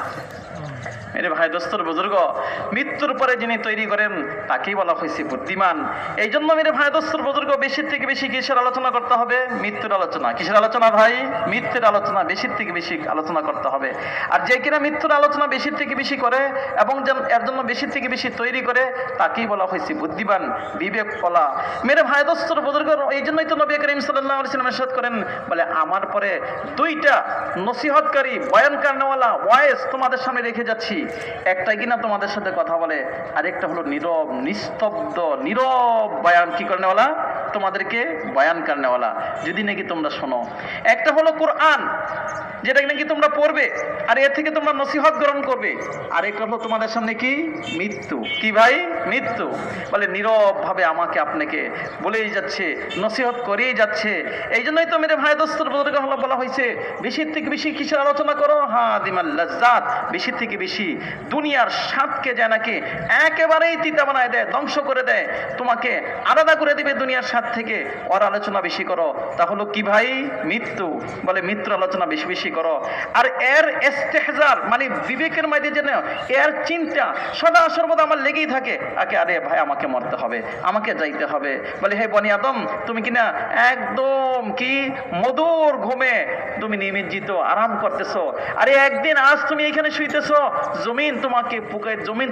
मेरे भाई दोस्तों बुजुर्ग, মৃত্যুর পরে যিনি তৈরি করেন তাকেই বলা হয়েছে বুদ্ধিমান। এই জন্য মেরে ভাই দোস্তর বুজুর্গ, বেশির থেকে বেশি কিসের আলোচনা করতে হবে, মৃত্যুর আলোচনা। কিসের আলোচনা ভাই? মৃত্যুর আলোচনা বেশির থেকে বেশি আলোচনা করতে হবে। আর যে কিনা মৃত্যুর আলোচনা বেশির থেকে বেশি করে এবং এর জন্য বেশির থেকে বেশি তৈরি করে তাকেই বলা হয়েছে বুদ্ধিমান, বিবেক বলা। মেরে ভাই দোস্তর বুজুর্গ, এই জন্যই তো নবী করিম সাল্লাল্লাহু আলাইহি ওয়াসাল্লাম ইরশাদ করেন, বলে আমার পরে দুইটা নসিহতকারী বয়ান করনেওয়ালা ওয়াইজ তোমাদের সামনে রেখে যাচ্ছি। একটা কিনা তোমাদের সাথে কথা বলে, আরেকটা হলো নীরব নিস্তব্ধ নীরব বয়ান কি করনেওয়ালা, তোমাদেরকে বয়ান করনেওয়ালা, যদি নাকি তোমরা শোনো। একটা হলো কোরআন, যেটা নাকি তোমরা পড়বে আর এর থেকে তোমরা নসিহত গ্রহণ করবে। আর একটা হলো তোমাদের সামনে কি, মৃত্যু। কি ভাই? মৃত্যু। বলে নীরব ভাবে আমাকে আপনাকে বলেই যাচ্ছে, নসিহত করেই যাচ্ছে। এই জন্যই তো মেরে ভাই দোস্তর বুজুর্গ বলা হয়েছে বেশির থেকে বেশি কিসের আলোচনা করো, হাদিমাল লাজ্জাত, বেশির থেকে বেশি দুনিয়ার স্বাদকে যায় নাকি একেবারেই তিতা বানায় দেয়, ধ্বংস করে দেয়, তোমাকে আলাদা করে দিবে দুনিয়ার স্বাদ থেকে। ওর আলোচনা বেশি করো। তাহলে কি ভাই? মৃত্যু। বলে মৃত্যুর আলোচনা বেশি বেশি করো। আর এর ইস্তেহজার মানে বিবেকের মধ্যে যেন এর চিন্তা সদা সর্বদা আমার লেগেই থাকে, আরে ভাই আমাকে মরতে হবে, আমাকে যাইতে হবে। বলে হে বনি আদম, তুমি কিনা একদম কি মধুর ঘুমে তুমি নিমজ্জিত আরাম করতেছো। আরে একদিন আজ তুমি এখানে শুইতেছো, জমিন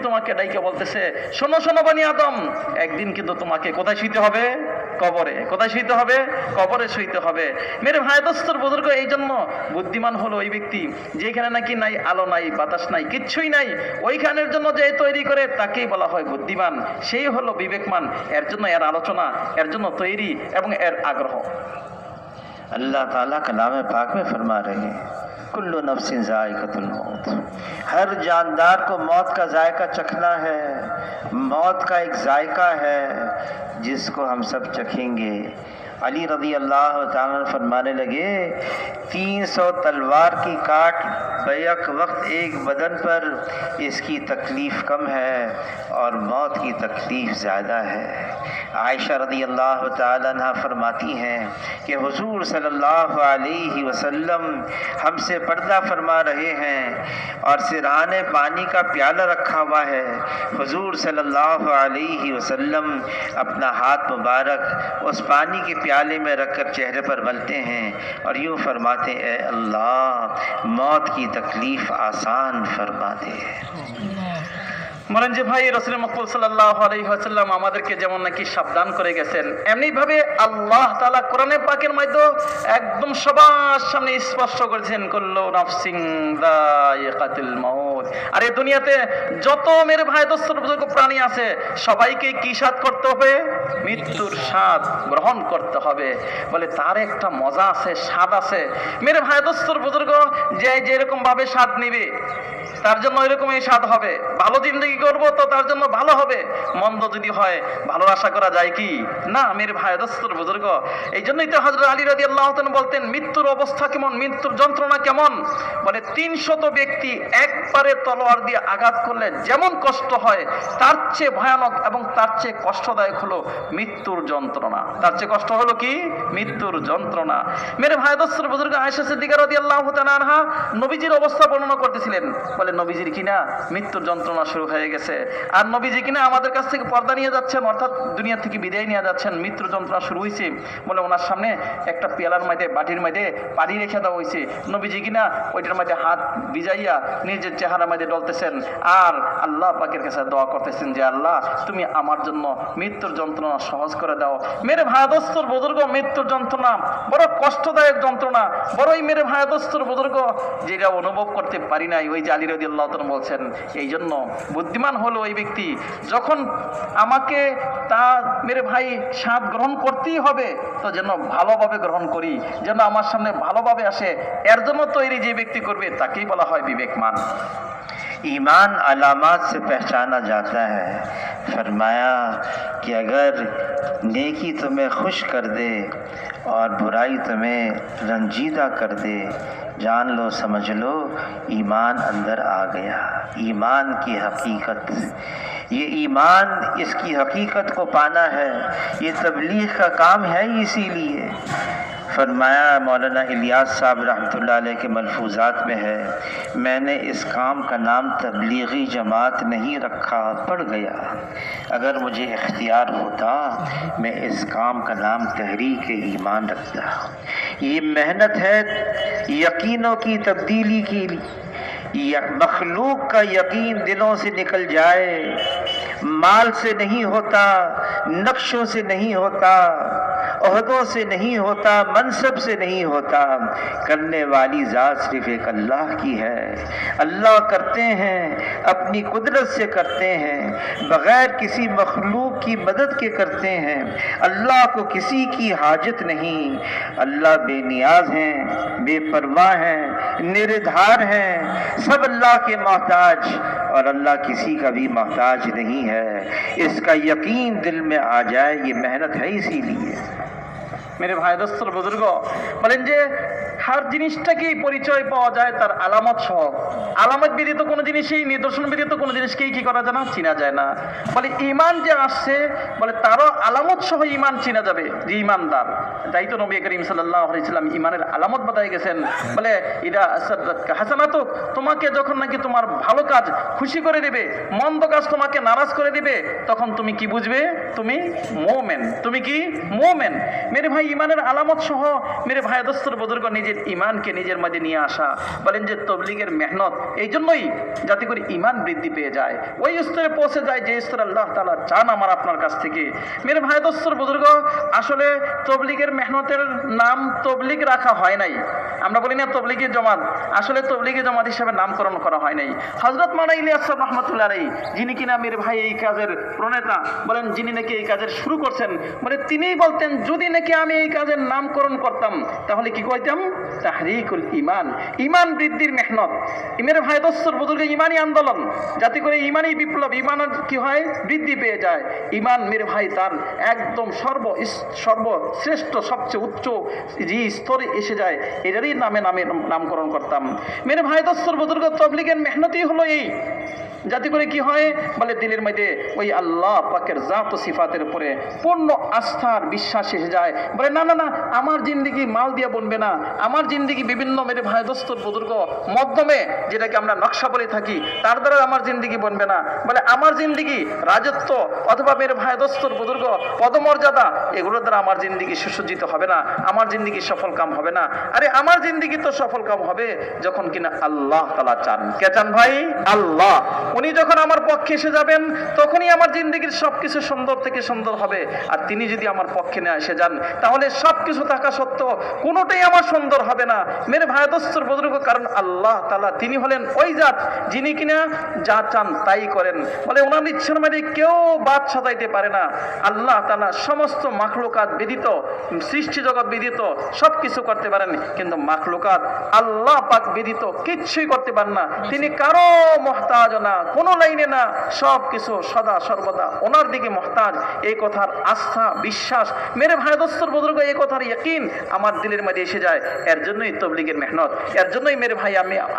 তোমাকে ডাইকে বলতেছে, শোনো শোনো বনি আদম, একদিন কিন্তু তোমাকে কোথায় শুইতে হবে? কবরে। কোথায় শুইতে হবে? কবরে শুইতে হবে। মেরে ভাই দোস্তর বুজুর্গ, এই জন্য বুদ্ধিমান হলো ওই ব্যক্তি যেখানে নাকি নাই আলো নাই বাতাস নাই কিচ্ছুই নাই, ওইখানের জন্য যে তৈরি করে তাকেই বলা হয় বুদ্ধিমান, সেই হলো বিবেকমান। এর জন্য এর আলোচনা, এর জন্য তৈরি এবং এর আগ্রহ। अल्लाह ताला कलाम पाक में फरमा रहे हैं, कुल्लु नफ्सिन ज़ाइक़तुल मौत, हर जानदार को मौत का जायका चखना है। मौत का एक जायका है जिसको हम सब चखेंगे अली रज़ी अल्लाह ताला अन्हु फरमाने लगे 300 तलवार की काट बैक वक्त एक बदन पर, इसकी तकलीफ़ कम है और मौत की तकलीफ़ ज़्यादा है। आयशा रज़ी अल्लाह ताला अन्हा फरमाती हैं कि हुज़ूर सल्लल्लाहु अलैहि वसल्लम हमसे पर्दा फरमा रहे हैं और सिरहाने पानी का प्याला रखा हुआ है। हुज़ूर सल्लल्लाहु अलैहि वसल्लम अपना हाथ मुबारक उस पानी के प्याले में रखकर चेहरे पर मलते हैं और यूँ फरमाते, ए अल्लाह मौत की तकलीफ़ आसान फरमा दे। বলেন যে ভাই রাসূল মুহাম্মদ সাল্লাল্লাহু আলাইহি ওয়াসাল্লাম আমাদেরকে যেমন নাকি সাবধান করে গেছেন, এমনি ভাবে আল্লাহ তাআলা কোরআনে পাকের মধ্যে একদম সবার সামনে স্পষ্ট করেছেন, কুল্লু নাফসিন যায়িকাতুল মাউত। আর এই দুনিয়াতে যত মেরে ভাই দোস্ত বুজুর্গ প্রাণী আছে সবাইকে কি স্বাদ করতে হবে? মৃত্যুর স্বাদ গ্রহণ করতে হবে। বলে তার একটা মজা আছে, স্বাদ আছে। মেরে ভাই দোস্ত বুজুর্গ যে যেরকম ভাবে স্বাদ নিবে তার জন্য এরকমই স্বাদ হবে। ভালো জিন্দগি করব তো তার জন্য ভালো হবে, মন্দ যদি হয় ভালো আশা করা যায় কি? না মেরে ভাই দোস্তর বুজুর্গ। এই জন্যই তো হযরত আলী রাদিয়াল্লাহু তাআলা বলতেন মৃত্যুর অবস্থা কেমন, মৃত্যুর যন্ত্রণা কেমন। বলে 300 ব্যক্তি একবারে তলোয়ার দিয়ে আঘাত করলে যেমন কষ্ট হয় তার চেয়ে ভয়ানক এবং তার চেয়ে কষ্টদায়ক হলো মৃত্যুর যন্ত্রণা। তার চেয়ে কষ্ট হলো কি? মৃত্যুর যন্ত্রণা। মেরে ভাই দোস্তর বুজুর্গ আয়েশা সিদ্দিকা রাদিয়াল্লাহু তাআলা আনহা নবীজির অবস্থা বর্ণনা করতেছিলেন। বলে নবীজির কিনা মৃত্যুর যন্ত্রণা শুরু হয়ে গেছে, আর নবীজি কিনা আমাদের কাছ থেকে পর্দা নিয়ে যাচ্ছেন, অর্থাৎ দুনিয়া থেকে বিদায় নিয়ে যাচ্ছেন, মৃত্যুর যন্ত্রণা শুরু হয়েছে। বলে ওনার সামনে একটা পেয়ালার মধ্যে বাটির মধ্যে পানি রেখে দেওয়া হয়েছে, নবীজি কিনা ওইটার মধ্যে হাত ভিজাইয়া নিজের চেহারার মধ্যে ডলতেছেন আর আল্লাহ পাকের কাছে দোয়া করতেছেন যে আল্লাহ তুমি আমার জন্য মৃত্যুর যন্ত্রণা সহজ করে দাও। মেরে ভাইদোস্তর বুজুর্গ মৃত্যুর যন্ত্রণা বড় কষ্টদায়ক যন্ত্রণা, বড়ই মেরে ভাইদোস্তর বুজুর্গ যেটা অনুভব করতে পারি নাই। ওই যে আলী রাদিয়াল্লাহু তাআলা বলছেন এই জন্য বুদ্ধিমান হলো ওই ব্যক্তি যখন আমাকে তা মেরে ভাই স্বাদ গ্রহণ করতেই হবে তো যেন ভালোভাবে গ্রহণ করি, যেন আমার সামনে ভালোভাবে আসে, এর জন্য তৈরি যে ব্যক্তি করবে তাকেই বলা হয় বিবেকমান। ईमान अलामात से पहचाना जाता है। फरमाया कि अगर नेकी तुम्हें खुश कर दे और बुराई तुम्हें रंजीदा कर दे, जान लो समझ लो ईमान अंदर आ गया। ईमान की हकीकत, ये ईमान इसकी हकीकत को पाना है, ये तबलीग का काम है। इसीलिए फरमाया मौलाना इलियास साहब रहमतुल्लाह अलैह के मलफूजात में है, मैंने इस काम का नाम तबलीगी जमात नहीं रखा, पड़ गया। अगर मुझे इख्तियार होता मैं इस काम का नाम तहरीक ईमान रखता। ये मेहनत है यकीनों की तब्दीली की, मखलूक का यकीन दिलों से निकल जाए, माल से नहीं होता, नक्शों से नहीं होता, ओहदों से नहीं होता, मनसब से नहीं होता, करने वाली ज़ात सिर्फ एक अल्लाह की है। अल्लाह करते हैं, अपनी कुदरत से करते हैं, बग़ैर किसी मखलूक की मदद के करते हैं। अल्लाह को किसी की हाजत नहीं, अल्लाह बेनियाज हैं, बेपरवाह हैं, निराधार हैं, सब अल्लाह के मोहताज और अल्लाह किसी का भी मोहताज नहीं है। इसका यकीन दिल में आ जाए, ये मेहनत है। इसीलिए मेरे भाई दोस्तों बुजुर्ग বলেন যে हर জিনিসটাকেই পরিচয় পাওয়া যায় তার আলামত সহ। আলামত ব্যতীত কোনো জিনিসই, নিদর্শন ব্যতীত কোনো জিনিসকেই কি করা যায় না, চিনা যায় না। বলে ঈমান যে আসছে বলে তারও আলামত সহ ঈমান চিনা যাবে যে ঈমানদার। তাই তো নবী করিম সাল্লাল্লাহু আলাইহি ওয়াসাল্লাম ঈমানের আলামত বাতাই গেছেন। বলে ইদা সাদাকা হাসানাতুক, তোমাকে যখন নাকি তোমার ভালো কাজ খুশি করে দেবে, মন্দ কাজ তোমাকে নারাজ করে দেবে, তখন তুমি কি বুঝবে? তুমি মুমিন। তুমি কি? মুমিন। মেরে ভাই ঈমানের আলামত সহ মেরে ভাই দোস্তর বুজুর্গ নিজের ঈমানকে নিজের মধ্যে নিয়ে আসা। বলেন যে তবলিগের মেহনত এই জন্যই যাতে করে ঈমান বৃদ্ধি পেয়ে যায়, ওই স্তরে পৌঁছে যায় যে স্তরে আল্লাহ তাআলা চান আমার আপনার কাছ থেকে। মেরে ভাই দোস্তর বুজুর্গ আসলে তবলিগের মেহনতের নাম তবলিগ রাখা হয় নাই। আমরা বলি না তবলিগি জমাত, আসলে তবলিগি জমাত হিসেবে নামকরণ করা হয় নাই। হযরত মাওলানা ইলিয়াস সাহেব রহমাতুল্লাহ আলাইহি যিনি কিনা মেরে ভাই এই কাজের প্রণেতা, বলেন যিনি নাকি এই কাজের শুরু করছেন, বলে তিনিই বলতেন যদি নাকি আমি এই কাজের নামকরণ করতাম তাহলে কি কইতাম? তাহরিকুল ঈমান, ঈমান বৃদ্ধির মেহনত। মেরে ভাই দোস্তর বুজুর্গ, ঈমানি আন্দোলন, যাতে করে ঈমানি বিপ্লব, ঈমানের কি হয় বৃদ্ধি পেয়ে যায়। ঈমান মেরে ভাই তার একদম সর্বশ্রেষ্ঠ সবচেয়ে উচ্চ যে স্তরে এসে যায়, এটারই নামকরণ করতাম। মেরে ভাই দোস্তর বুজুর্গ, তবলিগের মেহনতই হলো এই, যাতে করে কি হয় বলে দিলের মধ্যে ওই আল্লাহ পাকের জাত ও সিফাতের উপরে পূর্ণ আস্থার বিশ্বাস এসে যায়। বলে না না না, আমার জিন্দিগি মাল দিয়ে বনবে না, আমার জিন্দিগি বিভিন্ন মেরে ভাই দোস্তর বুজুর্গ মাধ্যমে, যেটাকে আমরা নকশা বলে থাকি, তার দ্বারা আমার জিন্দিগি বনবে না। বলে আমার জিন্দিগি রাজত্ব অথবা মেরে ভাই দোস্তর বুজুর্গ পদমর্যাদা, এগুলোর দ্বারা আমার জিন্দিগি সুসজ্জিত হবে না, আমার জিন্দিগি সফল কাম হবে না। আরে আমার জিন্দিগি তো সফল কাম হবে যখন কিনা আল্লাহ তাআলা চান। কে চান ভাই? আল্লাহ। উনি যখন আমার পক্ষে এসে যাবেন, তখনই আমার জিন্দিগির সবকিছু সুন্দর থেকে সুন্দর হবে। আর তিনি যদি আমার পক্ষে না এসে যান, তাহলে সবকিছু থাকা সত্ত্বেও কোনোটাই আমার সুন্দর হবে না। মেরে ভাই দোস্তর বুজুর্গ, কারণ আল্লাহ তাআলা তিনি হলেন ওই জাত যিনি কিনা যা চান তাই করেন। বলে ওনার ইচ্ছার মধ্যে কেউ বাদ সাজাইতে পারে না। আল্লাহ তাআলা সমস্ত মাখলুকাত ব্যতীত, সৃষ্টি জগৎ ব্যতীত সবকিছু করতে পারেন, কিন্তু মাখলুকাত আল্লাহ পাক ব্যতীত কিচ্ছুই করতে পারেন না। তিনি কারো মুহতাজ না, কোনো লাইনে না, সব কিছু সদা সর্বদা ওনার দিকে মুহতাজ। এই কথার আস্থা বিশ্বাস মেরে ভাই দোস্তর বুজুর্গ, এই কথার ইয়াকিন আমার দিলের মধ্যে এসে যায়। এর জন্যই তবলিগের মেহনত, এর জন্যই মেরে ভাই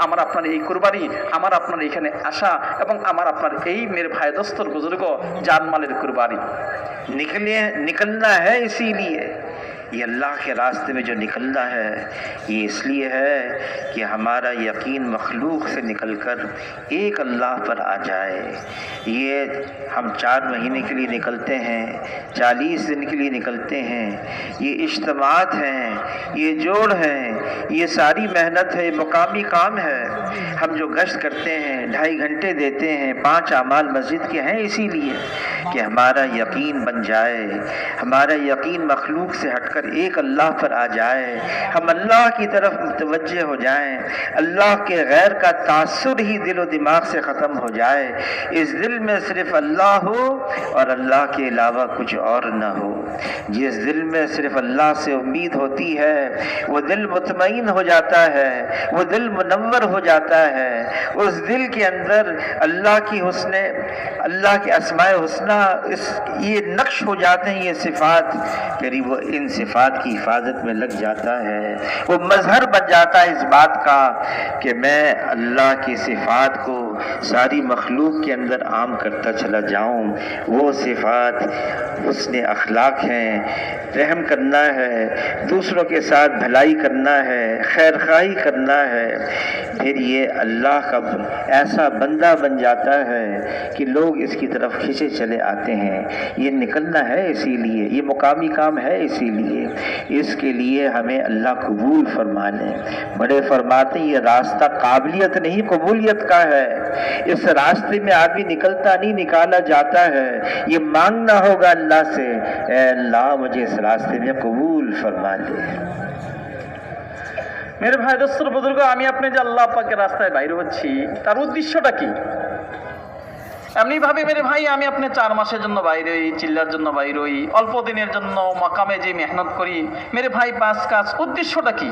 আমার আপনার এই কুরবানি, আমার আপনার এখানে আসা, এবং আমার আপনার এই মেরে ভাই দোস্তর বুজুর্গ জানমালের কুরবানি। निकलना है इसीलिए, ये अल्लाह के रास्ते में जो निकलना है ये इसलिए है कि हमारा यकीन मखलूक से निकलकर एक अल्लाह पर आ जाए। ये हम 4 महीने के लिए निकलते हैं, 40 दिन के लिए निकलते हैं, ये इज्तिमात हैं, ये जोड़ हैं, ये सारी मेहनत है, मुकामी काम है। हम जो गश्त करते हैं, 2.5 घंटे देते हैं, 5 अमाल मस्जिद के हैं इसीलिए कि हमारा यकीन बन जाए, हमारा यकीन मखलूक से हटकर एक अल्लाह पर आ जाए, हम अल्लाह की तरफ मुतवज्जे हो जाएं, अल्लाह के गैर का तासुर ही दिल व दिमाग से ख़त्म हो जाए, इस दिल में सिर्फ अल्लाह हो और अल्लाह के अलावा कुछ और न हो। जिस दिल में सिर्फ अल्लाह से उम्मीद होती है, वो दिल मुतमईन हो जाता है, वो दिल मुनव्वर हो जाता है। उस दिल के अंदर अल्लाह की हुस्ने, अल्लाह के अस्माए हुस्ना ये नक्श हो जाते हैं, ये सिफ़ात, करीब वो इन सिफ़ात की हिफाजत में लग जाता है। वो मजहर बन जाता है इस बात का कि मैं अल्लाह की सिफ़ात को सारी मखलूक के अंदर आम करता चला जाऊं। वो सिफ़ात हुस्ने अखलाक हैं, रहम करना है, दूसरों के साथ भलाई करना है, खैर खाई करना है। फिर ये अल्लाह का ऐसा बंदा बन जाता है कि लोग इसकी तरफ खींचे चले आते हैं। ये निकलना है इसीलिए, ये मुकामी काम है इसीलिए, इसके लिए हमें अल्लाह कबूल फरमा ले। बड़े फरमाते ये रास्ता काबिलियत नहीं कबूलियत का है। इस रास्ते में आदमी निकलता नहीं, निकाला जाता है। ये मांगना होगा अल्लाह से, ऐ अल्लाह मुझे इस रास्ते में कबूल फरमा ले। মেরে ভাই দোস্তর বুজুর্গ, আমি আপনি যে আল্লাহ পাকের রাস্তায় বাইরে হচ্ছি, তার উদ্দেশ্যটা কি? এমনি ভাবে মেরে ভাই আমি আপনি 4 মাসের জন্য বাইরে হই, চিল্লার জন্য বাইরে হই, অল্প দিনের জন্য মাকামে যে মেহনত করি, মেরে ভাই 5 কাজ, উদ্দেশ্যটা কি?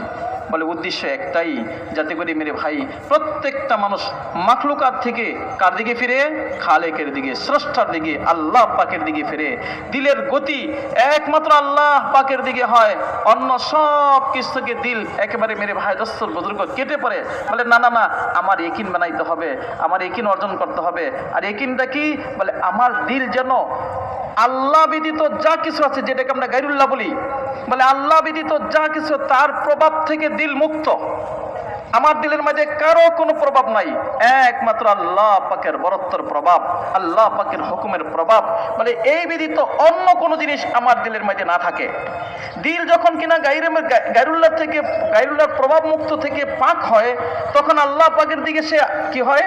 বলে উদ্দেশ্য একটাই, যাতে করে মেরে ভাই প্রত্যেকটা মানুষ মাখলুকাত থেকে কার দিকে ফিরে? খালেকের দিকে, স্রষ্টার দিকে, আল্লাহ পাকের দিকে ফিরে। দিলের গতি একমাত্র আল্লাহ পাকের দিকে হয়, অন্য সব কিছু থেকে দিল একেবারে মেরে ভাই দোস্তর বুজুর্গ কেটে পড়ে। বলে না না না, আমার ইয়াকিন বানাইতে হবে, আমার ইয়াকিন অর্জন করতে হবে। আর ইয়াকিনটা কি? বলে আমার দিল যেন আল্লাহ ব্যতীত যা কিছু আছে, যেটাকে আমরা গায়রুল্লাহ বলি, বলে আল্লাহ ব্যতীত যা কিছু তার প্রভাব থেকে দিল মুক্ত। আমার দিলের মাঝে কারো কোনো প্রভাব নাই, একমাত্র আল্লাহ পাকের বরত্বর প্রভাব, আল্লাহ পাকের হুকুমের প্রভাব। বলে এই ব্যতীত অন্য কোনো জিনিস আমার দিলের মাঝে না থাকে। দিল যখন কিনা গায়রুল্লাহ থেকে, গায়রুল্লাহর প্রভাব মুক্ত থেকে পাক হয়, তখন আল্লাহ পাকের দিকে সে কি হয়?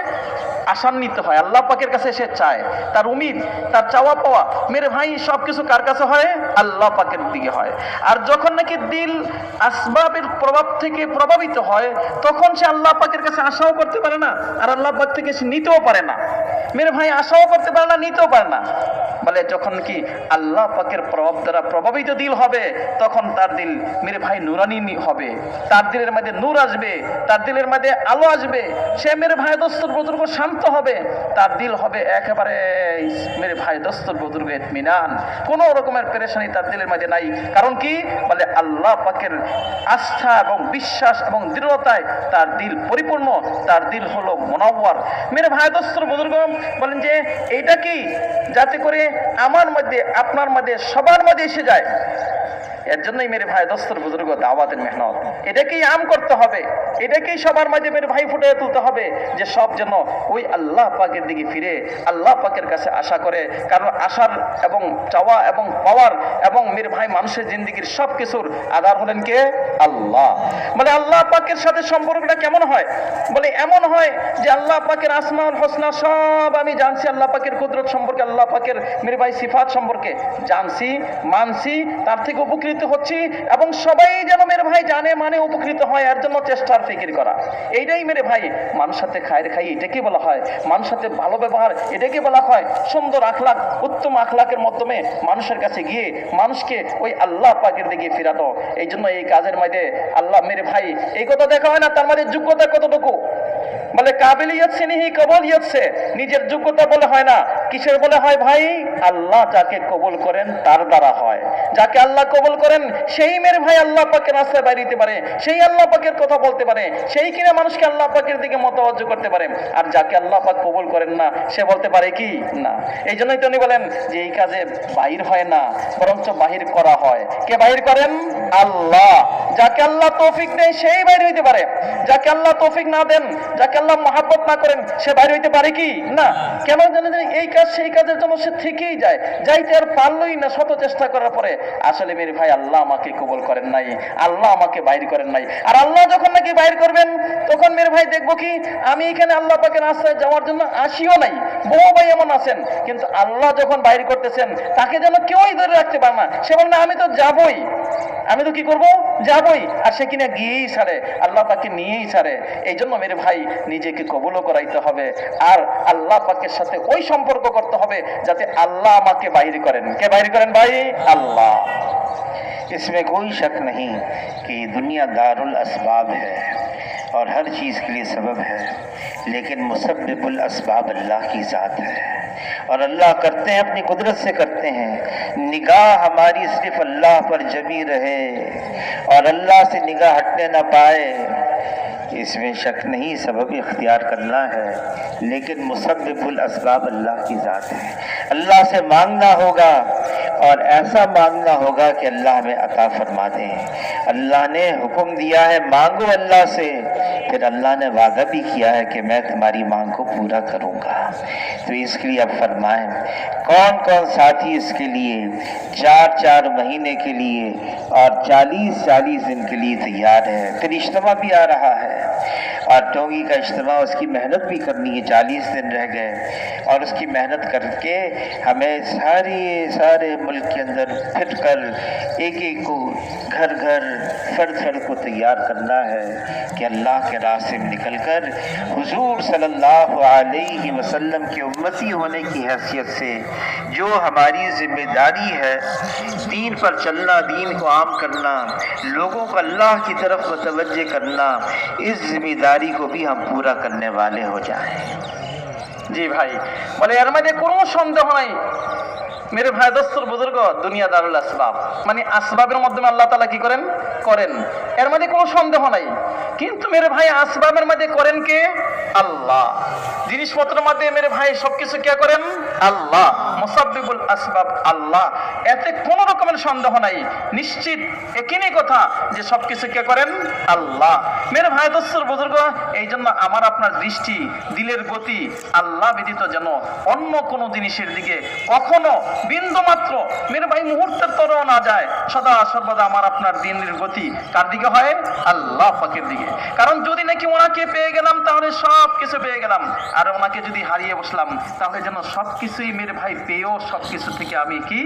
আশান্বিত হয়, আল্লাহ পাকের কাছে সে চায়, তার উমিদ, তার চাওয়া পাওয়া মেরে ভাই সব কিছু কার কাছে হয়? আল্লাহ পাকের দিকে হয়। আর যখন নাকি দিল আসবাবের প্রভাব থেকে প্রভাবিত হয়, তখন সে আল্লাহ পাকের কাছে আশাও করতে পারে না, আর আল্লাহ পাক থেকে সে নিতেও পারে না। মেরে ভাই আশাও করতে পারে না, নিতেও পারে না। বলে যখন কি আল্লাহ পাকের প্রভাব দ্বারা প্রভাবিত দিল হবে, তখন তার দিল মেরে ভাই নুরানি হবে, তার দিলের মধ্যে নূর আসবে, তার দিলের মধ্যে আলো আসবে, সে মেরে ভাই দোস্তর বুজুর্গ শান্ত হবে, তার দিল হবে একেবারে মেরে ভাই দোস্তর বুজুর্গ ইতমিনান, কোনো রকমের পেরেশানি তার দিলের মধ্যে নাই। কারণ কি বলে আল্লাহ পাকের আস্থা এবং বিশ্বাস এবং দৃঢ়তায় তার দিল পরিপূর্ণ, তার দিল হলো মুনাওয়ার। মেরে ভাই দোস্তর বুজুর্গ বলেন যে এইটা কি যাতে করে আমার মধ্যে আপনার মধ্যে সবার মধ্যে এসে যায়। এর জন্যই মেরে ভাই দোস্তর বুজুর্গ দাওয়াতের মেহনত, এটাকেই আম করতে হবে, এটাকেই সবার মাঝে মেরে ভাই ফুটিয়ে তুলতে হবে যে সব যেন ওই আল্লাহ পাকের দিকে ফিরে আল্লাহ পাকের কাছে আশা করে। কারণ আশার এবং চাওয়া এবং পাওয়ার এবং মেরে ভাই মানুষের জিন্দিগির সব কিছুর আধার হলেন কে? আল্লাহ। মানে আল্লাহ পাকের সাথে সম্পর্কটা কেমন হয়? বলে এমন হয় যে আল্লাহ পাকের আসমাউল হোসনা সব আমি জানছি, আল্লাহ পাকের কুদরত সম্পর্কে, আল্লাহ পাকের মেরে ভাই সিফাত সম্পর্কে জানছি, মানছি, তার থেকে উপকৃত হচ্ছি, এবং সবাই যেন মেরে ভাই জানে মানে উপকৃত হয়, এর জন্য চেষ্টার ফিকির করা। এইটাই মেরে ভাই মানুষ সাথে খায়ের খাই, এটাকে বলা হয় মানুষ সাথে ভালো ব্যবহার, এটাকে বলা হয় সুন্দর আখলাক, উত্তম আখলাকের মাধ্যমে মানুষের কাছে গিয়ে মানুষকে ওই আল্লাহ পাকের দিকে ফিরাতো। এই জন্য এই কাজের মধ্যে আল্লাহ মেরে ভাই এই কথা দেখা হয় না তার মধ্যে যোগ্যতা কতটুকু, বলে কাবিলিয়ত সে নেই কবুলিয়ত সে, নিজের যোগ্যতা বলে হয় না, কিসের বলে হয় ভাই? আল্লাহ যাকে কবুল করেন তার দ্বারা হয়, যাকে আল্লাহ কবুল করেন সেই মেরে ভাই আল্লাহ পাকের রাস্তায় বাইরে দিতে পারে, সেই আল্লাহ পাকের কথা বলতে পারে, সেই কিনা মানুষকে আল্লাহ পাকের দিকে মতওয়াজ্জহ করতে পারে। আর যাকে আল্লাহ পাক কবুল করেন না সে বলতে পারে কি না। এই জন্যই তো উনি বলেন যে এই কাজে বাহির হয় না, বরঞ্চ বাহির করা হয়। কে বাহির করেন? আল্লাহ। যাকে আল্লাহ তৌফিক দেয় সেই বাইরে হইতে পারে, যাকে আল্লাহ তৌফিক না দেন, যাকে আল্লাহ মহাব্বত না করেন সে বাইরে হইতে পারে কি না। কেন জানেন? এই কাজ সেই কাজের জন্য সে থেকেই যায়, যাইতে আর পারলই না শত চেষ্টা করার পরে। আসলে মেরে ভাই আল্লাহ আমাকে কবুল করেন নাই, আল্লাহ আমাকে বাইর করেন নাই। আর আল্লাহ যখন নাকি বাইর করবেন তখন মেরে ভাই দেখবো কি আমি এখানে আল্লাহ পাকের রাস্তায় যাওয়ার জন্য আসিও নাই, বহু ভাই এমন আছেন, কিন্তু আল্লাহ যখন বাইর করতেছেন তাকে যেন কেউই ধরে রাখতে পারে না। সে বলে না আমি তো যাবই, আমি তো কি করব, যাবই, আর সে কিনা গিয়েই ছাড়ে, আল্লাহ পাকে নিয়েই ছাড়ে। এই জন্য মেরে ভাই নিজেকে কবুলও করাইতে হবে, আর আল্লাহ পাকের সাথে ওই সম্পর্ক করতে হবে যাতে আল্লাহ আমাকে বাইর করেন। কে বাইর করেন ভাই? আল্লাহ। इसमें कोई शक नहीं कि दुनिया दारुल असबाब है और हर चीज़ के लिए सबब है, लेकिन मुसब्बिबुल असबाब अल्लाह की ज़ात है और अल्लाह करते हैं अपनी कुदरत से करते हैं। निगाह हमारी सिर्फ अल्लाह पर जमी रहे और अल्लाह से निगाह हटने ना पाए, इसमें शक नहीं, सबब इख्तियार करना है, लेकिन मुसब्बिबुल असबाब अल्लाह की ज़ात है। अल्लाह से मांगना होगा और ऐसा मांगना होगा कि अल्लाह हमें अता फरमा दें। अल्लाह ने हुक्म दिया है मांगो अल्लाह से, फिर अल्लाह ने वादा भी किया है कि मैं तुम्हारी मांग को पूरा करूँगा। तो इसके लिए अब फरमाएं कौन कौन साथी इसके लिए 4-4 महीने के लिए और 40-40 दिन के लिए तैयार है। फिर इज्तिमा भी आ रहा है और टोंगी का इज्तिमा, उसकी मेहनत भी करनी है, 40 दिन रह गए और उसकी मेहनत करके हमें सारे मुल्क के अंदर फिट कर एक एक को घर घर फर्द को तैयार करना है कि अल्लाह के रास्ते में निकल कर हुजूर सल्लल्लाहु अलैहि वसल्लम के उम्मती होने की हैसियत से जो हमारी जिम्मेदारी है, दीन पर चलना, दीन को आम करना, लोगों को अल्लाह की तरफ मुतवज्जे करना, इस जिम्मेदारी को भी हम पूरा करने वाले हो जाएं। জি ভাই, বলে এর মধ্যে কোনো সন্দেহ নাই মেরে ভাই দোস্তর বুজুর্গ, দুনিয়া দারুল আসবাব, মানে আসবাবের মাধ্যমে আল্লাহ তাআলা কি করেন? করেন, এর মধ্যে কোনো সন্দেহ নাই। কিন্তু মেরে ভাই আসবাবের মধ্যে করেন কে? আল্লাহ। জিনিসপত্রের মধ্যে মেরে ভাই সবকিছু কে করেন? আল্লাহ। মুসাব্বিবুল আসবাব আল্লাহ, এতে কোনো রকমের সন্দেহ নাই, নিশ্চিত একই কথা যে সবকিছু কে করেন? আল্লাহ। মেরে ভাই দোস্তর বুজুর্গ, এই জন্য আমার আপনার দৃষ্টি, দিলের গতি আল্লাহ ব্যতীত যেন অন্য কোনো জিনিসের দিকে কখনো বিন্দু মাত্র মেরে ভাই মুহূর্তের তরও না যায়। সদা সর্বদা আমার আপনার দিনের গতি কার দিকে হয়? আল্লাহ পাকের দিকে। কারণ যদি নাকি ওনাকে পেয়ে গেলাম তাহলে সব কিছু পেয়ে গেলাম, আর ওনাকে যদি হারিয়ে বসলাম তাহলে যেন সবকিছুই মেরে ভাই পেয়েও সবকিছু থেকে আমি কি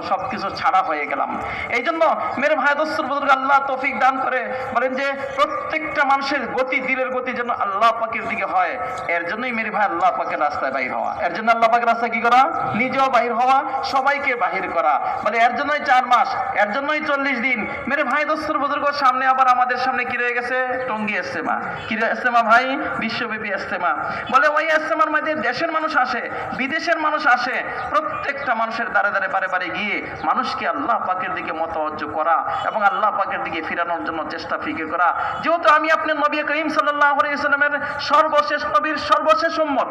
সবকিছু ছাড়া হয়ে গেলাম। এই জন্য মেরে ভাই দোস্তর বুজুর্গ আল্লাহ তৌফিক দান করে বলেন যে প্রত্যেকটা মানুষের গতি, দিলের গতি যেন আল্লাহ পাকের দিকে হয়। এর জন্যই মেরে ভাই আল্লাহ পাকের রাস্তায় বাইর হওয়া, এর জন্য আল্লাহ পাকের রাস্তায় কি করা, নিজেও বাহির হওয়া, সবাইকে বাহির করা। বলে এর জন্যই 4 মাস, এর জন্যই 40 দিন। মেরে ভাই দোস্তর বুজুর্গ, সামনে আবার আমাদের সামনে কি রয়ে গেছে, টঙ্গী ইজতেমা। কি ইজতেমা ভাই? বিশ্বব্যাপী ইজতেমা। বলে ওই ইজতেমার মধ্যে দেশের মানুষ আসে, বিদেশের মানুষ আসে, প্রত্যেকটা মানুষের দ্বারে দ্বারে বারে বারে গিয়ে মানুষকে আল্লাহ পাকের দিকে মতওয়াজ্জ করা এবং আল্লাহ পাকের দিকে ফিরানোর জন্য চেষ্টা ফিকির করা। যেহেতু আমি আপনার নবী করিম সাল্লাল্লাহু আলাইহি ওয়াসাল্লামের সর্বশেষ নবীর সর্বশেষ উম্মত,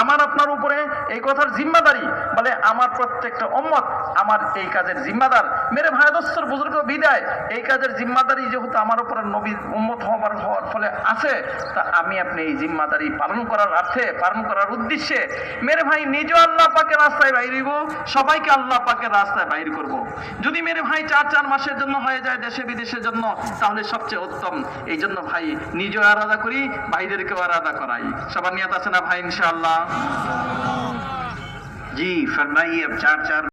আমার আপনার উপরে এই কথার জিম্মাদারি। বলে আমার প্রত্যেকটা উম্মত আমার এই কাজের জিম্মাদার। মেরে ভাই দোস্তর বুজুর্গ বিদায়, এই কাজের জিম্মাদারি যেহেতু আমার উপরে নবীর উম্মত হওয়ার ফলে আছে, তা আমি আপনি এই জিম্মাদারি পালন করার অর্থে, পালন করার উদ্দেশ্যে মেরে ভাই নিজেও আল্লাহ পাকের রাস্তায় বাইর হইব, সবাইকে আল্লাহ পাকের রাস্তায় বাইর করব। যদি মেরে ভাই 4 মাসের জন্য হয়ে যায় দেশে বিদেশের জন্য, তাহলে সবচেয়ে উত্তম। এই জন্য ভাই নিজেও আলাদা করি, ভাইদেরকেও আলাদা করাই। সবার নিয়ত আছে না ভাই ইনশাআল্লাহ? जी फरमाइए। अब 4